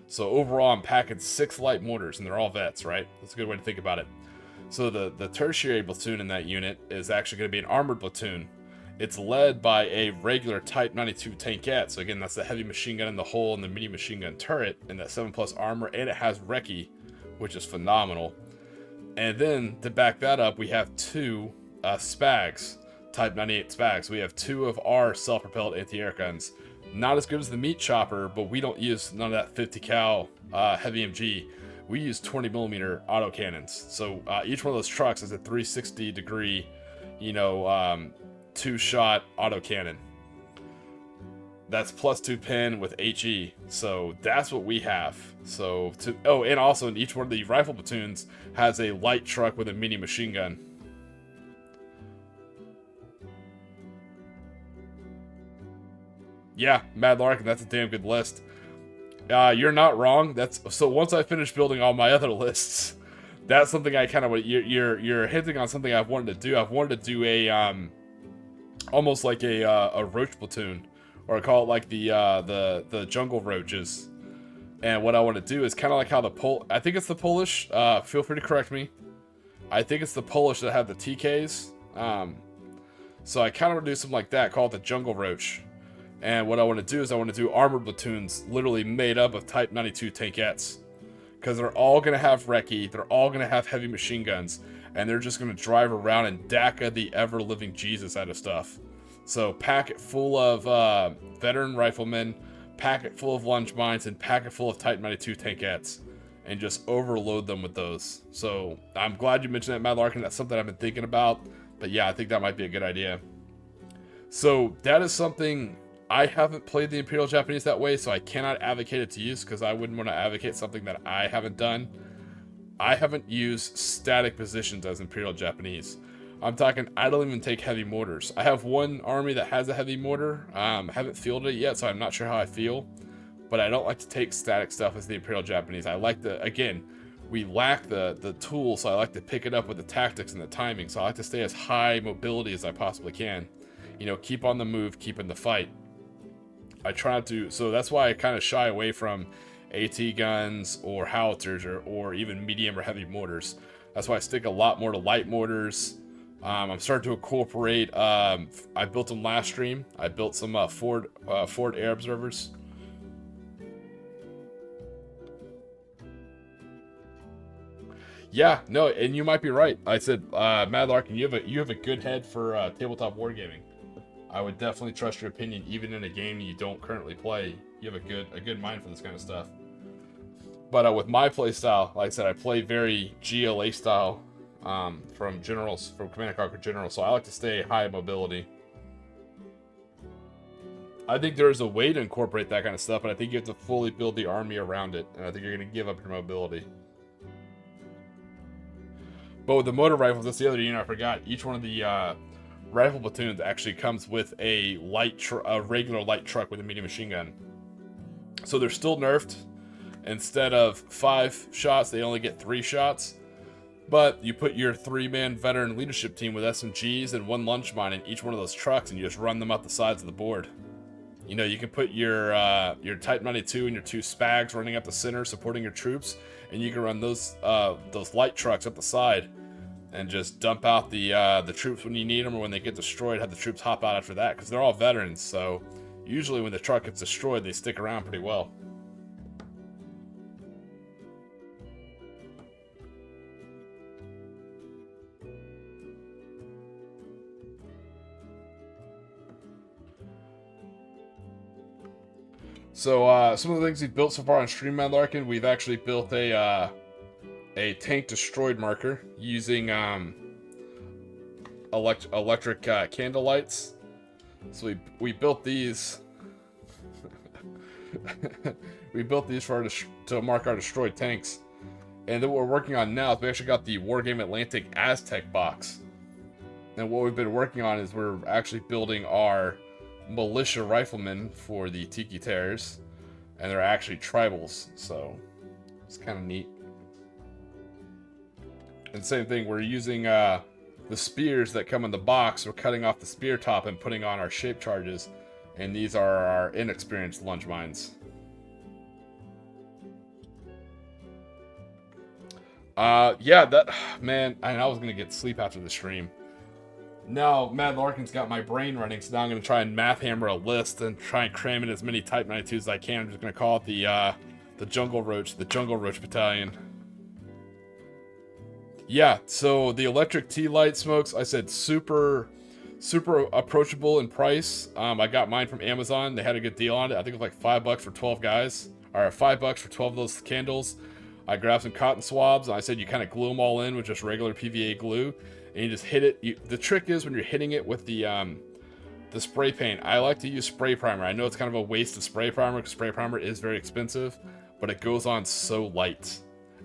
So overall, I'm packing 6 light mortars, and they're all vets, right? That's a good way to think about it. So the tertiary platoon in that unit is actually going to be an armored platoon. It's led by a regular Type 92 tankette. So again, that's the heavy machine gun in the hull and the mini machine gun turret, and that 7+ armor, and it has recce, which is phenomenal. And then to back that up, we have 2 SPAGs, Type 98 SPAGs. We have 2 of our self-propelled anti-air guns. Not as good as the meat chopper, but we don't use none of that 50 cal heavy MG. We use 20mm autocannons. So each one of those trucks is a 360 degree, 2-shot autocannon. That's +2 pin with HE. So that's what we have. So and also in each one of the rifle platoons has a light truck with a mini machine gun. Yeah, Mad Larkin, that's a damn good list. You're not wrong. So once I finish building all my other lists, that's something I kind of... You're hinting on something I've wanted to do. I've wanted to do a almost like a roach platoon, or I call it like the jungle roaches. And what I want to do is kind of like how I think it's the Polish. Feel free to correct me. I think it's the Polish that have the TKs. So I kind of want to do something like that, call it the jungle roach. And what I want to do is I want to do armored platoons literally made up of Type 92 tankettes. Because they're all going to have recce, they're all going to have heavy machine guns, and they're just going to drive around and DACA the ever-living Jesus out of stuff. So pack it full of veteran riflemen, pack it full of lunge mines, and pack it full of Type 92 tankettes. And just overload them with those. So I'm glad you mentioned that, Mad Larkin. That's something I've been thinking about. But yeah, I think that might be a good idea. So that is something... I haven't played the Imperial Japanese that way, so I cannot advocate it to use, because I wouldn't want to advocate something that I haven't done. I haven't used static positions as Imperial Japanese. I'm talking, I don't even take heavy mortars. I have one army that has a heavy mortar. Haven't fielded it yet, so I'm not sure how I feel. But I don't like to take static stuff as the Imperial Japanese. I like to, again, we lack the tools, so I like to pick it up with the tactics and the timing. So I like to stay as high mobility as I possibly can. Keep on the move, keep in the fight. I try not to, so that's why I kind of shy away from AT guns or howitzers or even medium or heavy mortars. That's why I stick a lot more to light mortars. I'm starting to incorporate, I built them last stream. I built some Ford air observers. Yeah, no, and you might be right. I said, Mad Larkin, you have a good head for tabletop wargaming. I would definitely trust your opinion, even in a game you don't currently play. You have a good mind for this kind of stuff. But with my play style, like I said, I play very GLA style from Command & Conquer General, so I like to stay high mobility. I think there's a way to incorporate that kind of stuff, but I think you have to fully build the army around it, and I think you're going to give up your mobility. But with the motor rifles, that's the other unit I forgot. Each one of the rifle platoons actually comes with a regular light truck with a medium machine gun. So they're still nerfed. Instead of 5 shots, they only get 3 shots. But you put your 3-man veteran leadership team with SMGs and 1 lunge mine in each one of those trucks, and you just run them up the sides of the board. You know, you can put your Type 92 and your 2 Spags running up the center, supporting your troops, and you can run those light trucks up the side, and just dump out the troops when you need them, or when they get destroyed, have the troops hop out after that, because they're all veterans. So usually when the truck gets destroyed, they stick around pretty well. So some of the things we've built so far on Stream, Mad Larkin, we've actually built a tank destroyed marker using electric candle lights. So we built these. We built these to mark our destroyed tanks. And then what we're working on now is we actually got the Wargame Atlantic Aztec box. And what we've been working on is we're actually building our militia riflemen for the Tiki Terrors. And they're actually tribals, so it's kind of neat. And same thing, we're using the spears that come in the box. We're cutting off the spear top and putting on our shape charges. And these are our inexperienced lunge mines. Yeah, man, I was gonna get sleep after the stream. Now, Mad Larkin's got my brain running, so now I'm gonna try and math hammer a list and try and cram in as many Type 92s as I can. I'm just gonna call it the Jungle Roach Battalion. Yeah, so the electric tea light smokes, I said super approachable in price. I got mine from Amazon. They had a good deal on it. I think it was like $5 for 12 guys, or $5 for 12 of those candles. I grabbed some cotton swabs, and I said you kind of glue them all in with just regular PVA glue, and you just hit it. The trick is when you're hitting it with the spray paint. I like to use spray primer. I know it's kind of a waste of spray primer because spray primer is very expensive, but it goes on so light,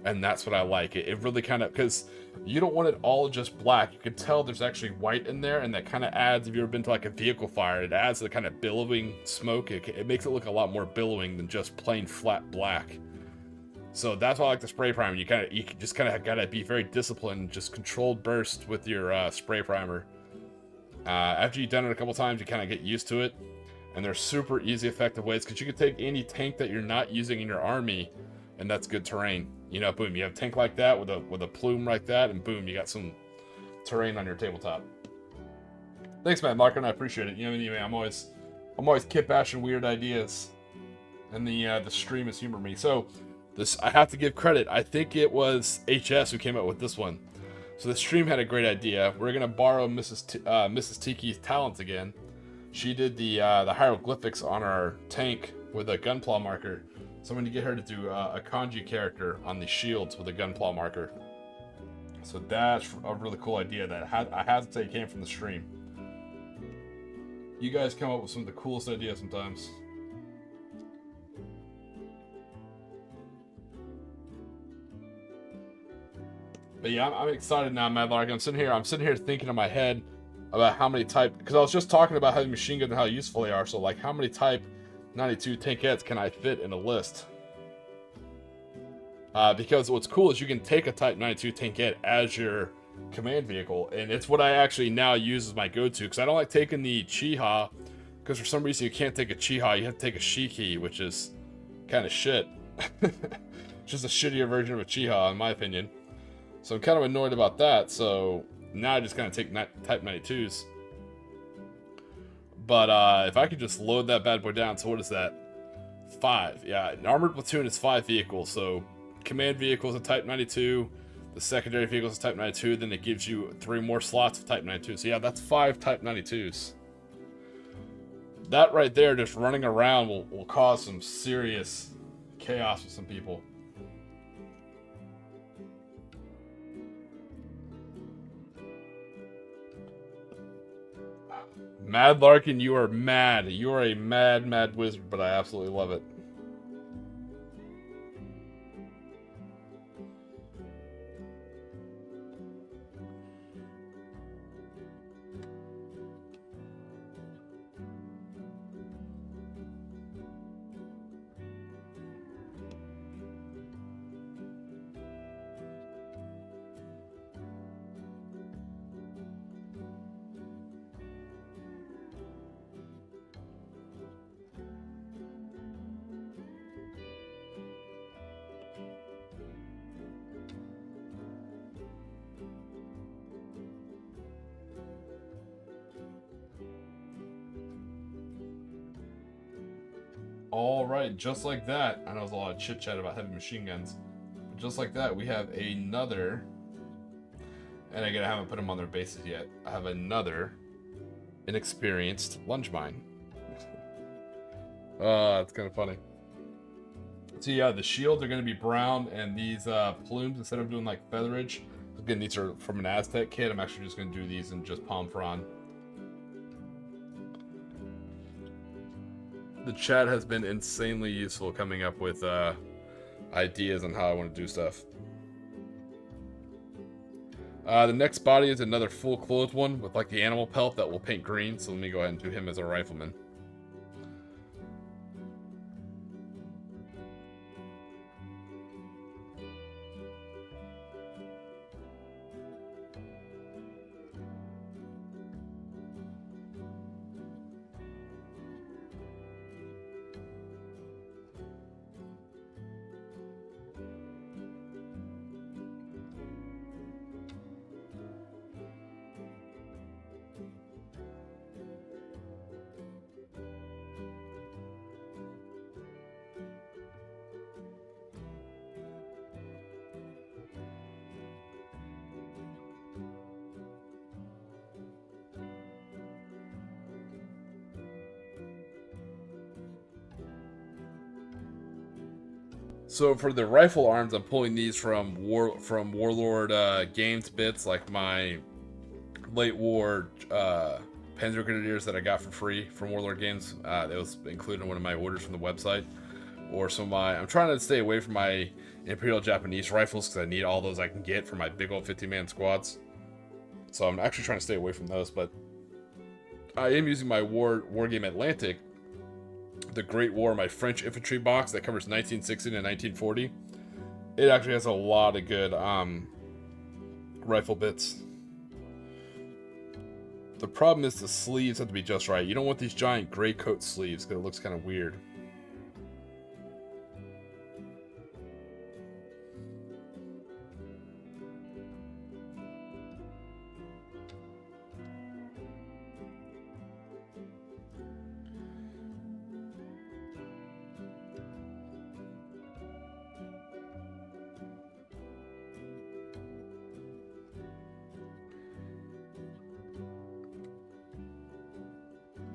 and that's what I like. It really kind of, because you don't want it all just black. You can tell there's actually white in there, and that kind of adds, if you've ever been to like a vehicle fire, it adds the kind of billowing smoke. It makes it look a lot more billowing than just plain flat black. So that's why I like the spray primer. You just kind of gotta be very disciplined, just controlled burst with your spray primer. After you've done it a couple times, you kind of get used to it, and they're super easy, effective ways, because you can take any tank that you're not using in your army, and that's good terrain. You know, boom, you have a tank like that with a plume like that, and boom, you got some terrain on your tabletop. Thanks, man, Larkin. I appreciate it. You know, anyway, I'm always kit bashing weird ideas, and the stream has humored me. So this, I have to give credit. I think it was HS who came up with this one. So the stream had a great idea. We're gonna borrow Mrs. Tiki's talents again. She did the hieroglyphics on our tank with a gunpla marker. So I'm gonna get her to do a kanji character on the shields with a gunpla marker. So that's a really cool idea that I have to say came from the stream. You guys come up with some of the coolest ideas sometimes. But yeah, I'm excited now, Mad Lark. I'm sitting here thinking in my head about how many Type, because I was just talking about having machine guns and how useful they are. So like, how many Type 92 tankettes can I fit in a list? Because what's cool is you can take a Type 92 tankette as your command vehicle, and it's what I actually now use as my go-to, because I don't like taking the Chiha, because for some reason you can't take a Chiha, you have to take a Shiki, which is kind of shit. It's just a shittier version of a Chiha, in my opinion. So I'm kind of annoyed about that, so now I just kind of take Type 92s. But if I could just load that bad boy down, so what is that? 5. Yeah, an armored platoon is 5 vehicles, so command vehicles a Type 92, the secondary vehicles a Type 92, then it gives you 3 more slots of Type 92. So yeah, that's 5 Type 92s. That right there, just running around, will cause some serious chaos with some people. Mad Larkin, you are mad. You are a mad wizard, but I absolutely love it. All right, just like that. I know there's a lot of chit chat about heavy machine guns, but just like that, we have another. And again, I haven't put them on their bases yet. I have another inexperienced lunge mine. It's kind of funny. So yeah, the shields are going to be brown, and these plumes, instead of doing like featherage, again, these are from an Aztec kit. I'm actually just going to do these in just palm frond. The chat has been insanely useful coming up with ideas on how I want to do stuff. The next body is another full clothed one with like the animal pelt that will paint green. So let me go ahead and do him as a rifleman. So for the rifle arms, I'm pulling these from Warlord Games bits, like my late war Panzer Grenadiers that I got for free from Warlord Games. That was included in one of my orders from the website. Or some of my, I'm trying to stay away from my Imperial Japanese rifles because I need all those I can get for my big old 50-man squads. So I'm actually trying to stay away from those, but I am using my Wargame Atlantic, the Great War, my French infantry box that covers 1960 to 1940. It actually has a lot of good rifle bits. The problem is the sleeves have to be just right. You don't want these giant gray coat sleeves because it looks kind of weird.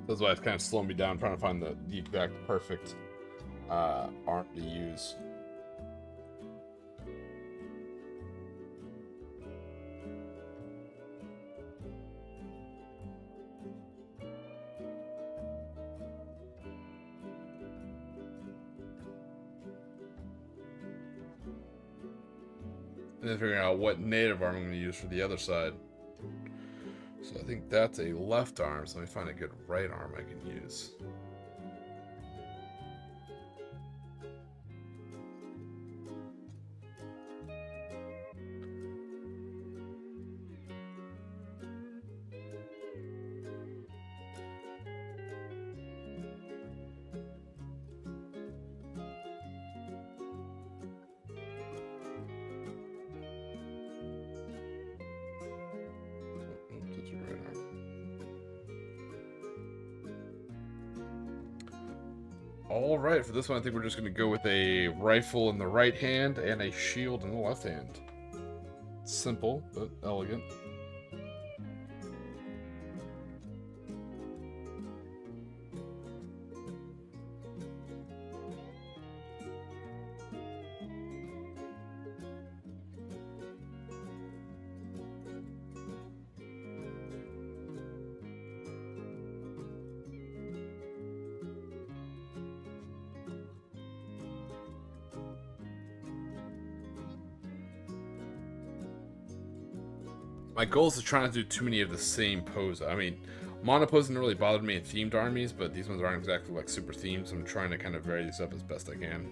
That's why it's kind of slowing me down, trying to find the exact perfect arm to use. And then figuring out what native arm I'm going to use for the other side. So I think that's a left arm, so let me find a good right arm I can use. Alright, for this one I think we're just going to go with a rifle in the right hand and a shield in the left hand. Simple, but elegant. My goal is to try not to do too many of the same pose. I mean, mono pose didn't really bother me in themed armies, but these ones aren't exactly like super themed, so I'm trying to kind of vary these up as best I can.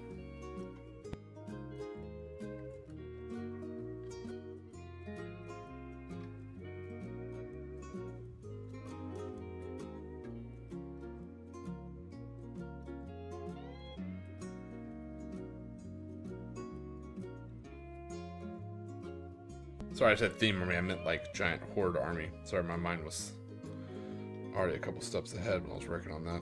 Sorry, I said theme army. I meant like giant horde army. Sorry, my mind was already a couple steps ahead when I was working on that.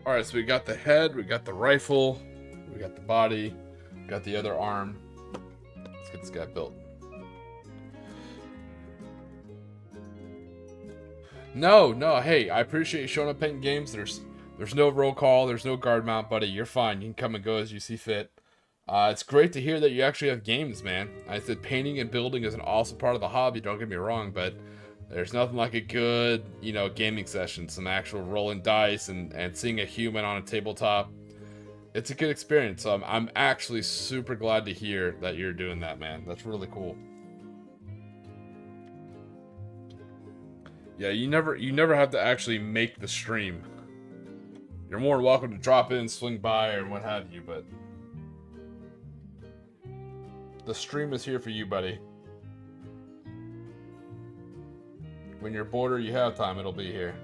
All right, so we got the head, we got the rifle, we got the body, got the other arm. Let's get this guy built. No, hey, I appreciate you showing up painting games. There's no roll call, there's no guard mount, buddy. You're fine. You can come and go as you see fit. It's great to hear that you actually have games, man. I said painting and building is an awesome part of the hobby, don't get me wrong, but there's nothing like a good, gaming session, some actual rolling dice and seeing a human on a tabletop. It's a good experience. So I'm actually super glad to hear that you're doing that, man. That's really cool. Yeah, you never have to actually make the stream. You're more than welcome to drop in, swing by, or what have you, but the stream is here for you, buddy. When you're bored or you have time, it'll be here.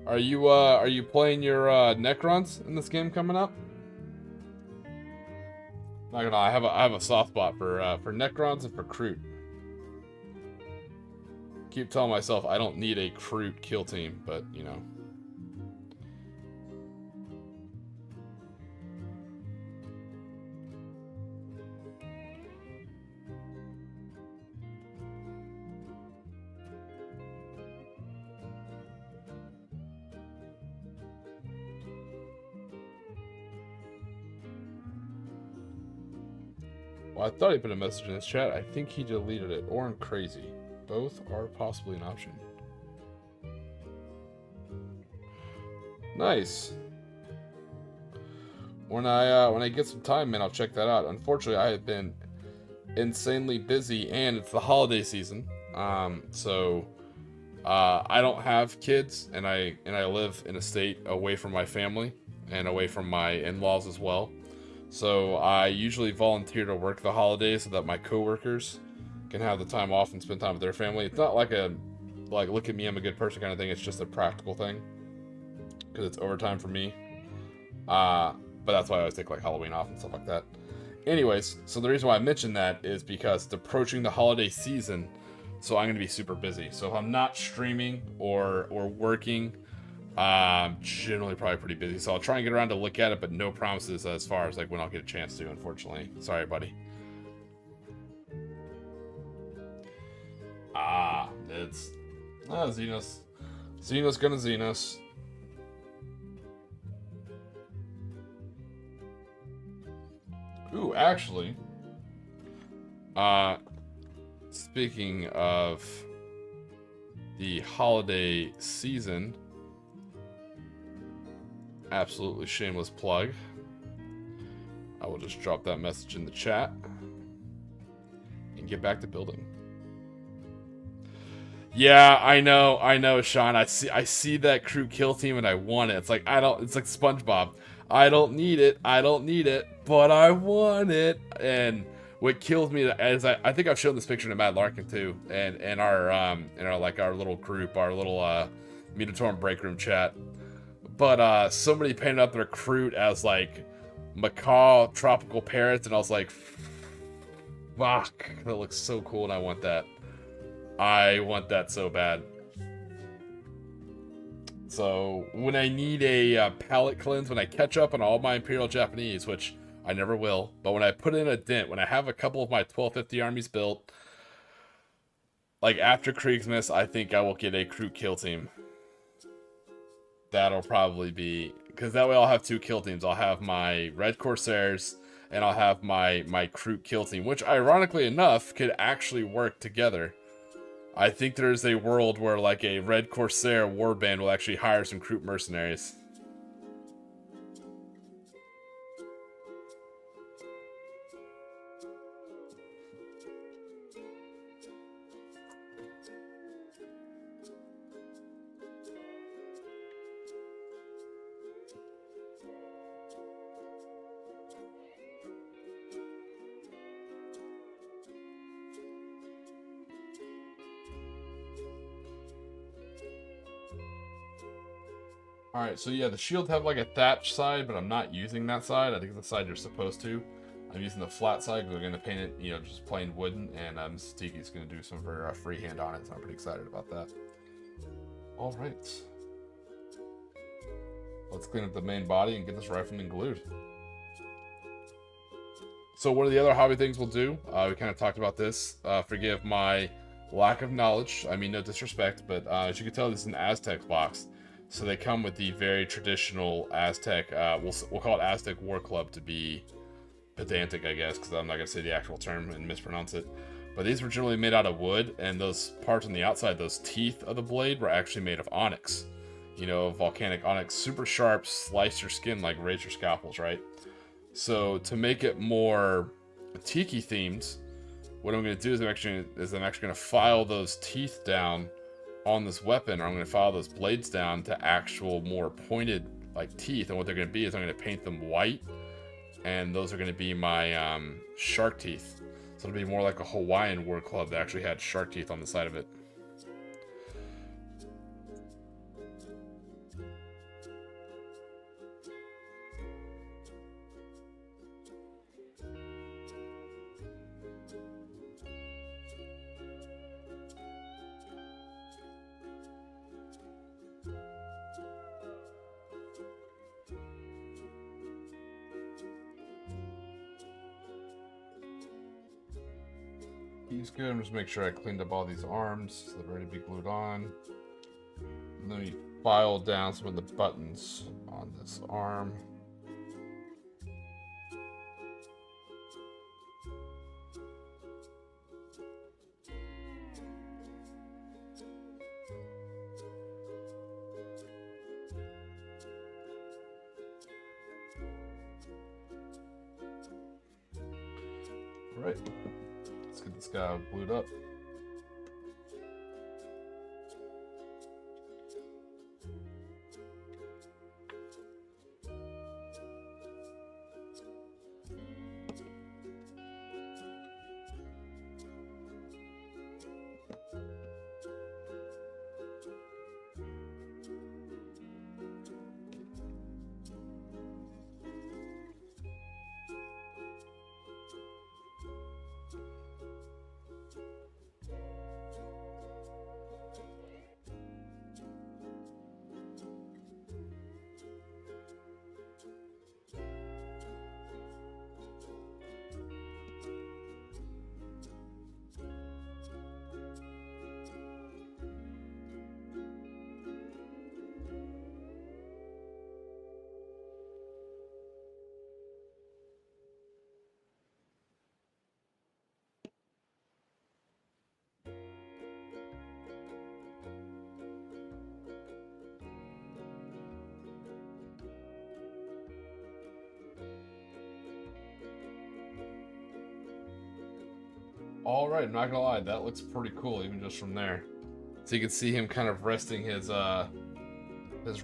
Are you playing your Necrons in this game coming up? Not gonna lie, I have a soft spot for Necrons and for Kroot. Keep telling myself I don't need a Kroot kill team, but Well, I thought he put a message in his chat. I think he deleted it, or I'm crazy. Both are possibly an option. Nice. When I get some time, man, I'll check that out. Unfortunately, I have been insanely busy, and it's the holiday season. So I don't have kids, and I live in a state away from my family and away from my in-laws as well. So I usually volunteer to work the holidays so that my coworkers can have the time off and spend time with their family. It's not like look at me, I'm a good person kind of thing. It's just a practical thing because it's overtime for me. But that's why I always take like Halloween off and stuff like that. Anyways, so the reason why I mentioned that is because it's approaching the holiday season, so I'm gonna be super busy. So if I'm not streaming or working, generally probably pretty busy, so I'll try and get around to look at it, but no promises as far as like when I'll get a chance to, unfortunately. Sorry, buddy. It's Xenos. Xenos gonna Xenos. Ooh, actually, speaking of the holiday season, absolutely shameless plug. I will just drop that message in the chat and get back to building. Yeah, I know, Sean. I see that Kroot kill team and I want it. It's like it's like SpongeBob. I don't need it, but I want it. And what kills me is I think I've shown this picture to Matt Larkin too, and our like our little group, our little Mutatorm break room chat. But somebody painted up their Kroot as like macaw tropical parrots, and I was like, fuck, that looks so cool, and I want that. I want that so bad. So when I need a palate cleanse, when I catch up on all my Imperial Japanese, which I never will, but when I put in a dent, when I have a couple of my 1250 armies built, like after Kriegsmiss, I think I will get a Kroot kill team. That'll probably be, because that way I'll have two kill teams. I'll have my Red Corsairs and I'll have my Kroot kill team, which ironically enough could actually work together. I think there's a world where like a Red Corsair warband will actually hire some Kroot mercenaries. Alright, so yeah, the shield have like a thatch side, but I'm not using that side. I think it's the side you're supposed to. I'm using the flat side because we're going to paint it, you know, just plain wooden, and Mrs. Tiki's going to do some of her freehand on it, so I'm pretty excited about that. Alright. Let's clean up the main body and get this rifleman glued. So one of the other hobby things we'll do, we kind of talked about this. Forgive my lack of knowledge. I mean, no disrespect, but as you can tell, this is an Aztec box. So they come with the very traditional Aztec, we'll call it Aztec War Club to be pedantic, I guess, because I'm not going to say the actual term and mispronounce it. But these were generally made out of wood, and those parts on the outside, those teeth of the blade, were actually made of onyx. You know, volcanic onyx, super sharp, slice your skin like razor scalpels, right? So to make it more tiki themed, what I'm going to do is I'm actually going to file those teeth down on this weapon, or I'm going to file those blades down to actual more pointed like teeth. And what they're going to be is I'm going to paint them white, and those are going to be my shark teeth. So it'll be more like a Hawaiian war club that actually had shark teeth on the side of it. He's good. I'm just make sure I cleaned up all these arms so they're ready to be glued on. And then we file down some of the buttons on this arm. All right. Let's get this guy glued up. All right, I'm not gonna lie, that looks pretty cool even just from there. So you can see him kind of resting his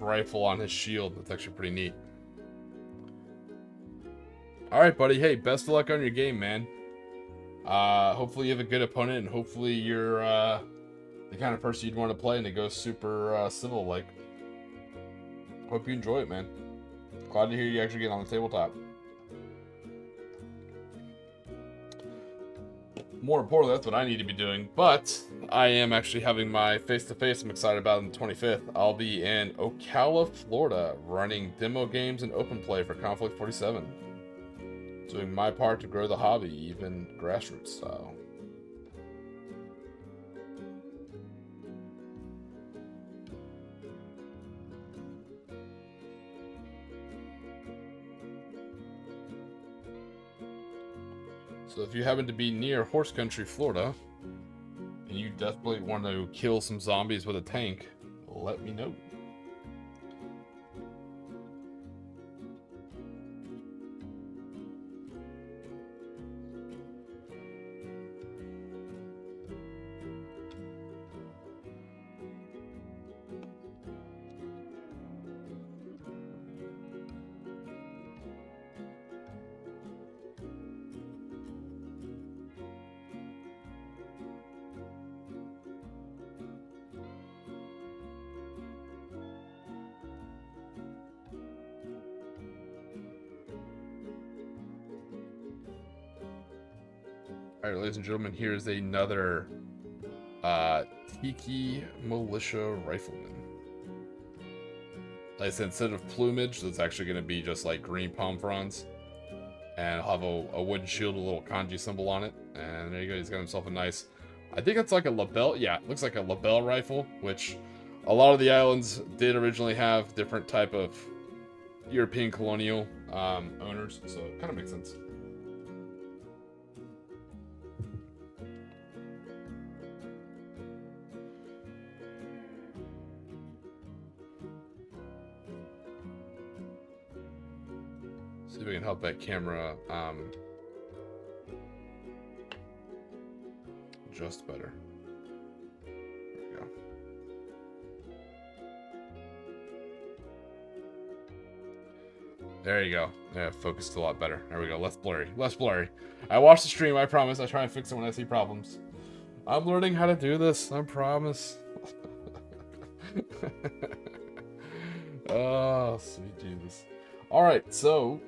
rifle on his shield. That's actually pretty neat. All right, buddy. Hey, best of luck on your game, man. Hopefully you have a good opponent, and hopefully you're the kind of person you'd want to play, and it goes super civil. Like, hope you enjoy it, man. Glad to hear you actually get on the tabletop. More importantly, that's what I need to be doing. But I am actually having my face-to-face I'm excited about on the 25th. I'll be in Ocala, Florida, running demo games and open play for Conflict 47. Doing my part to grow the hobby, even grassroots style. So if you happen to be near Horse Country, Florida, and you desperately want to kill some zombies with a tank, let me know. Alright, ladies and gentlemen, here's another Tiki Militia Rifleman. Like I said, instead of plumage, that's actually going to be just like green palm fronds. And I'll have a wooden shield with a little kanji symbol on it. And there you go, he's got himself a nice... I think it's like a lapel. Yeah, it looks like a lapel rifle, which a lot of the islands did originally have different type of European colonial owners, so it kind of makes sense. See if we can help that camera adjust better. There we go. There you go. Yeah, focused a lot better. There we go. Less blurry. Less blurry. I watch the stream, I promise. I try and fix it when I see problems. I'm learning how to do this, I promise. Oh, sweet Jesus. Alright, so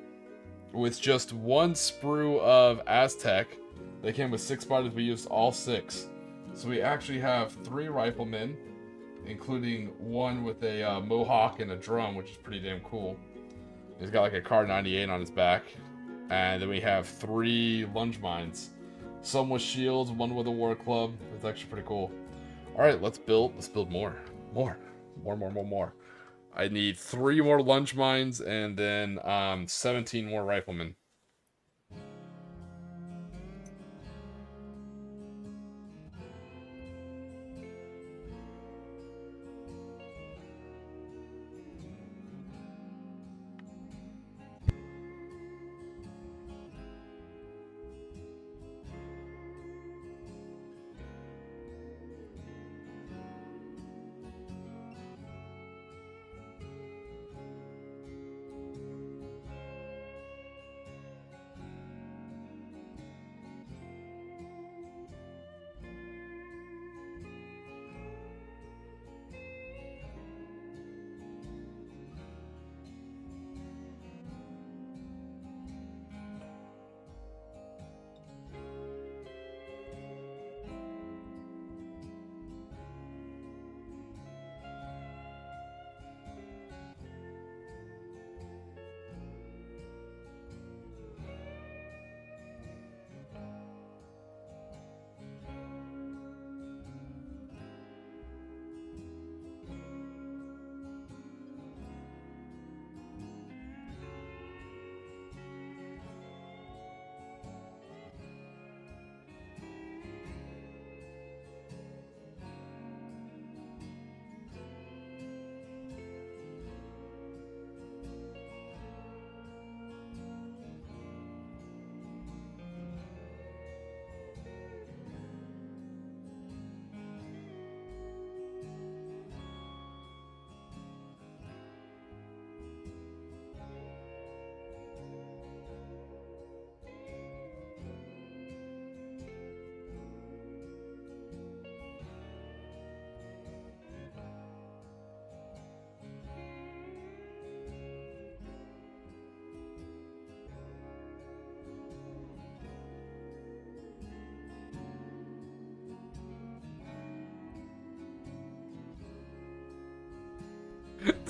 with just one sprue of Aztec, they came with 6 fighters. We used all 6. So we actually have 3 riflemen, including one with a mohawk and a drum, which is pretty damn cool. He's got like a Car 98 on his back. And then we have 3 lunge mines. Some with shields, one with a war club. It's actually pretty cool. Alright, let's build more. More. I need 3 more lunge mines and then 17 more riflemen.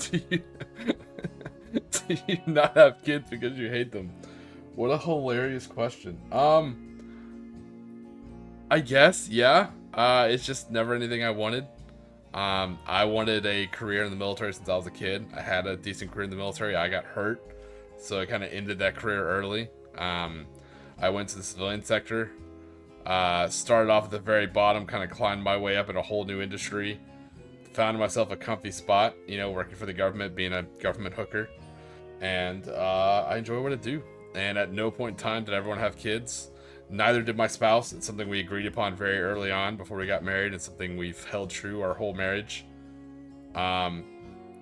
do you not have kids because you hate them? What a hilarious question. I guess, yeah. It's just never anything I wanted. I wanted a career in the military since I was a kid. I had a decent career in the military. I got hurt, so I kind of ended that career early. I went to the civilian sector. Started off at the very bottom, kind of climbed my way up in a whole new industry. Found myself a comfy spot, you know, working for the government, being a government hooker. And I enjoy what I do. And at no point in time did everyone have kids. Neither did my spouse. It's something we agreed upon very early on before we got married. It's something we've held true our whole marriage. No,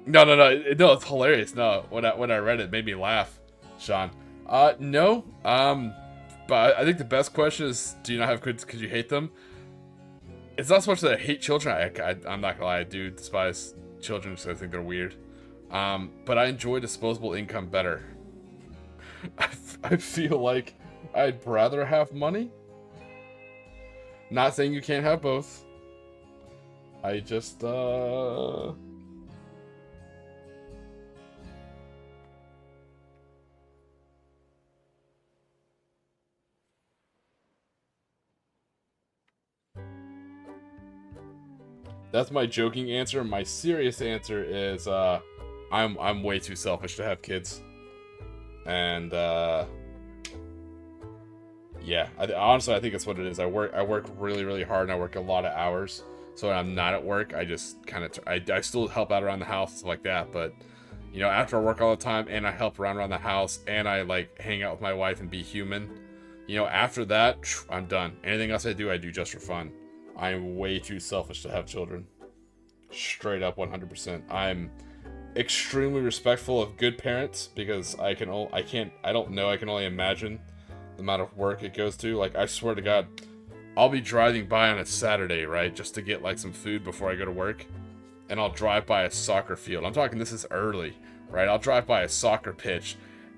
it's hilarious. No, when I read it, it made me laugh, Sean. No. But I think the best question is, do you not have kids because you hate them? It's not so much that I hate children. I'm not gonna lie, I do despise children because I think they're weird. But I enjoy disposable income better. I feel like I'd rather have money, Not saying you can't have both. I just, That's my joking answer. My serious answer is, I'm way too selfish to have kids. And, yeah, honestly, I think that's what it is. I work really, really hard, and I work a lot of hours. So when I'm not at work, I just kind of, I still help out around the house, stuff like that. But, you know, after I work all the time, and I help around the house, and I, like, hang out with my wife and be human, you know, after that, I'm done. Anything else I do just for fun. I'm way too selfish to have children. Straight up 100%. I'm extremely respectful of good parents, because I can only imagine the amount of work it goes to. Like, I swear to God, I'll be driving by on a Saturday, right, just to get, like, some food before I go to work, and I'll drive by a soccer field. I'm talking this is early, right? I'll drive by a soccer pitch,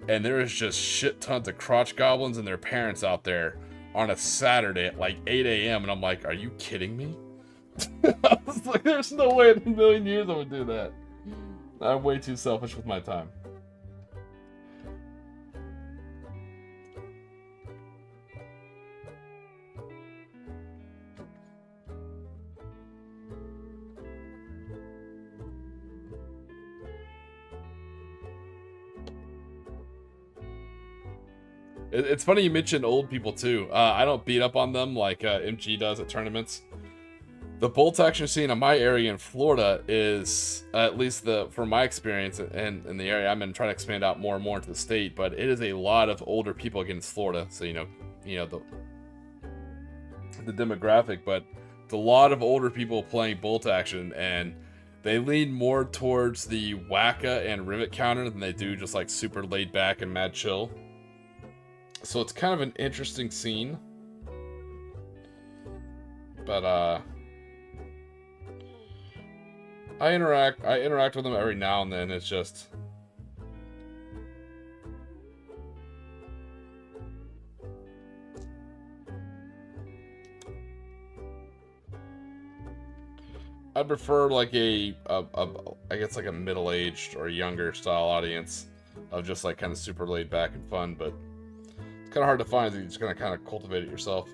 and there is just shit tons of crotch goblins and their parents out there on a Saturday at, like, 8 a.m., and I'm like, are you kidding me? I was like, there's no way in a million years I would do that. I'm way too selfish with my time. It's funny you mentioned old people too. I don't beat up on them like MG does at tournaments. The bolt action scene in my area in Florida is, at least from my experience and in the area I'm in, trying to expand out more and more into the state, but it is a lot of older people against Florida. So you know the demographic, but it's a lot of older people playing bolt action, and they lean more towards the wacka and rivet counter than they do just like super laid back and mad chill. So it's kind of an interesting scene. But I interact with them every now and then. It's just I prefer like I guess like a middle-aged or younger style audience of just like kind of super laid back and fun, but it's kind of hard to find, so you're just gonna kind of cultivate it yourself.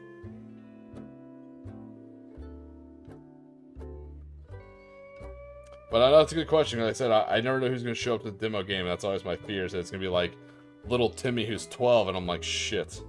But I know it's a good question. Like I said, I never know who's gonna show up to the demo game. That's always my fear. So it's gonna be like little Timmy who's 12, and I'm like, shit.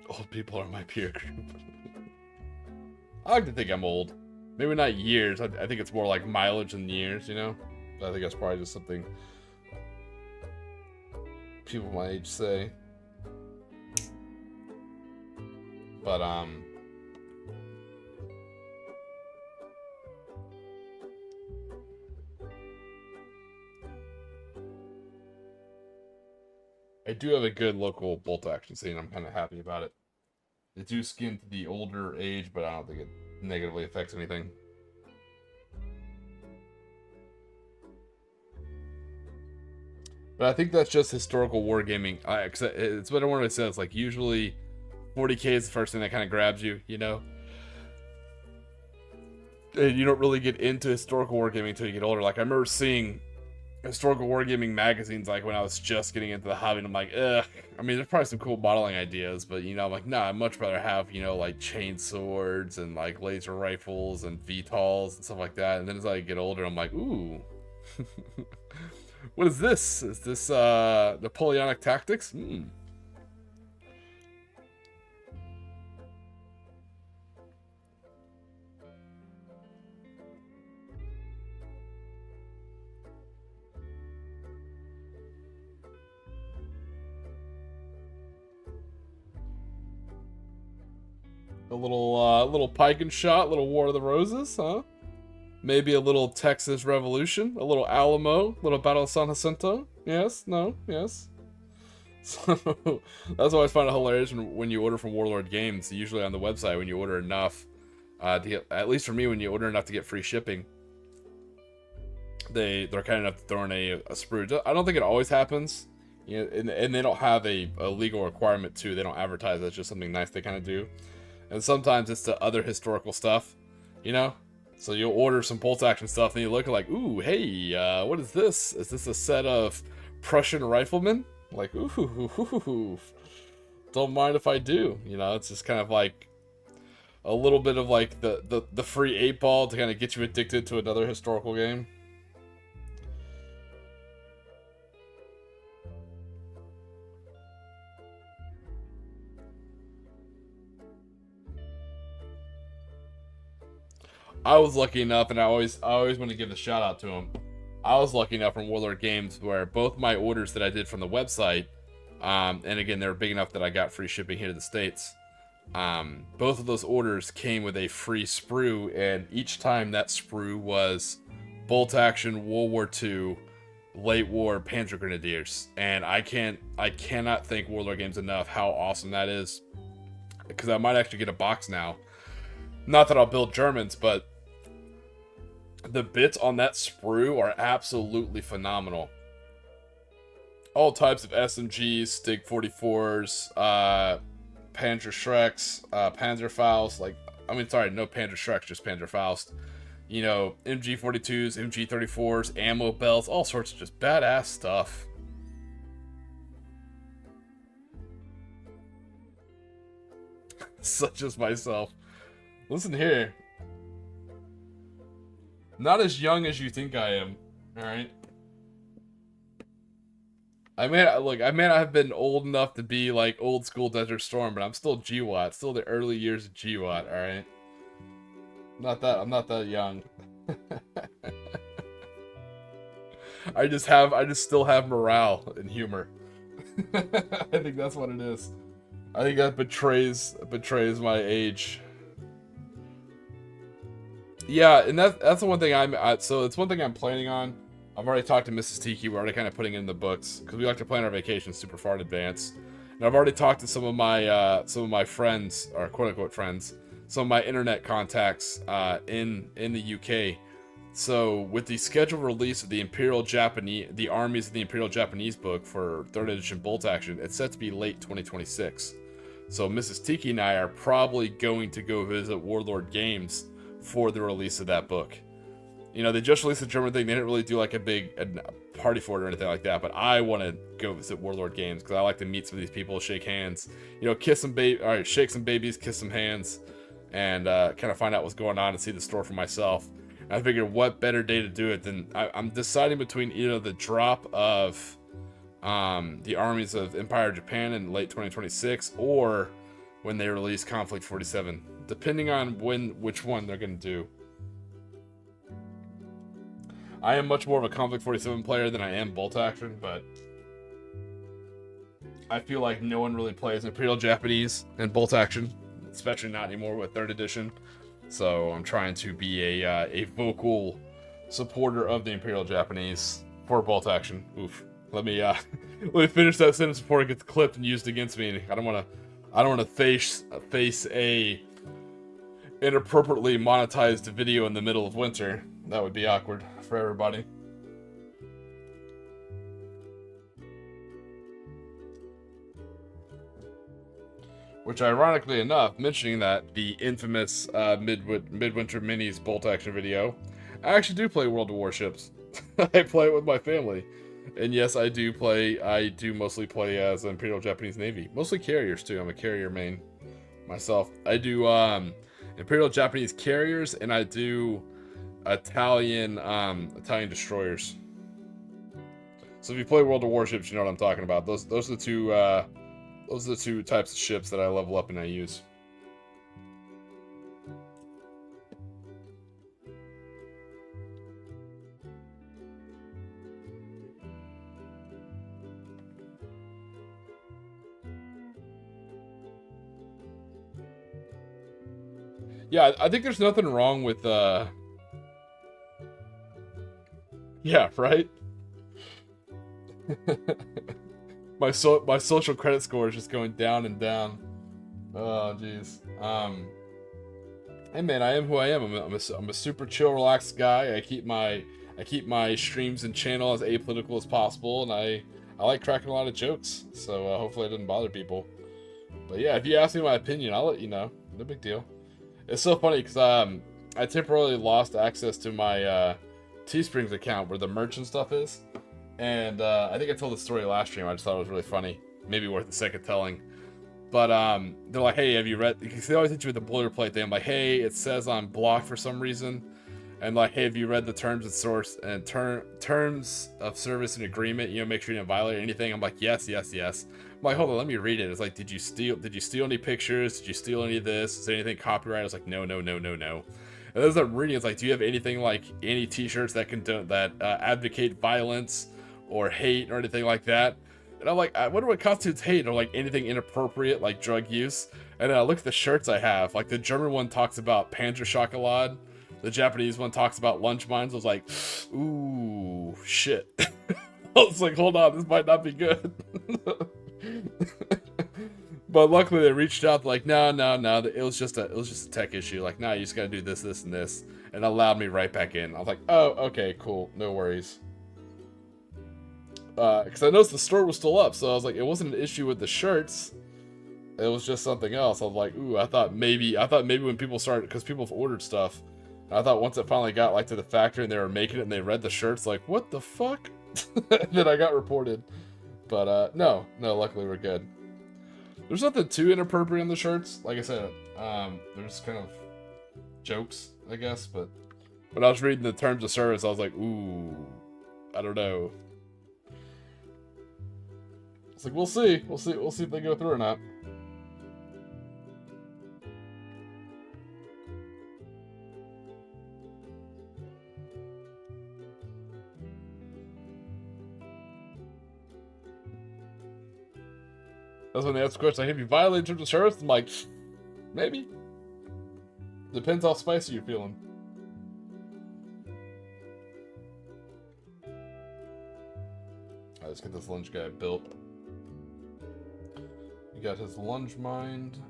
Old people are my peer group. I like to think I'm old. Maybe not years. I think it's more like mileage than years, you know? But I think that's probably just something people my age say. But, I do have a good local bolt action scene. I'm kind of happy about it. They do skin to the older age, but I don't think it negatively affects anything. But I think that's just historical wargaming. It's what everyone always says. Like, usually 40K is the first thing that kind of grabs you, you know? And you don't really get into historical wargaming until you get older. Like, I remember seeing historical wargaming magazines like when I was just getting into the hobby, and I'm like, ugh. I mean, there's probably some cool modeling ideas, but you know, I'm like, nah, I'd much rather have, you know, like chain swords and like laser rifles and VTOLs and stuff like that. And then as I get older, I'm like, ooh. What is this? Is this Napoleonic tactics? A little pike and shot, little War of the Roses, huh? Maybe a little Texas Revolution, a little Alamo, a little Battle of San Jacinto. Yes, no, yes. So that's why I find it hilarious when you order from Warlord Games. Usually on the website, when you order enough, to get, at least for me, when you order enough to get free shipping, they're kind enough to throw in a sprue. I don't think it always happens, you know, and they don't have a legal requirement to. They don't advertise. That's just something nice they kind of do. And sometimes it's the other historical stuff, you know. So you'll order some bolt action stuff, and you look like, ooh, hey, what is this? Is this a set of Prussian riflemen? Like, ooh, don't mind if I do. You know, it's just kind of like a little bit of like the free 8-ball to kind of get you addicted to another historical game. I was lucky enough, and I always want to give a shout out to him. I was lucky enough from Warlord Games where both my orders that I did from the website, and again, they were big enough that I got free shipping here to the States. Both of those orders came with a free sprue, and each time that sprue was bolt action, World War II, late war Panzer Grenadiers. And I cannot thank Warlord Games enough how awesome that is. Because I might actually get a box now. Not that I'll build Germans, but the bits on that sprue are absolutely phenomenal. All types of SMGs, Stig 44s, Panzer Shreks, Panzerfaust, no Panzer Shreks, just Panzerfaust. You know, MG 42s, MG 34s, ammo belts, all sorts of just badass stuff. Such as myself. Listen here. Not as young as you think I am, alright? I may not have been old enough to be like old school Desert Storm, but I'm still GWAT, still the early years of GWAT, alright? I'm not that young. I just still have morale and humor. I think that's what it is. I think that betrays my age. Yeah, and that's the one thing so it's one thing I'm planning on. I've already talked to Mrs. Tiki. We're already kind of putting it in the books because we like to plan our vacations super far in advance. And I've already talked to some of my friends, or quote unquote friends, some of my internet contacts in the UK. So with the scheduled release of the Armies of the Imperial Japanese book for 3rd edition bolt action, it's set to be late 2026. So Mrs. Tiki and I are probably going to go visit Warlord Games for the release of that book. You know, they just released the German thing. They didn't really do like a big party for it or anything like that, but I want to go visit Warlord Games because I like to meet some of these people, shake hands, you know, shake some babies, kiss some hands, and kind of find out what's going on and see the store for myself. And I figured what better day to do it than I'm deciding between either the drop of the armies of Empire Japan in late 2026 or when they release Conflict 47, depending on which one they're going to do. I am much more of a Conflict 47 player than I am bolt action, but I feel like no one really plays Imperial Japanese and bolt action, especially not anymore with 3rd edition. So I'm trying to be a vocal supporter of the Imperial Japanese for bolt action. Oof. Let me finish that sentence before it gets clipped and used against me. I don't want to face a inappropriately monetized video in the middle of winter. That would be awkward for everybody. Which, ironically enough, mentioning that the infamous Midwinter Minis bolt action video, I actually do play World of Warships. I play it with my family. And yes, I do mostly play as Imperial Japanese Navy. Mostly carriers, too. I'm a carrier main myself. I do Imperial Japanese carriers, and I do Italian destroyers. So if you play World of Warships, you know what I'm talking about. Those are the two types of ships that I level up and I use. Yeah, I think there's nothing wrong with yeah, right? my social credit score is just going down and down. Oh jeez. Hey man, I am who I am. I'm a super chill, relaxed guy. I keep my streams and channel as apolitical as possible, and I like cracking a lot of jokes. So hopefully it doesn't bother people. But yeah, if you ask me my opinion, I'll let you know. No big deal. It's so funny because I temporarily lost access to my Teesprings account where the merch and stuff is, and I think I told the story last stream. I just thought it was really funny, maybe worth a second telling. But they're like, hey, have you read? Because they always hit you with the boilerplate thing. I'm like, hey, it says I'm blocked for some reason, and like, hey, have you read the terms and terms of service and agreement? You know, make sure you don't violate anything. I'm like, yes. I'm like, hold on, let me read it. It's like, did you steal any pictures? Did you steal any of this? Is there anything copyright? I was like, no. And as I'm reading, it's like, do you have anything like any T-shirts that advocate violence or hate or anything like that? And I'm like, I wonder what constitutes hate, or like anything inappropriate like drug use. And then I look at the shirts I have. Like the German one talks about Panzerschokolade. The Japanese one talks about lunch mines. I was like, ooh, shit. I was like, hold on, this might not be good. But luckily they reached out, like, no, it was just a tech issue. Like, no, you just gotta do this, and this, and allowed me right back in. I was like, oh, okay, cool, no worries. Because I noticed the store was still up, so I was like, it wasn't an issue with the shirts. It was just something else. I was like, ooh, I thought maybe when people started, because people have ordered stuff, and I thought once it finally got like to the factory and they were making it and they read the shirts, like, what the fuck? Then I got reported. But no, luckily we're good. There's nothing too inappropriate on the shirts. Like I said, there's kind of jokes, I guess. But when I was reading the terms of service, I was like, ooh, I don't know. It's like, we'll see if they go through or not. That's when they ask the question, like, have you violated terms of service? I'm like, maybe. Depends how spicy you're feeling. Let's get this lunge guy built. You got his lunge mind.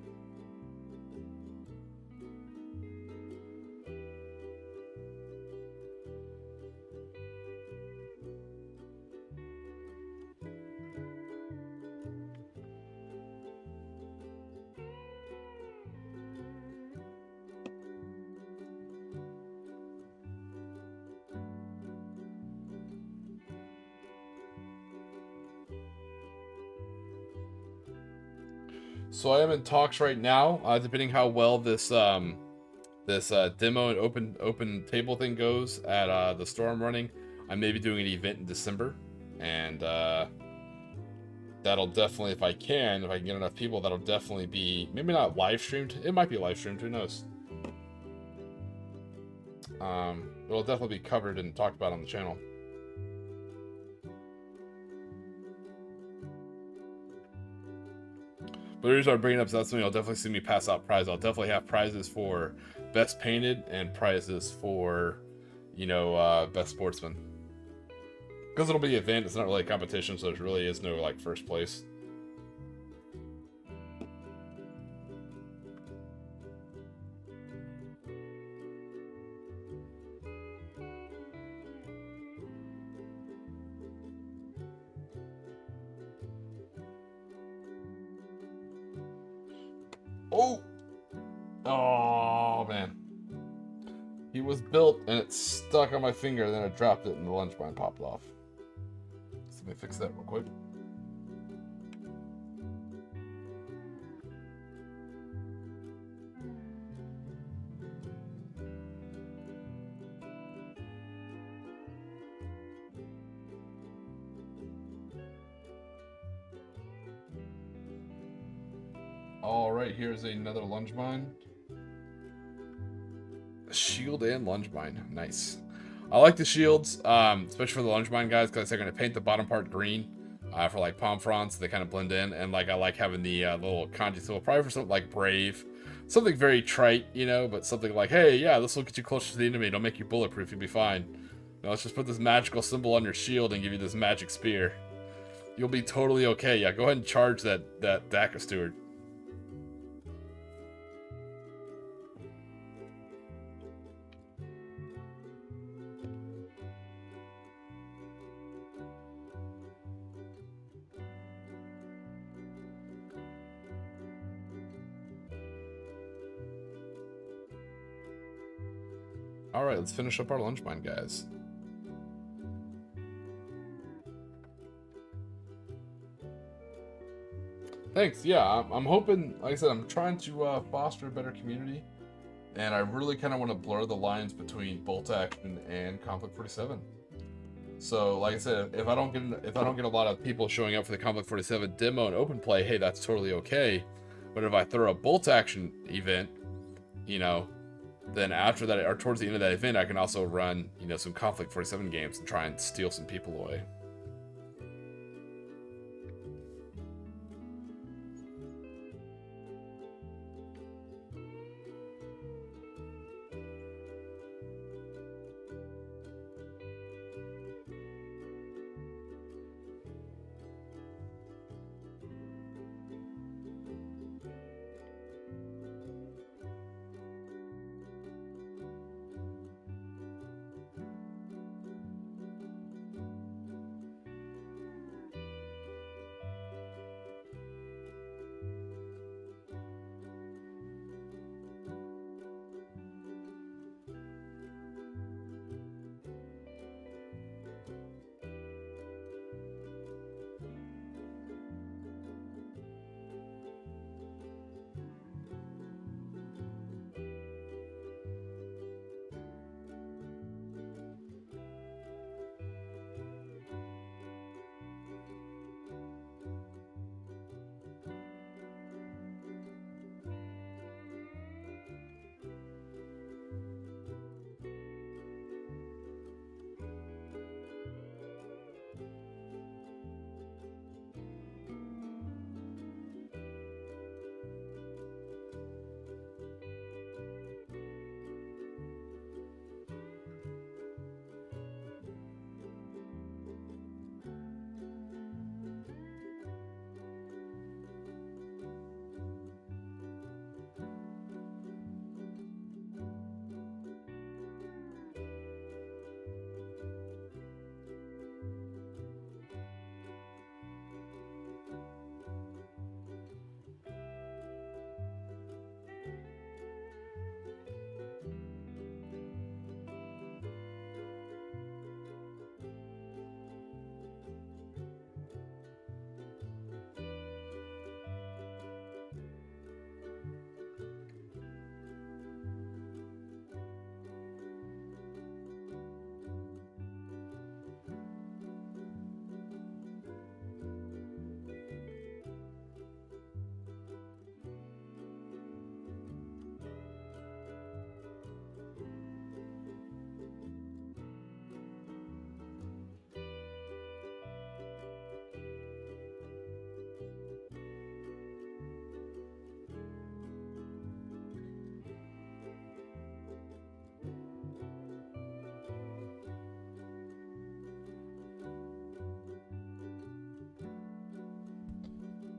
So I am in talks right now, depending how well this demo and open table thing goes at the store I'm running. I may be doing an event in December, and that'll definitely, if I can get enough people, that'll definitely be, maybe not live streamed. It might be live streamed, who knows? It'll definitely be covered and talked about on the channel. But the reason I'm bringing up is that's something you'll definitely see me pass out prizes. I'll definitely have prizes for best painted and prizes for, you know, best sportsman. Because it'll be an event, it's not really a competition, so there really is no, like, first place. Oh man. He was built and it stuck on my finger, then I dropped it and the lunch mine popped off. So let me fix that real quick. Alright, here's another lunge mine. Shield and lunge mine. Nice. I like the shields, especially for the lunge mine guys, because they're going to paint the bottom part green for like palm fronds. They kind of blend in. And like I like having the little kanji tool, probably for something like Brave. Something very trite, you know, but something like, hey, yeah, this will get you closer to the enemy. It'll make you bulletproof. You'll be fine. Now, let's just put this magical symbol on your shield and give you this magic spear. You'll be totally okay. Yeah, go ahead and charge that DACA steward. All right, let's finish up our lunch mine, guys. Thanks. Yeah, I'm hoping, like I said, I'm trying to foster a better community, and I really kind of want to blur the lines between bolt action and Conflict 47. So, like I said, if I don't get a lot of people showing up for the Conflict 47 demo and open play, hey, that's totally okay. But if I throw a bolt action event, you know, then after that, or towards the end of that event, I can also run, you know, some Conflict 47 games and try and steal some people away.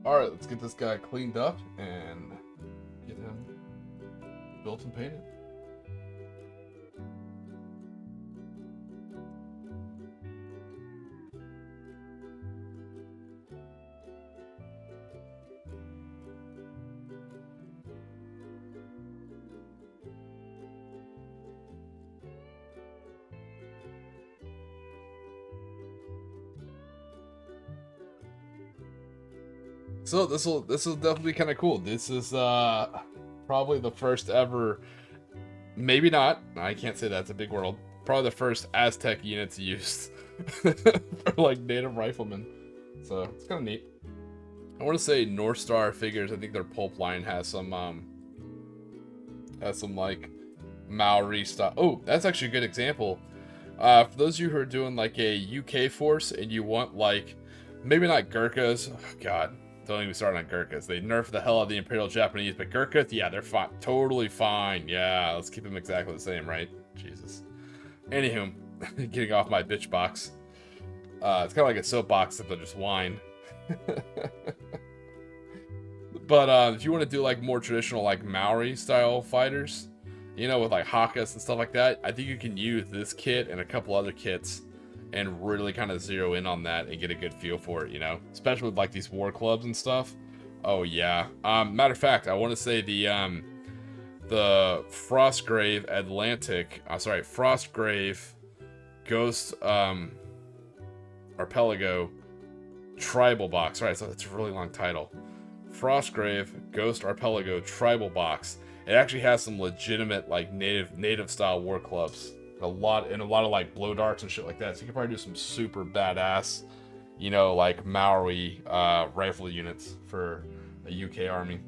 Alright, let's get this guy cleaned up and get him built and painted. So this will definitely be kind of cool. This is probably the first ever, maybe not, I can't say that's a big world, probably the first Aztec units used for like native riflemen. So it's kind of neat. I want to say North Star figures, I think their pulp line has some like Maori stuff. Oh, that's actually a good example. For those of you who are doing like a UK force and you want like, maybe not Gurkhas, oh god, don't even start on Gurkhas. They nerfed the hell out of the Imperial Japanese, but Gurkhas, yeah, they're fine. Totally fine. Yeah, let's keep them exactly the same, right? Jesus. Anywho, getting off my bitch box. It's kind of like a soapbox except just wine. But if you want to do like more traditional like Maori style fighters, you know, with like hakas and stuff like that, I think you can use this kit and a couple other kits and really kind of zero in on that and get a good feel for it, you know, especially with like these war clubs and stuff. Oh yeah. Matter of fact, I want to say the Frostgrave Atlantic, Frostgrave Ghost Arpelago Tribal Box. All right, so that's a really long title. Frostgrave Ghost Arpelago Tribal Box. It actually has some legitimate like native style war clubs. A lot of like blow darts and shit like that. So you can probably do some super badass, you know, like Maori rifle units for a UK army.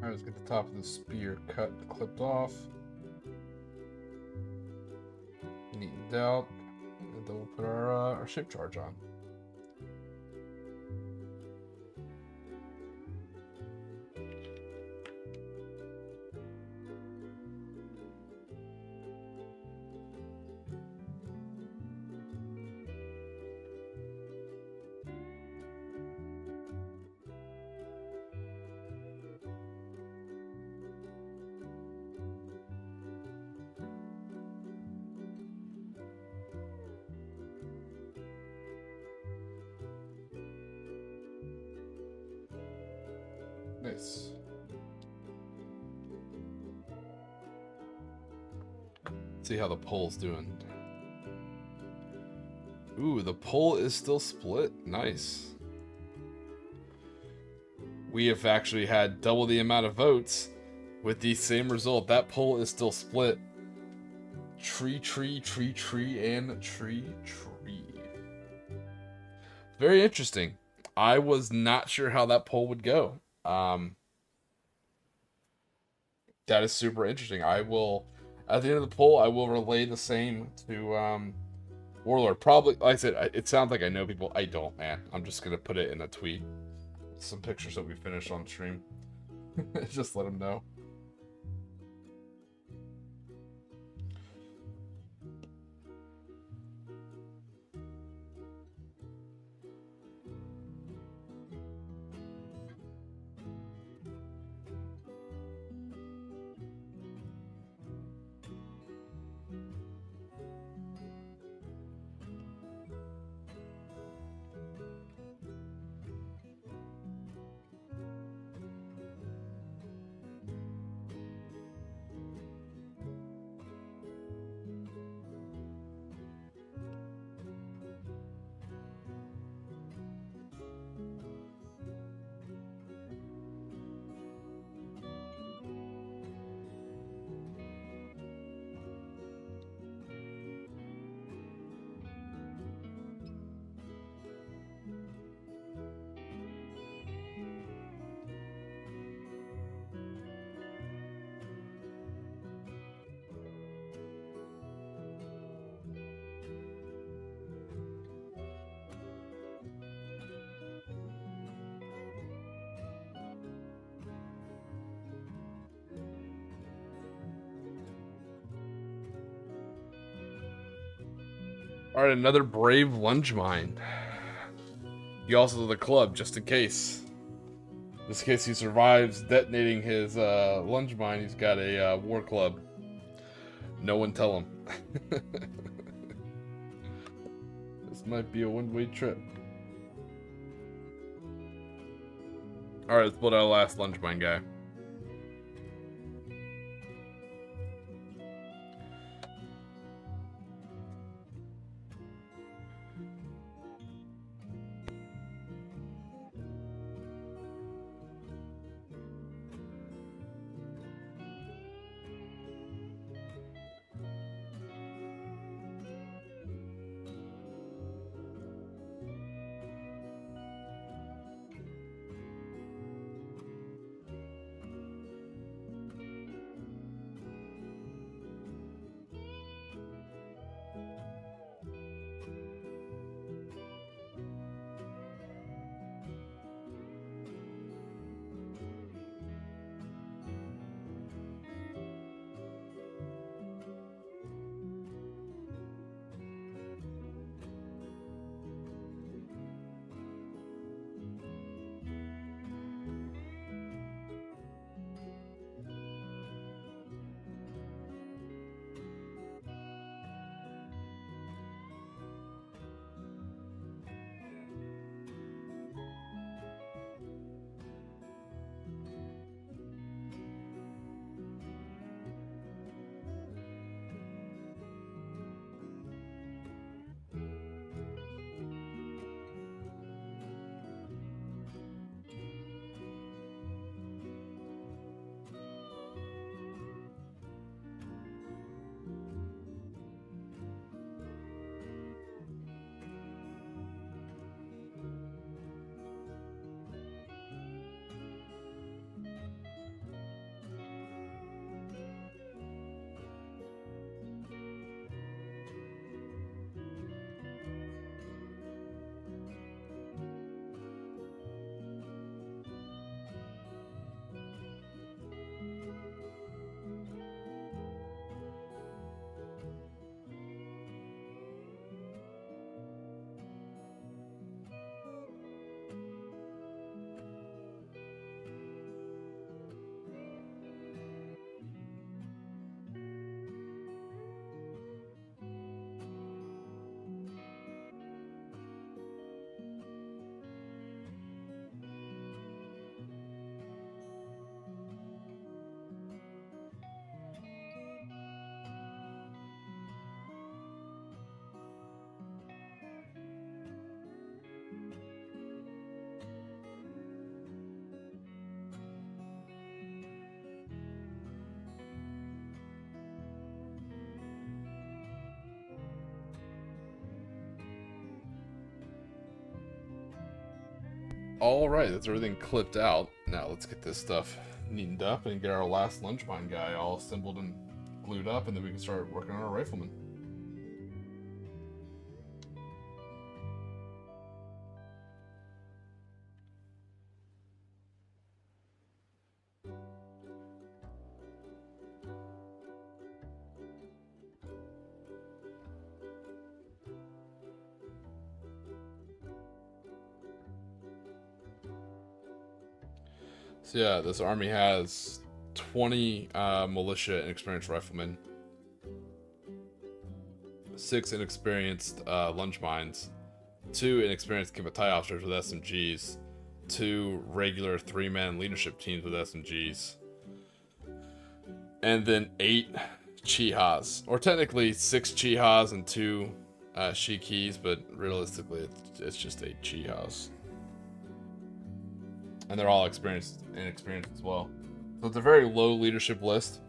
Alright, let's get the top of the spear clipped off. Neatened out. And then we'll put our ship charge on. Nice. See how the pole's doing. Ooh, the pole is still split. Nice. We have actually had double the amount of votes with the same result. That pole is still split. Tree, and tree. Very interesting. I was not sure how that poll would go. That is super interesting. I will, at the end of the poll, I will relay the same to Warlord. Probably, like I said, it sounds like I know people. I don't, man. I'm just going to put it in a tweet. Some pictures that we finished on stream. Just let them know. Alright, another brave lunge mine. He also the club, just in case. Just in case he survives detonating his lunge mine, he's got a war club. No one tell him. This might be a one-way trip. Alright, let's build out a last lunge mine guy. Alright, that's everything clipped out. Now let's get this stuff neatened up and get our last lunge mine guy all assembled and glued up, and then we can start working on our rifleman. So yeah, this army has 20 militia and experienced riflemen, 6 inexperienced lunge mines, 2 inexperienced Kibatai officers with SMGs, 2 regular 3-man leadership teams with SMGs, and then 8 Chihas, or technically 6 Chihas and 2 Shikis, but realistically it's just 8 Chihas. And they're all experienced and inexperienced as well. So it's a very low leadership list.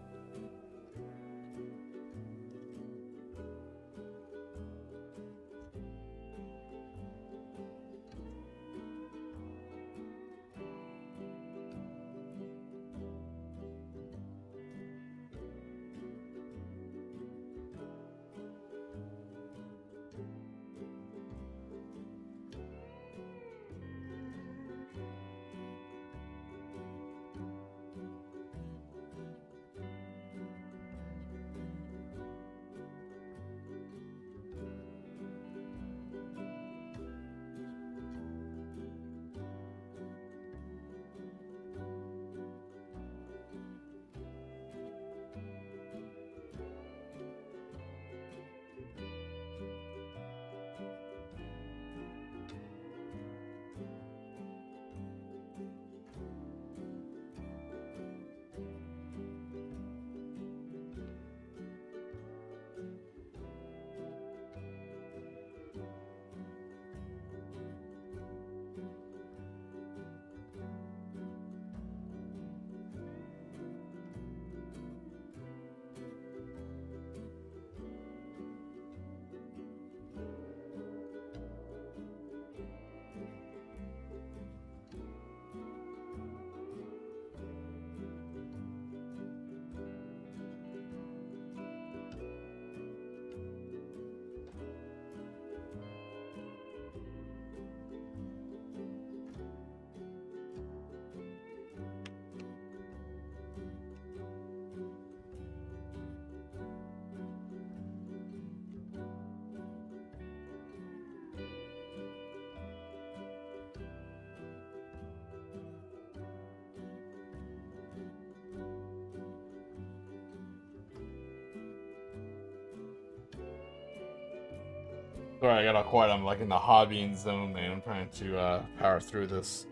Sorry, I got all quiet. I'm like in the hobbying zone, man. I'm trying to power through this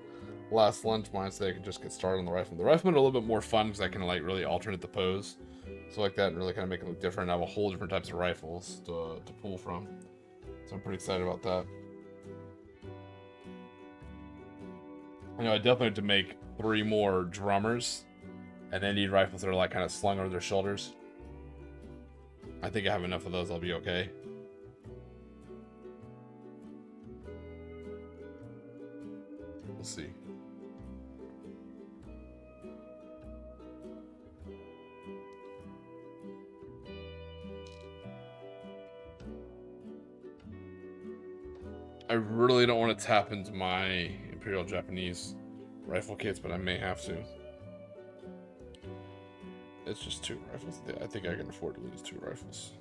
last lunch mine so I can just get started on the rifleman. The rifleman are a little bit more fun because I can like really alternate the pose, so like that, and really kind of make it look different. I have a whole different types of rifles to pull from, so I'm pretty excited about that. I know I definitely have to make 3 more drummers, and then need rifles that are like kind of slung over their shoulders. I think I have enough of those. I'll be okay. We'll see. I really don't want to tap into my Imperial Japanese rifle kits, but I may have to. It's just 2 rifles. I think I can afford to lose 2 rifles.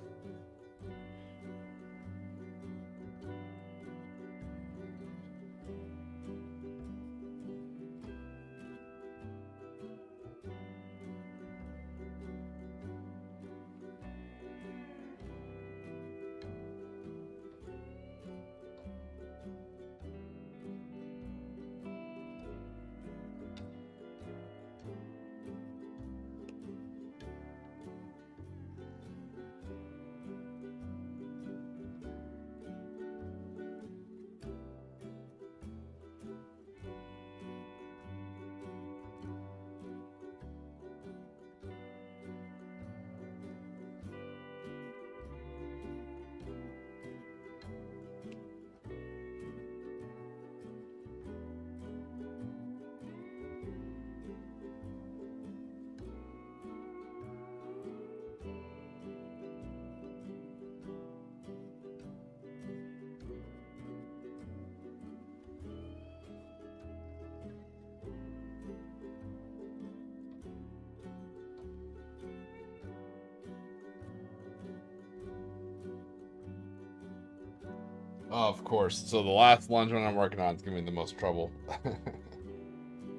Oh, of course. So the last lunge one I'm working on is giving me the most trouble.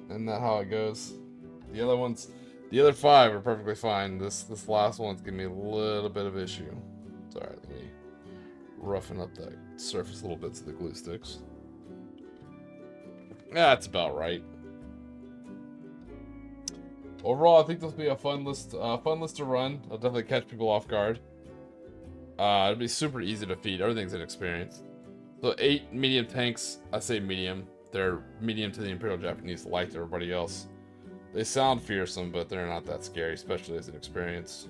Isn't that how it goes? The other 5 are perfectly fine. This last one's giving me a little bit of issue. It's alright, let me roughen up that surface a little bit so the glue sticks. Yeah, that's about right. Overall, I think this will be a fun list to run. I'll definitely catch people off guard. It'll be super easy to feed. Everything's inexperienced. So 8 medium tanks. I say medium. They're medium to the Imperial Japanese, like everybody else. They sound fearsome, but they're not that scary, especially as an experience.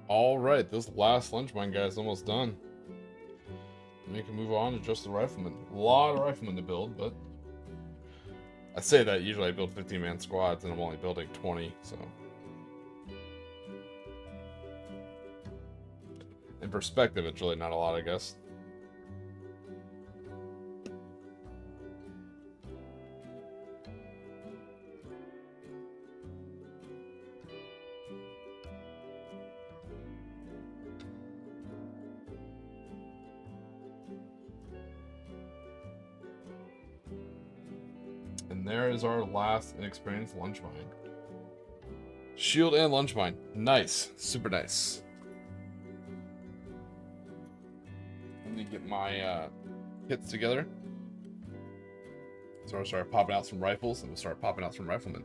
Alright, this last lunch mine, guys, almost done. And we can move on to just the rifleman. A lot of riflemen to build, but I say that usually I build 15-man squads and I'm only building 20, so. In perspective, it's really not a lot, I guess. there is our last inexperienced lunge mine. Shield and lunge mine. Nice. Super nice. Let me get my kits together. So I'll start popping out some rifles, and we'll start popping out some riflemen.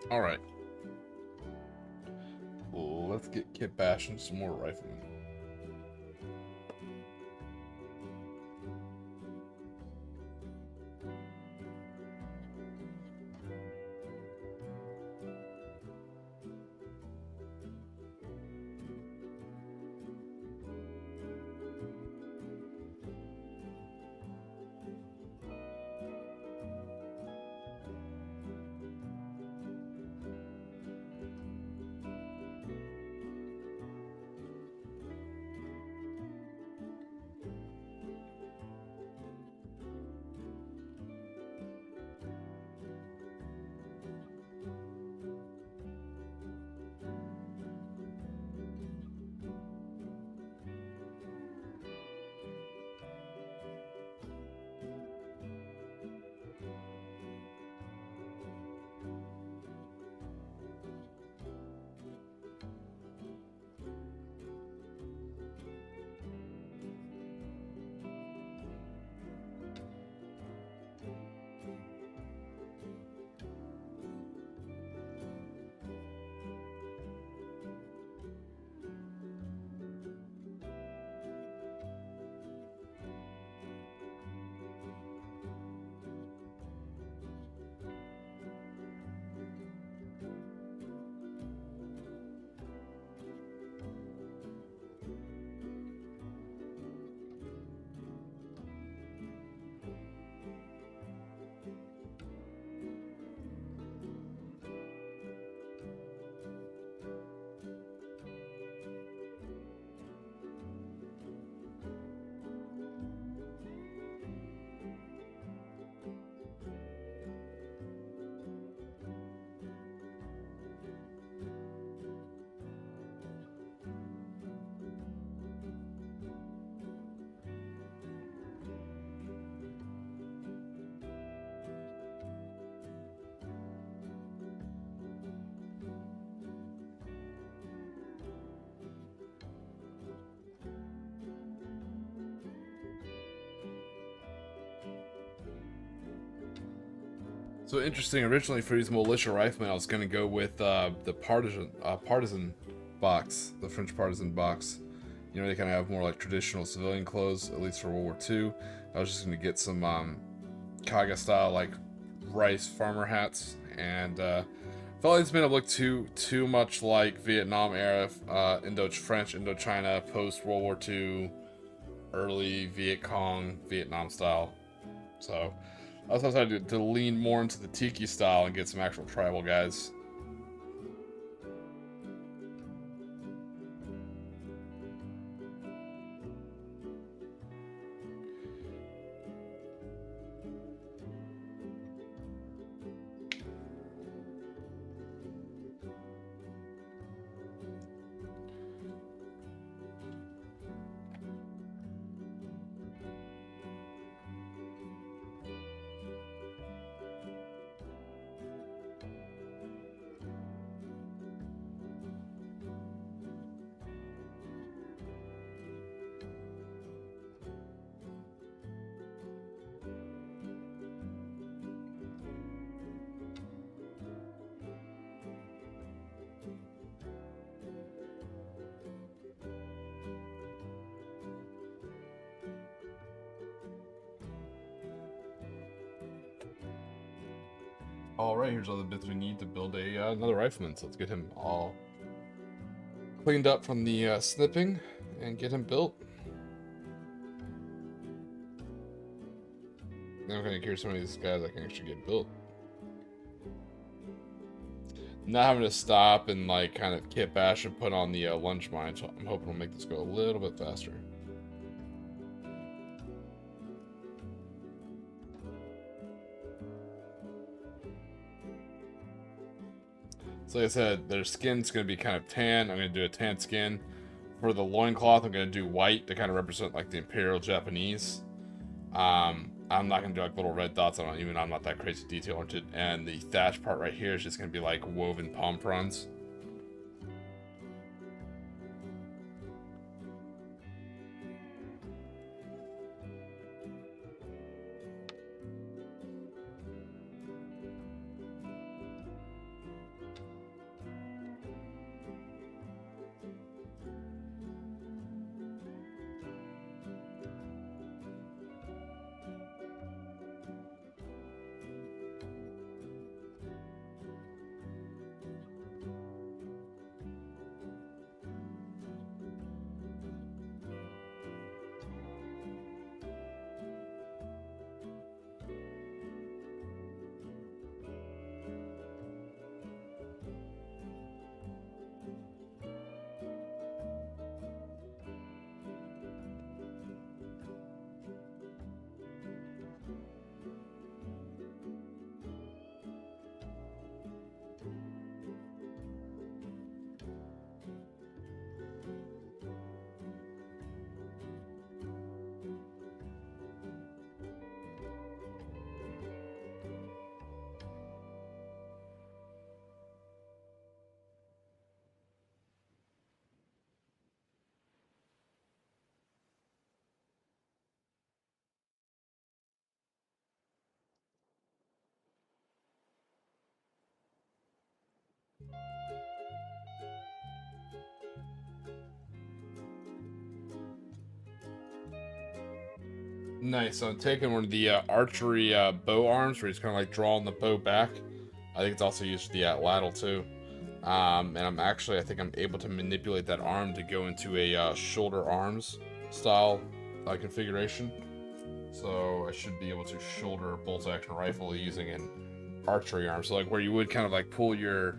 All right. Let's get kit bashing some more riflemen. So interesting. Originally for these militia riflemen, I was going to go with the partisan box, the French partisan box. You know, they kind of have more like traditional civilian clothes, at least for World War II. I was just going to get some Kaga style like rice farmer hats, and felt like it's made it look too much like Vietnam era, French Indochina, post World War II, early Viet Cong, Vietnam style. So I was decided to lean more into the Tiki style and get some actual tribal guys. Alright, here's all the bits we need to build another rifleman. So let's get him all cleaned up from the snipping and get him built. Now I'm kind of curious how many of these guys I can actually get built. Not having to stop and like kind of kit bash and put on the lunge mine, so I'm hoping we'll make this go a little bit faster. So like I said, their skin's going to be kind of tan. I'm going to do a tan skin. For the loincloth, I'm going to do white to kind of represent like the Imperial Japanese. I'm not going to do like little red dots on it, even though I'm not that crazy detail oriented. And the thatch part right here is just going to be like woven palm fronds. Nice. So I'm taking one of the archery bow arms where he's kind of like drawing the bow back. I think it's also used for the atlatl too. And I think I'm able to manipulate that arm to go into a shoulder arms style configuration. So I should be able to shoulder a bolt action rifle using an archery arm. So like where you would kind of like pull your,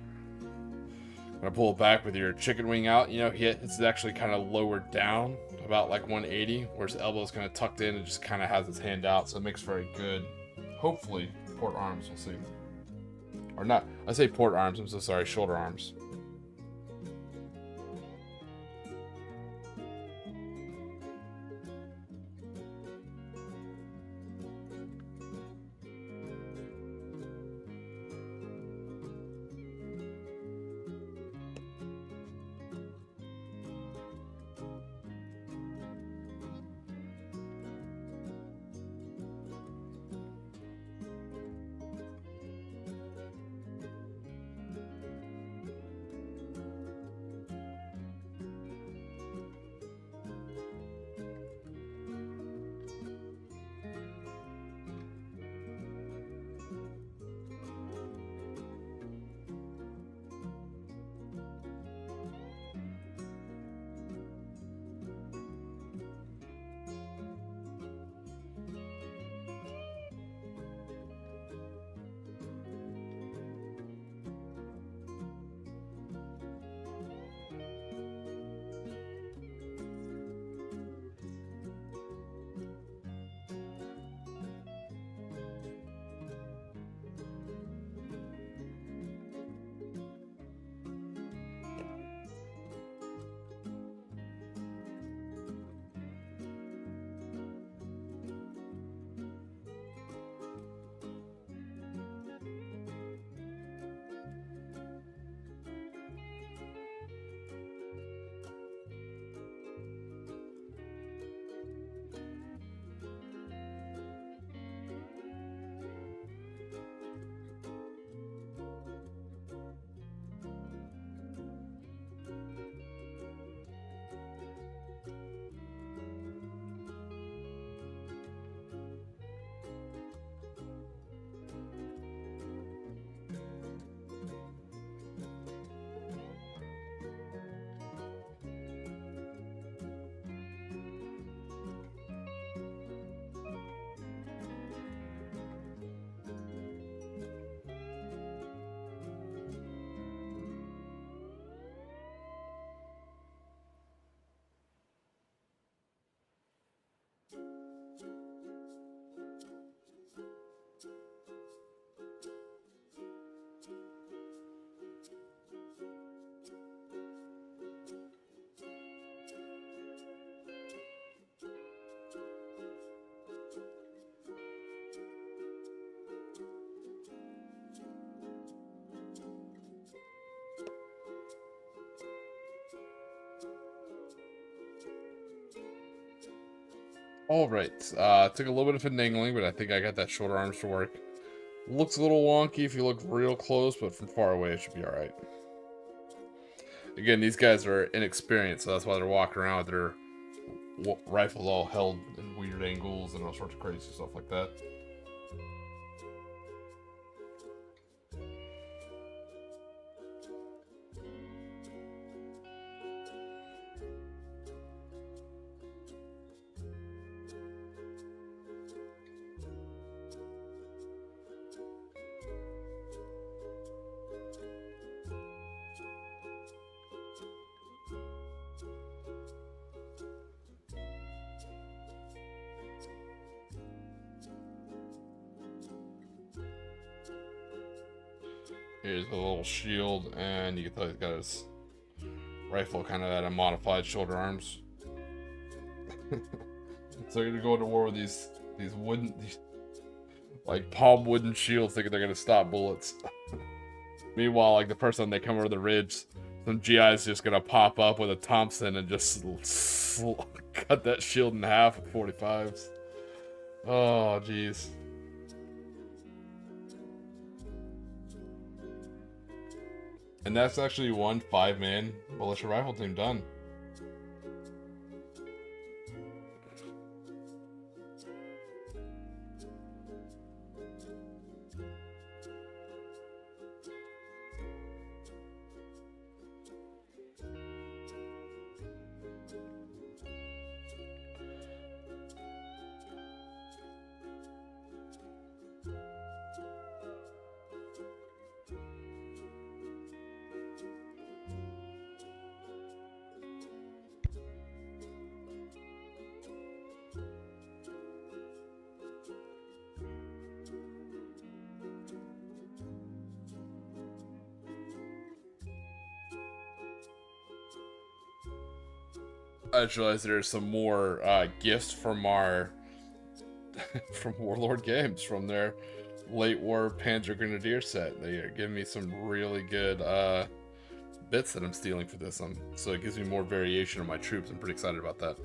when I pull it back with your chicken wing out, you know, it's actually kind of lowered down about like 180, whereas the elbow is kind of tucked in and just kind of has its hand out, so it makes for a good, hopefully, port arms. We'll see. Or not, I say port arms, I'm so sorry, shoulder arms. All right. Took a little bit of finagling, but I think I got that shoulder arms to work. Looks a little wonky if you look real close, but from far away it should be all right. Again, these guys are inexperienced, so that's why they're walking around with their rifles all held in weird angles and all sorts of crazy stuff like that. Here's a little shield, and you can tell he's got his rifle kind of at a modified shoulder arms. So you're gonna go to war with these wooden, like palm wooden shields, thinking they're gonna stop bullets. Meanwhile, like the person they come over the ridge, some GI's just gonna pop up with a Thompson and just cut that shield in half with 45s. Oh, jeez. And that's actually one 5-man militia rifle team done. I just realized there's some more gifts from our from Warlord Games from their late war Panzer Grenadier set. They are giving me some really good bits that I'm stealing for this. So it gives me more variation of my troops. I'm pretty excited about that.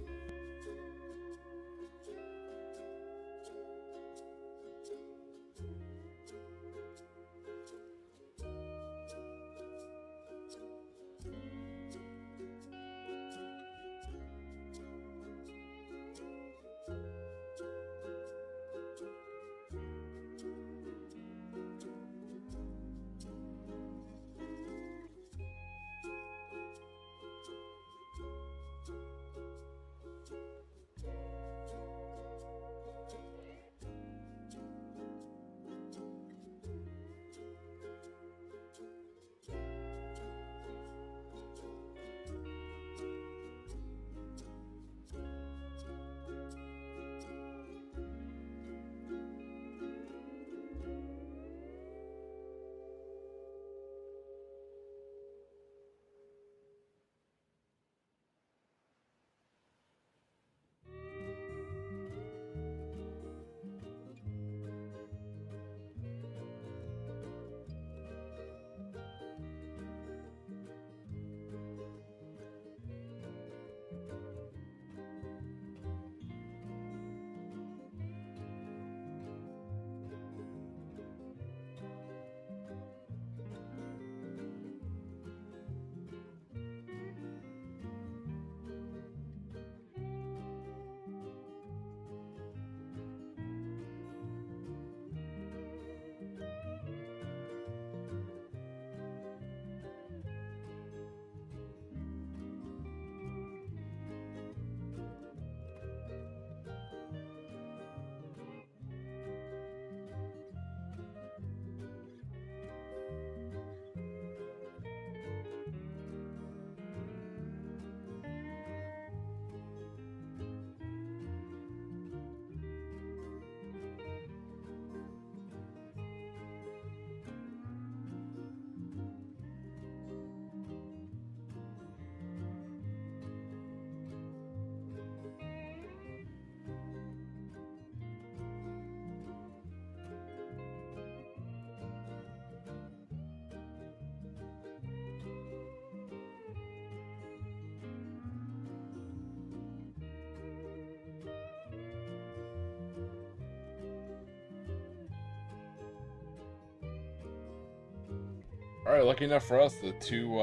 All right, lucky enough for us, the two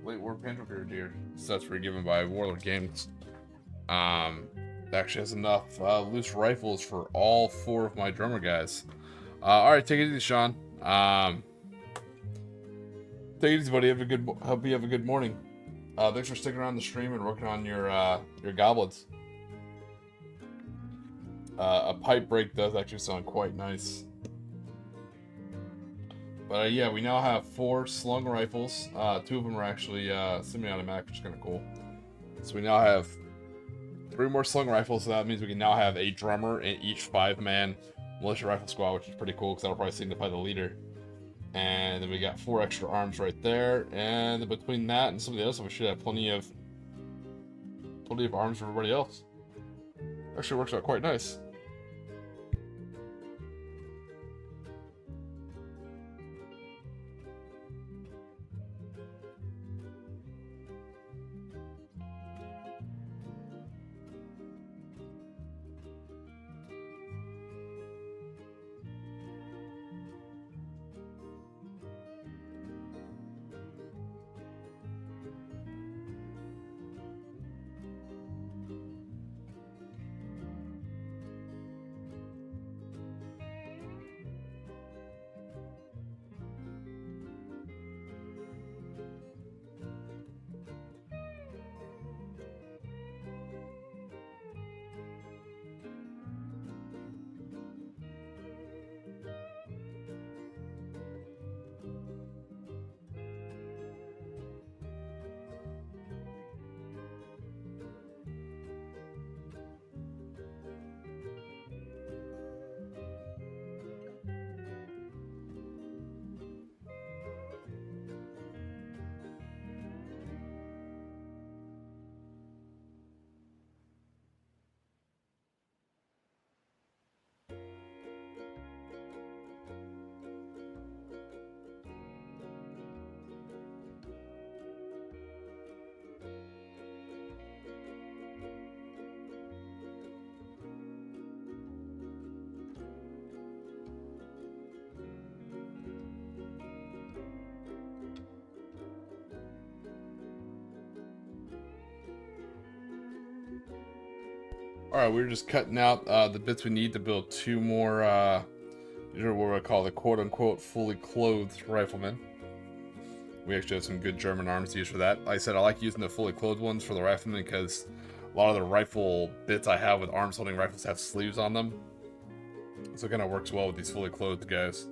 late war Panther Grenadier sets were given by Warlord Games. Actually has enough loose rifles for all 4 of my drummer guys. All right, take it easy, Sean. Take it easy, buddy. Hope you have a good morning. Thanks for sticking around the stream and working on your goblets. A pipe break does actually sound quite nice. But yeah, we now have 4 slung rifles. 2 of them are actually semi-automatic, which is kind of cool. So we now have 3 more slung rifles, so that means we can now have a drummer in each 5-man militia rifle squad, which is pretty cool because that'll probably signify the leader. And then we got 4 extra arms right there, and between that and some of the other stuff, we should have plenty of arms for everybody else. Actually works out quite nice. Alright, we're just cutting out the bits we need to build 2 more, what I call the quote-unquote fully clothed riflemen. We actually have some good German arms to use for that. Like I said, I like using the fully clothed ones for the riflemen because a lot of the rifle bits I have with arms holding rifles have sleeves on them. So it kind of works well with these fully clothed guys.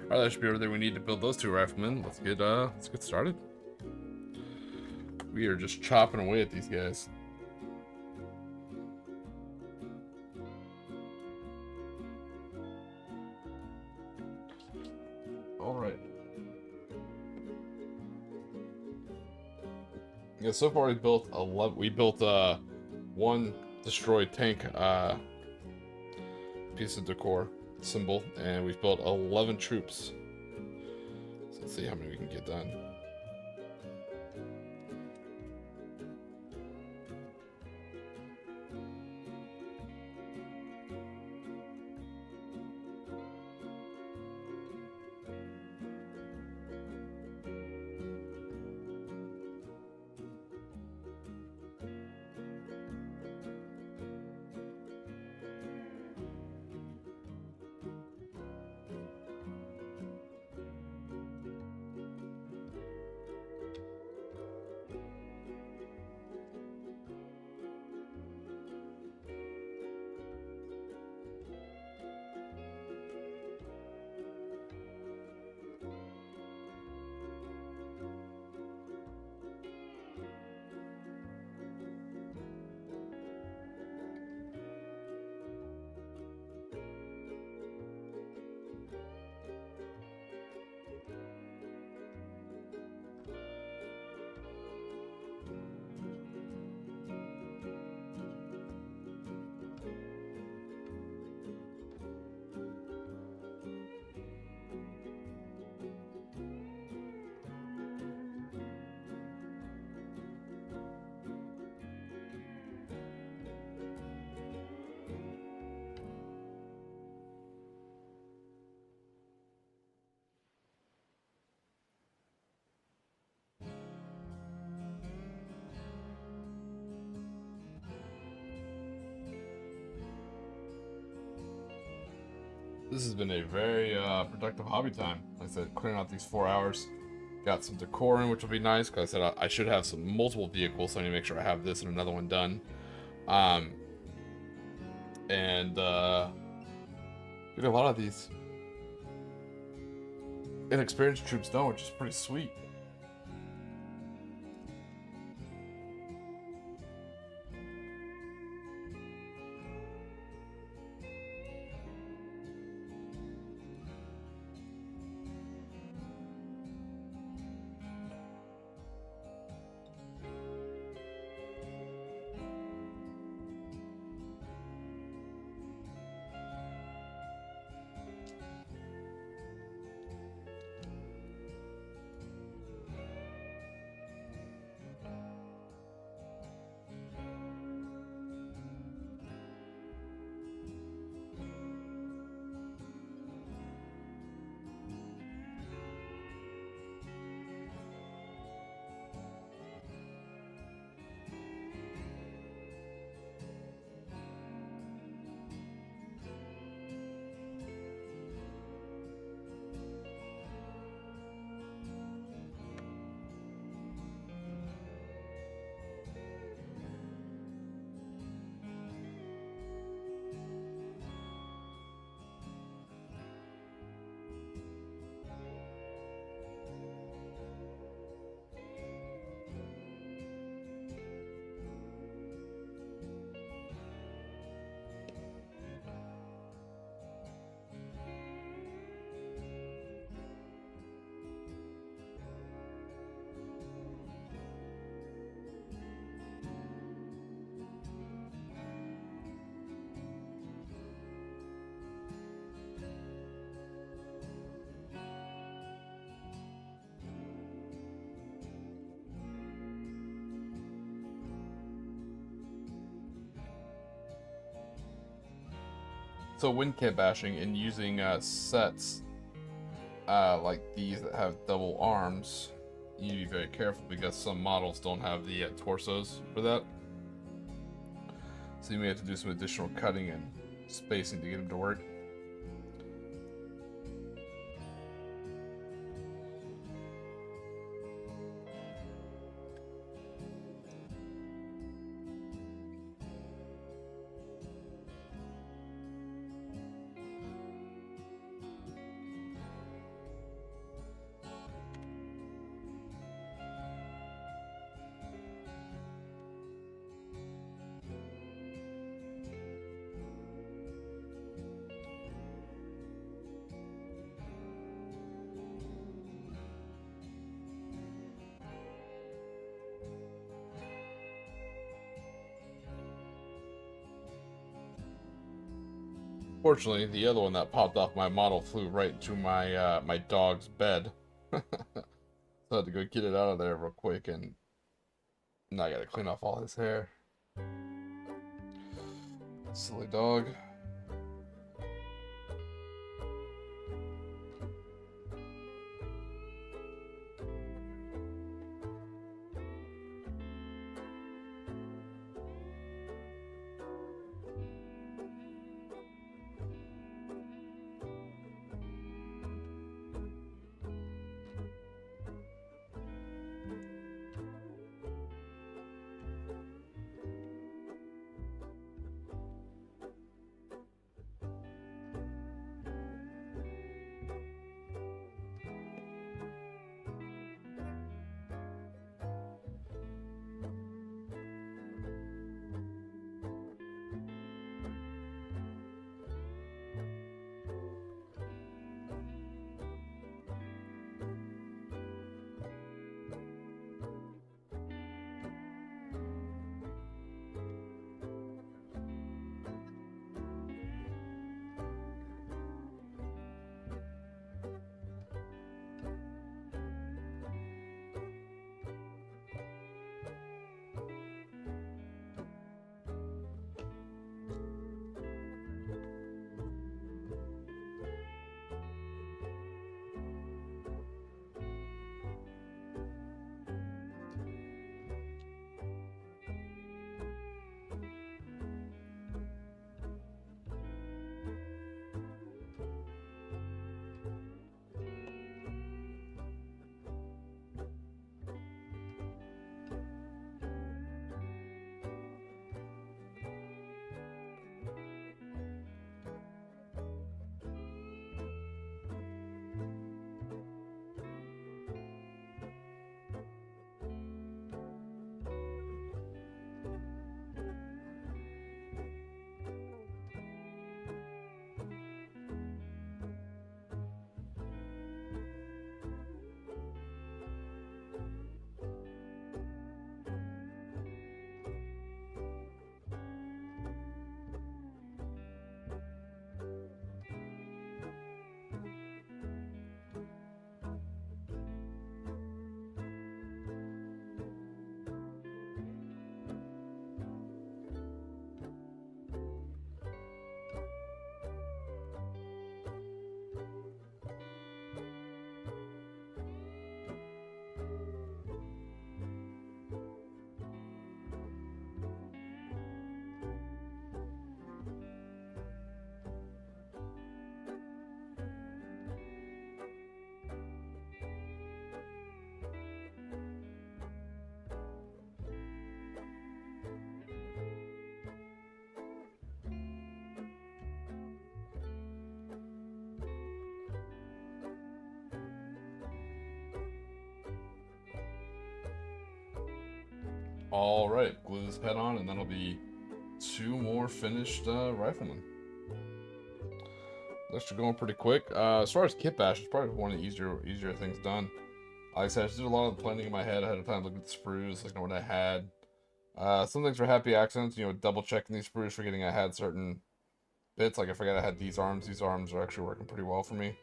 Alright, that should be everything we need to build those 2 riflemen. Let's get started. We are just chopping away at these guys. Alright. Yeah, so far we built 11. We built 1 destroyed tank piece of decor symbol, and we've built 11 troops. So let's see how many we can get done. this has been a very productive hobby time. Like I said, clearing out these 4 hours. Got some decor in, which will be nice, because I said I should have some multiple vehicles, so I need to make sure I have this and another one done. And get a lot of these inexperienced troops done, which is pretty sweet. So wind cap bashing and using sets like these that have double arms, you need to be very careful because some models don't have the torsos for that. So you may have to do some additional cutting and spacing to get them to work. Fortunately, the other one that popped off my model flew right into my my dog's bed. So I had to go get it out of there real quick, and now I gotta clean off all his hair. Silly dog. All right, glue this head on, and that'll be 2 more finished riflemen. That's going pretty quick. As far as kit bash, it's probably one of the easier things done. Like I said, I just did a lot of the planning in my head ahead of time, looking at the sprues, looking at what I had. Some things were happy accidents, you know, double checking these sprues, forgetting I had certain bits. Like I forgot I had these arms. These arms are actually working pretty well for me.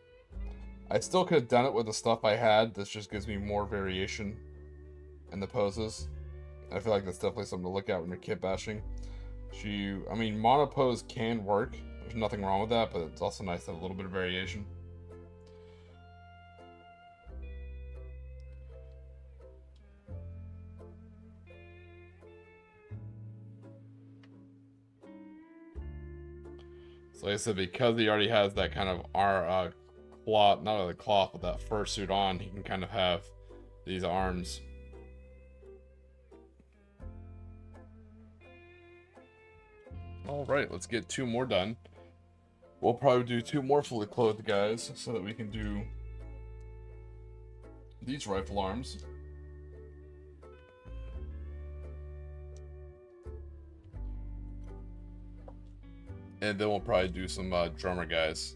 I still could have done it with the stuff I had. This just gives me more variation in the poses. I feel like that's definitely something to look at when you're kit bashing. I mean, mono pose can work. There's nothing wrong with that, but it's also nice to have a little bit of variation. So like I said, because he already has that kind of cloth, not only the cloth, but that fursuit on, he can kind of have these arms. All right, let's get 2 more done. We'll probably do 2 more fully clothed guys so that we can do these rifle arms. And then we'll probably do some drummer guys.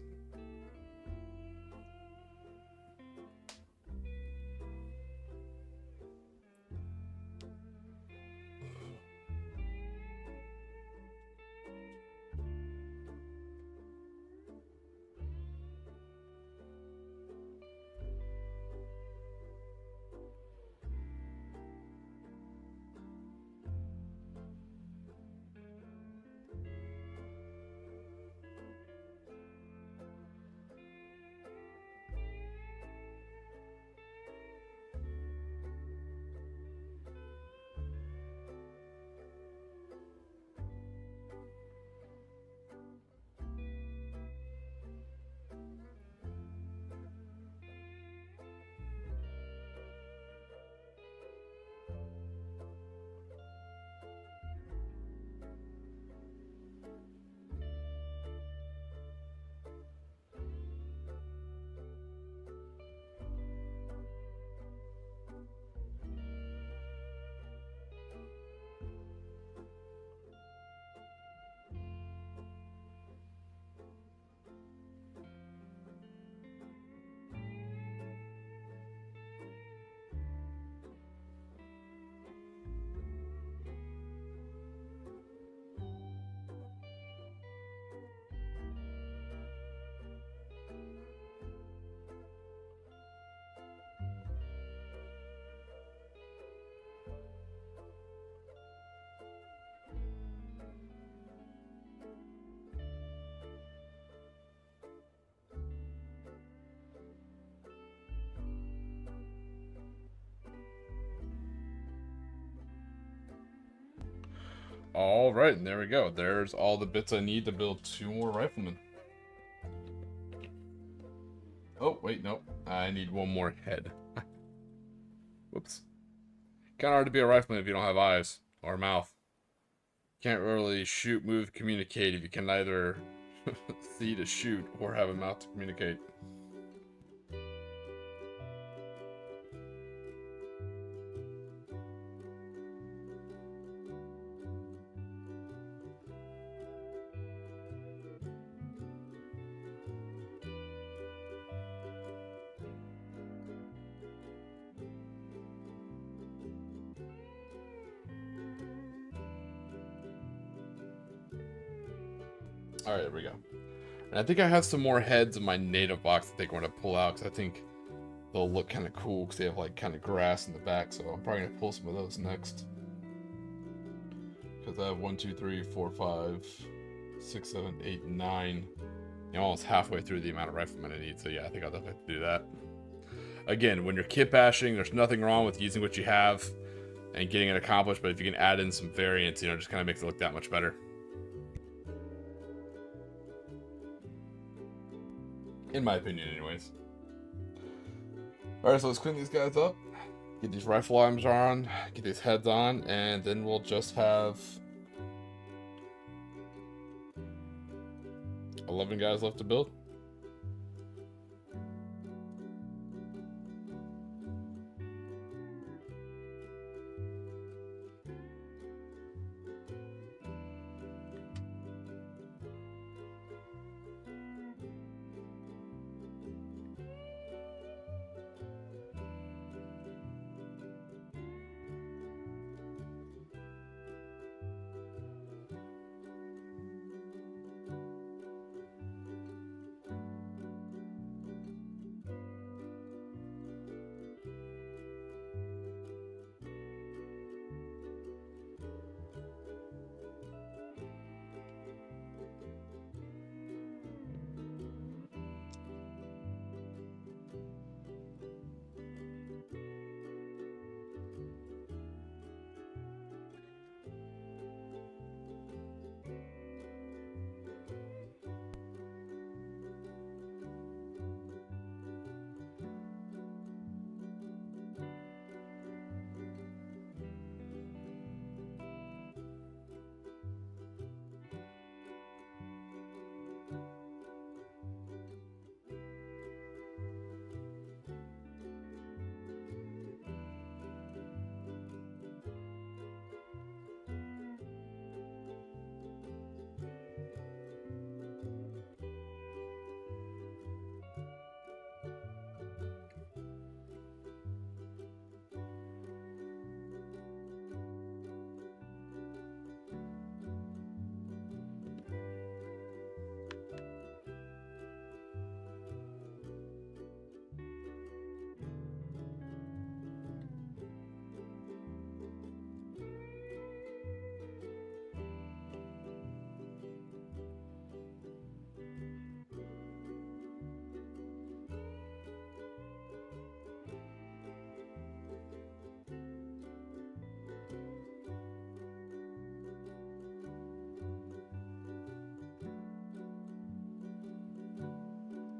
All right, and there we go. There's all the bits I need to build 2 more riflemen. Oh, wait, nope. I need 1 more head. Whoops. Kind of hard to be a rifleman if you don't have eyes or mouth. Can't really shoot, move, communicate if you can neither see to shoot or have a mouth to communicate. Alright, there we go. And I think I have some more heads in my native box that I want to pull out, because I think they'll look kind of cool, because they have like kind of grass in the back, so I'm probably going to pull some of those next. Because I have 1, 2, 3, 4, 5, 6, 7, 8, 9. I'm almost halfway through the amount of riflemen I need, so yeah, I think I'll definitely have to do that. Again, when you're kit bashing, there's nothing wrong with using what you have and getting it accomplished, but if you can add in some variants, you know, just kind of makes it look that much better. In my opinion, anyways. Alright, so let's clean these guys up. Get these rifle arms on, get these heads on, and then we'll just have 11 guys left to build.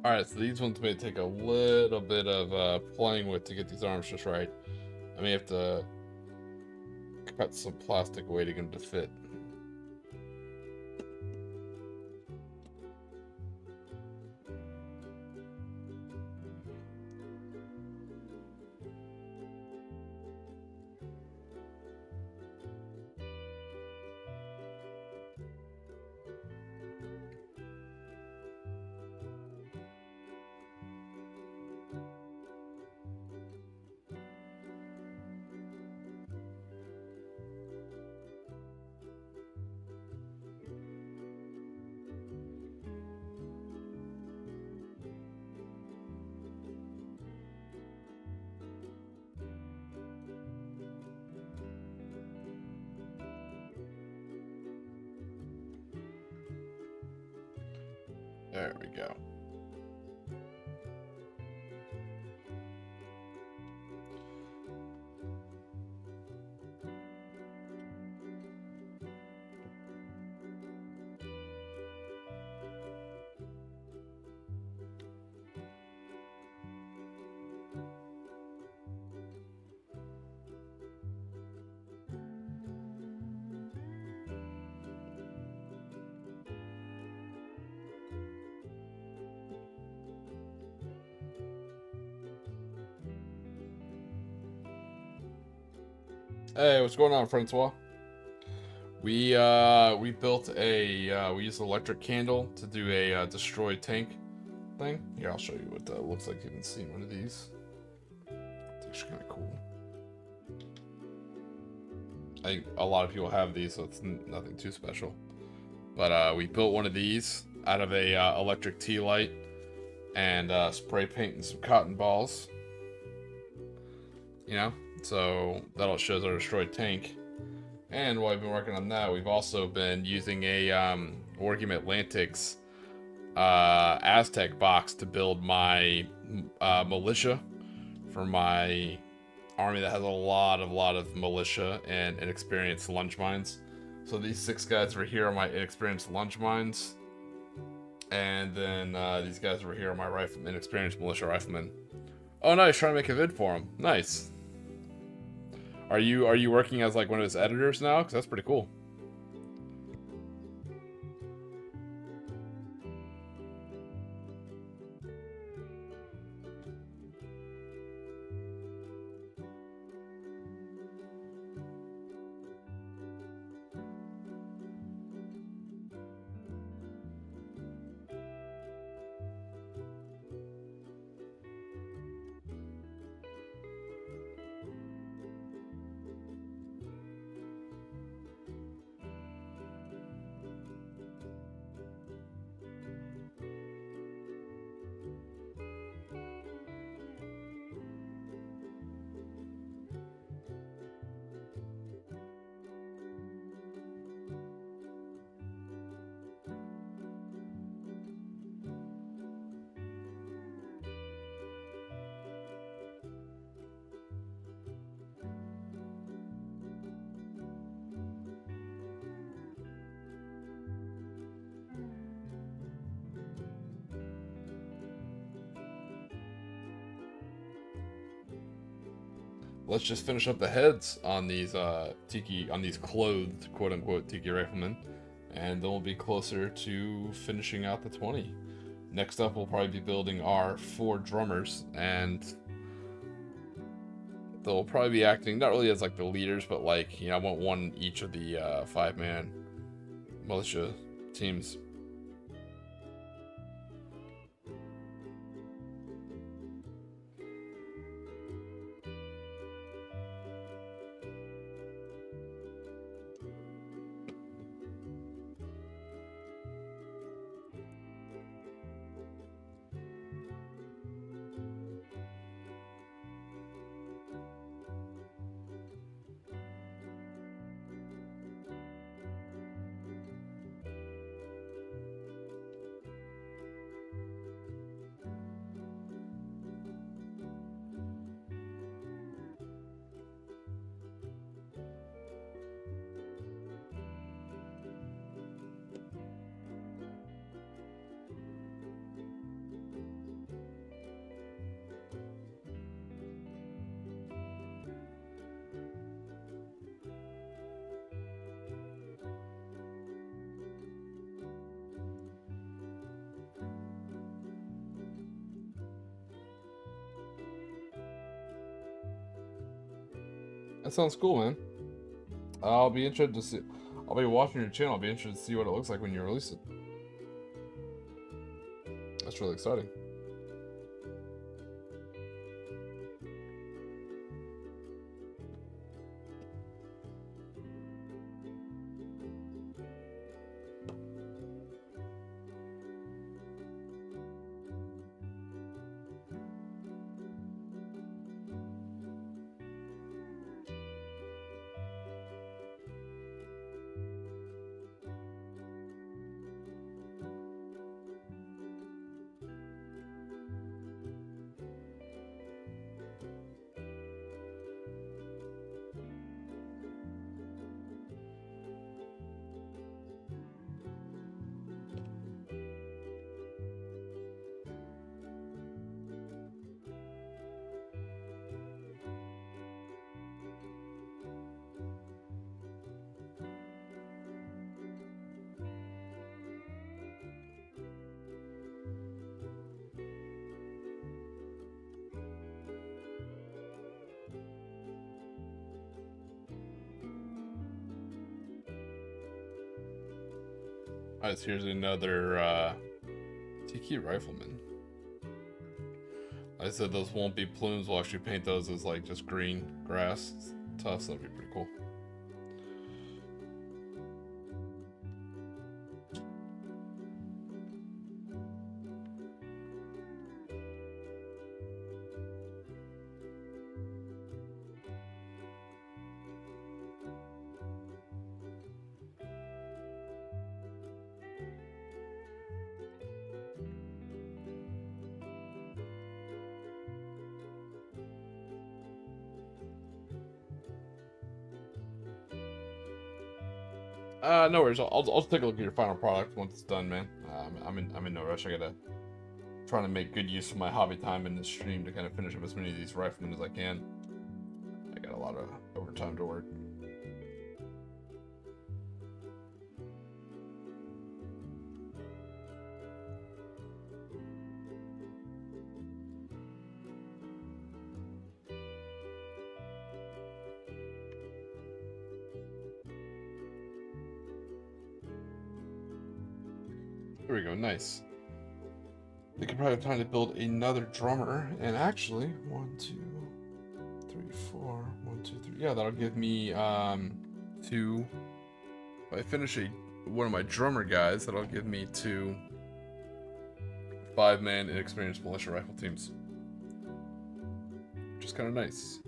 Alright, so these ones may take a little bit of playing with to get these arms just right. I may have to cut some plastic away to get them to fit. There we go. Hey, what's going on, Francois? We built a we used an electric candle to do a destroy tank thing. Here, I'll show you what that looks like. You haven't seen one of these. It's actually kind of cool. I think a lot of people have these, so it's nothing too special. But we built one of these out of a electric tea light and spray paint and some cotton balls. You know, so that'll show our destroyed tank. And while I've been working on that, we've also been using a Wargame Atlantic's Aztec box to build my militia for my army that has a lot of militia and inexperienced lunge mines. So these 6 guys over here are my inexperienced lunge mines, and then these guys over here are my inexperienced militia riflemen. Oh, nice! Trying to make a vid for them. Nice. Are you working as like one of his editors now? Because that's pretty cool. Let's just finish up the heads on these clothed quote unquote Tiki riflemen, and then we'll be closer to finishing out the 20. Next up, we'll probably be building our 4 drummers, and they'll probably be acting not really as like the leaders, but like, you know, I want one each of the 5-man militia teams. That sounds cool, man. I'll be interested to see. I'll be watching your channel. I'll be interested to see what it looks like when you release it. That's really exciting. Alright, so here's another Tiki rifleman. I said those won't be plumes. We'll actually paint those as like just green grass. It's tough, so that'd be pretty cool. No worries. I'll take a look at your final product once it's done, man. I'm in no rush. I gotta trying to make good use of my hobby time in this stream to kind of finish up as many of these riflemen as I can. I got a lot of overtime to work. There we go, nice. We could probably have time to build another drummer, and actually, 1, 2, 3, 4, 1, 2, 3. Yeah, that'll give me 2. If I finish one of my drummer guys, that'll give me 2 5-man inexperienced militia rifle teams, which is kind of nice.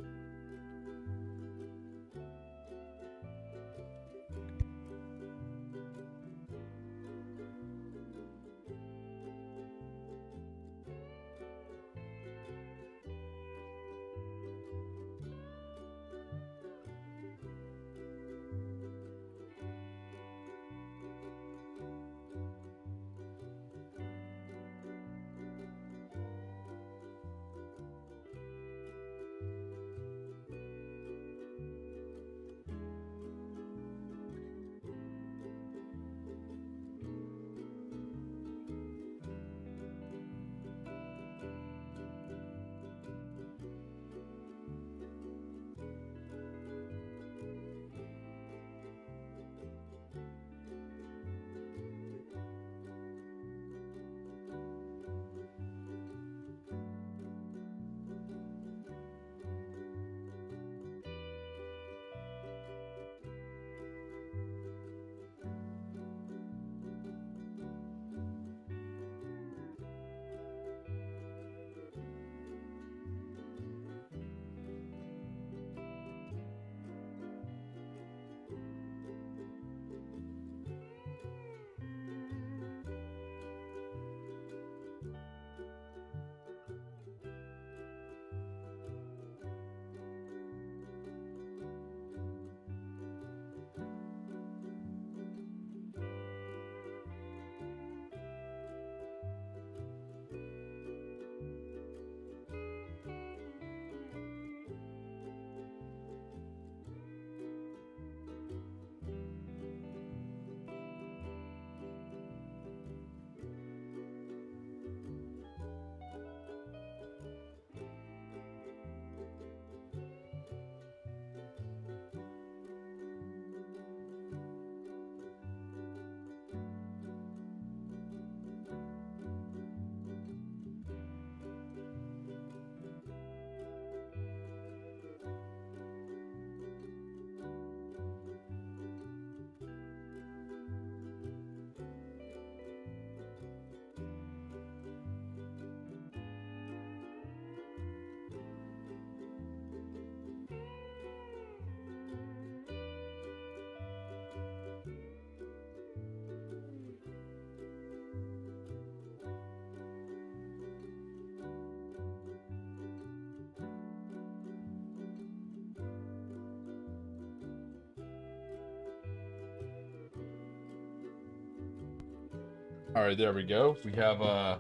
All right, there we go. We have a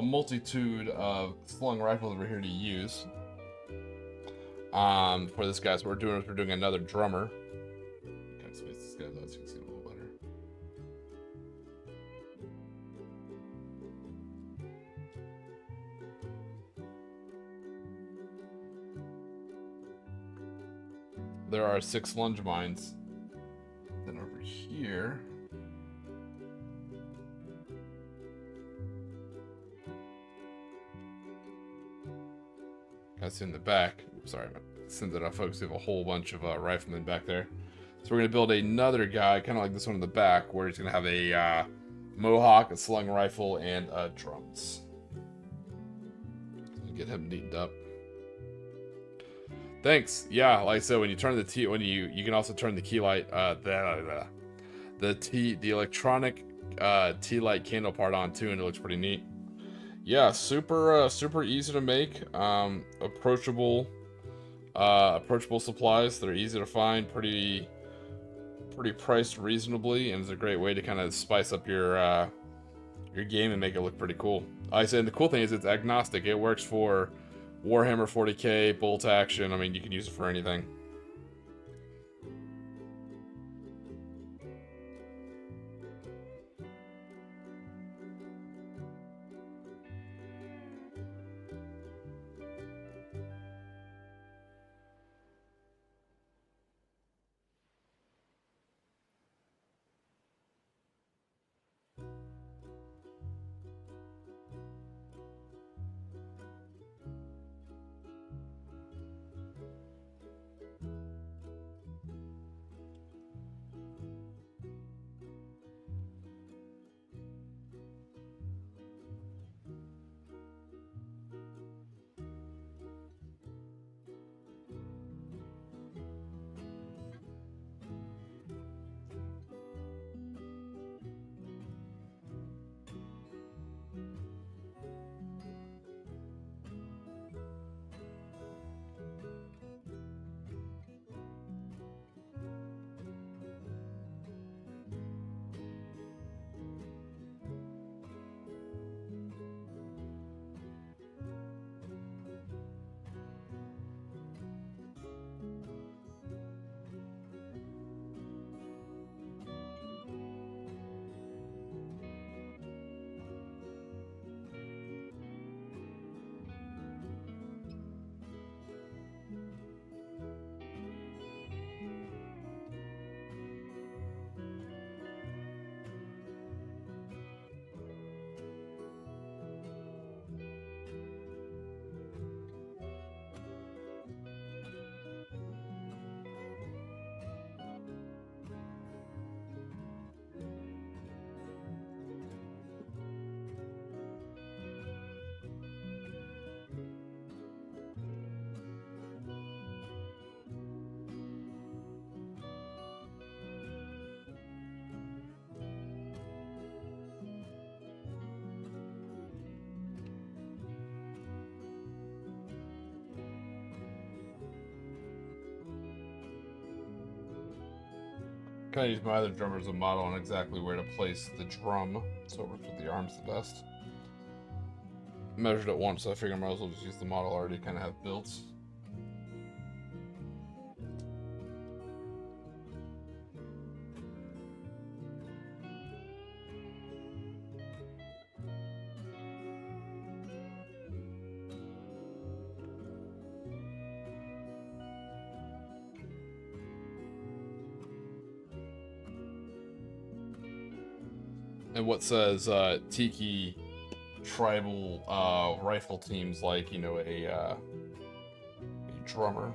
multitude of slung rifles we're here to use. For this guy, so we're doing another drummer. Kind of space this guy out so you can see it a little better. There are 6 lunge mines. Then over here, that's in the back. Sorry, since it folks, we have a whole bunch of riflemen back there. So we're gonna build another guy, kind of like this one in the back, where he's gonna have a mohawk, a slung rifle, and drums. So get him neatened up. Thanks. Yeah, like I said, when you turn the T, you can also turn the key light, the electronic tea light candle part on too, and it looks pretty neat. Yeah, super easy to make. Approachable supplies that are easy to find, pretty priced reasonably, and it's a great way to kind of spice up your game and make it look pretty cool. Like I said, and the cool thing is it's agnostic. It works for Warhammer 40k, bolt action. I mean, you can use it for anything. Kind of use my other drummer as a model on exactly where to place the drum, so it works with the arms the best. Measured it once, so I figured I might as well just use the model I already kind of have built. And what says Tiki tribal rifle teams like, you know, a drummer.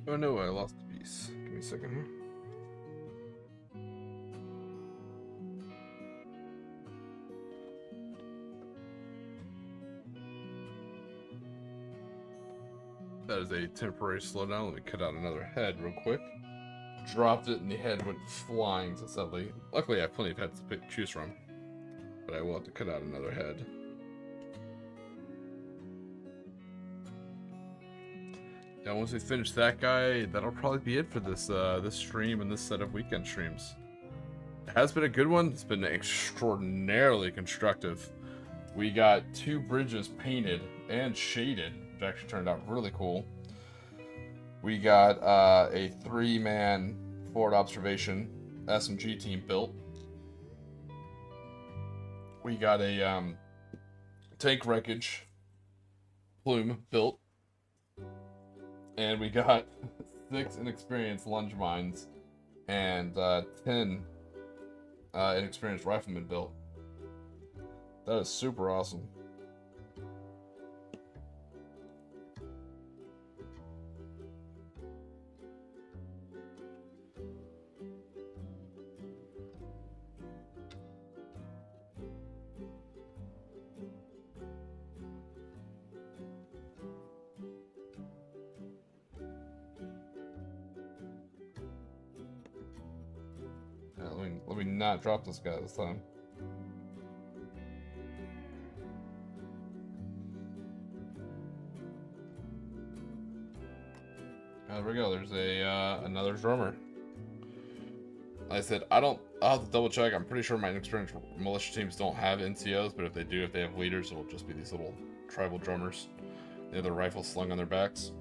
Oh no, I lost a piece. Give me a second here. That is a temporary slowdown. Let me cut out another head real quick. Dropped it and the head went flying so suddenly. Luckily I have plenty of heads to choose from. But I will have to cut out another head. Now once we finish that guy, that'll probably be it for this this stream and this set of weekend streams. It has been a good one. It's been extraordinarily constructive. We got 2 bridges painted and shaded, which actually turned out really cool. We got a 3-man forward observation SMG team built. We got a tank wreckage plume built. And we got 6 inexperienced lunge mines and 10 inexperienced riflemen built. That is super awesome. Let me not drop this guy this time. There we go. There's a another drummer. Like I said, I'll have to double check. I'm pretty sure my inexperienced militia teams don't have NCOs, but if they do, if they have leaders, it'll just be these little tribal drummers. They have their rifles slung on their backs.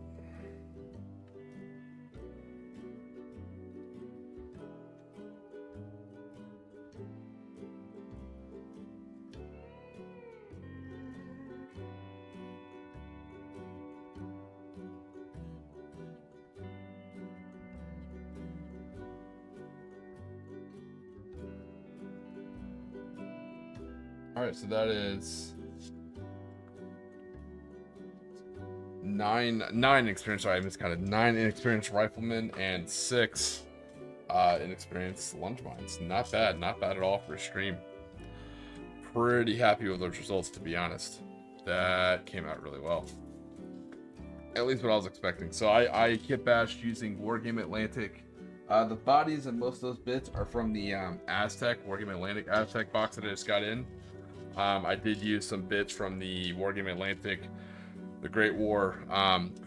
Alright, so that is nine inexperienced, sorry, I miscounted. 9 inexperienced riflemen and 6 inexperienced lunge mines. Not bad at all for a stream. Pretty happy with those results, to be honest. That came out really well. At least what I was expecting. So I kit bashed using Wargame Atlantic. The bodies and most of those bits are from the Aztec, Wargame Atlantic Aztec box that I just got in. I did use some bits from the Wargame Atlantic, the Great War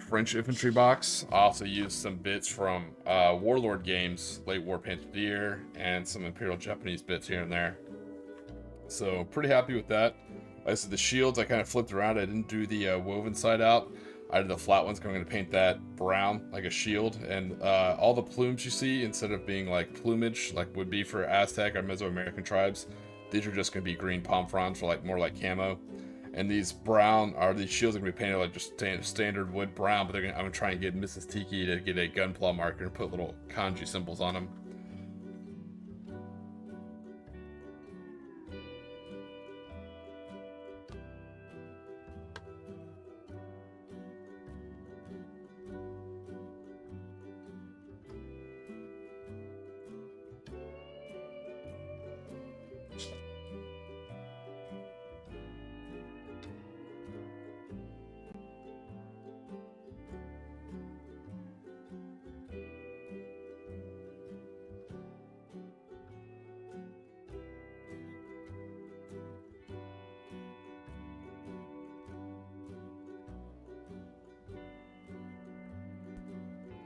French infantry box. I also used some bits from Warlord Games, Late War Panther, and some Imperial Japanese bits here and there. So pretty happy with that. Like I said, the shields I kind of flipped around. I didn't do the woven side out. I did the flat ones. I'm going to paint that brown like a shield, and all the plumes you see, instead of being like plumage like would be for Aztec or Mesoamerican tribes, these are just going to be green palm fronds for like more like camo. And these brown are these shields are going to be painted like just standard wood brown, but I'm going to try and get Mrs. Tiki to get a gunpla marker and put little kanji symbols on them.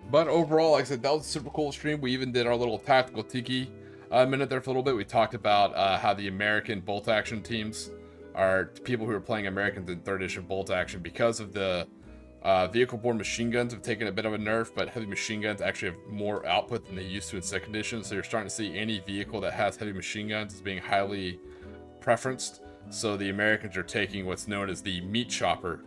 But overall, like I said, that was a super cool stream. We even did our little tactical Tiki minute there for a little bit. We talked about how the American bolt action teams are people who are playing Americans in 3rd edition bolt action because of the vehicle-borne machine guns have taken a bit of a nerf, but heavy machine guns actually have more output than they used to in 2nd edition. So you're starting to see any vehicle that has heavy machine guns as being highly preferenced. So the Americans are taking what's known as the meat chopper,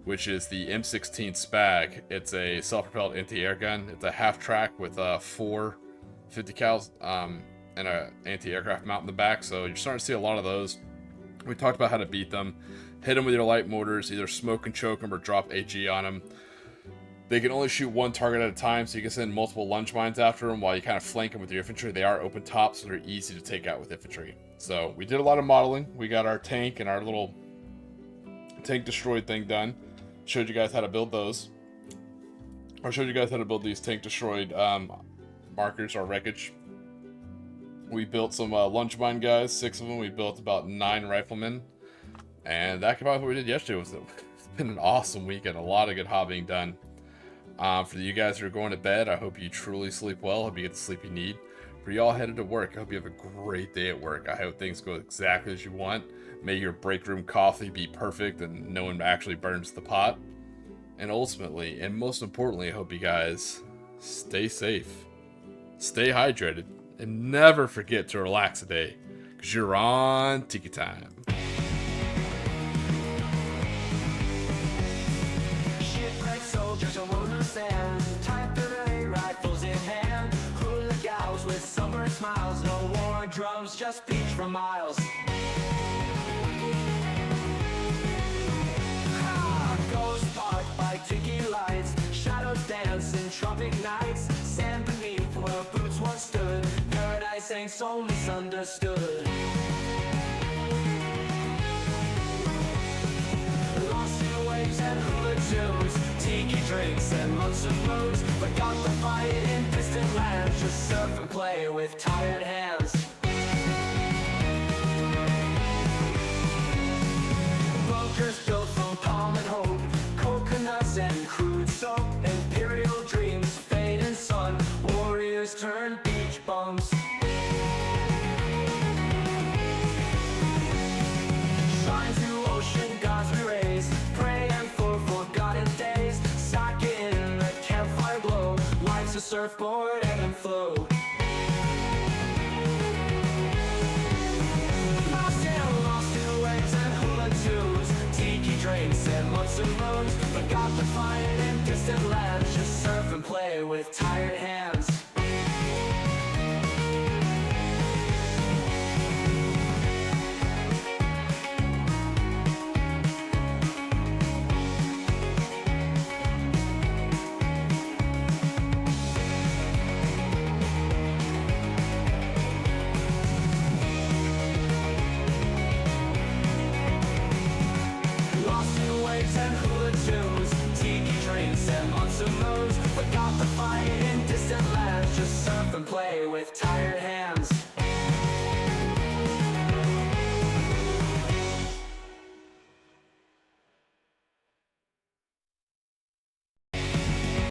which is the M16 Spag. It's a self-propelled anti-air gun. It's a half-track with 4 50 cals and an anti-aircraft mount in the back. So you're starting to see a lot of those. We talked about how to beat them. Hit them with your light mortars, either smoke and choke them or drop AG on them. They can only shoot one target at a time, so you can send multiple lunge mines after them while you kind of flank them with your infantry. They are open top, so they're easy to take out with infantry. So we did a lot of modeling. We got our tank and our little tank destroyed thing done. Showed you guys how to build those. I showed you guys how to build these tank destroyed markers or wreckage. We built some lunge mine guys, 6 of them. We built about 9 riflemen. And that about what we did yesterday. It's been an awesome weekend. A lot of good hobbying done. For you guys who are going to bed, I hope you truly sleep well. I hope you get the sleep you need. For y'all headed to work, I hope you have a great day at work. I hope things go exactly as you want. May your break room coffee be perfect and no one actually burns the pot. And ultimately, and most importantly, I hope you guys stay safe, stay hydrated, and never forget to relax a day, because you're on Tiki time. With summer smiles, no war drums, just beach for miles. Ghost Park by Tiki lights, shadows dance in tropic nights. Sand beneath where boots once stood, paradise ain't so misunderstood. Lost in waves and hula tunes, tiki drinks and months of moons. Forgot the fight in distant lands, just surf and play with tired hands. Bunkers built from palm and hope, coconuts and crude soap. Imperial dreams fade in sun, warriors turn beach bums. Shine through ocean gods we raise, praying for forgotten days. Sake in the campfire glow, life's a surfboard, ebb and flow. Lost in waves and hula tunes, tiki drinks and months of moons. Forgot the fight in distant lands, just surf and play with tired hands. And hula tunes, tiki drinks and months of moons. Forgot the fight in distant lands, just surf and play with tired hands.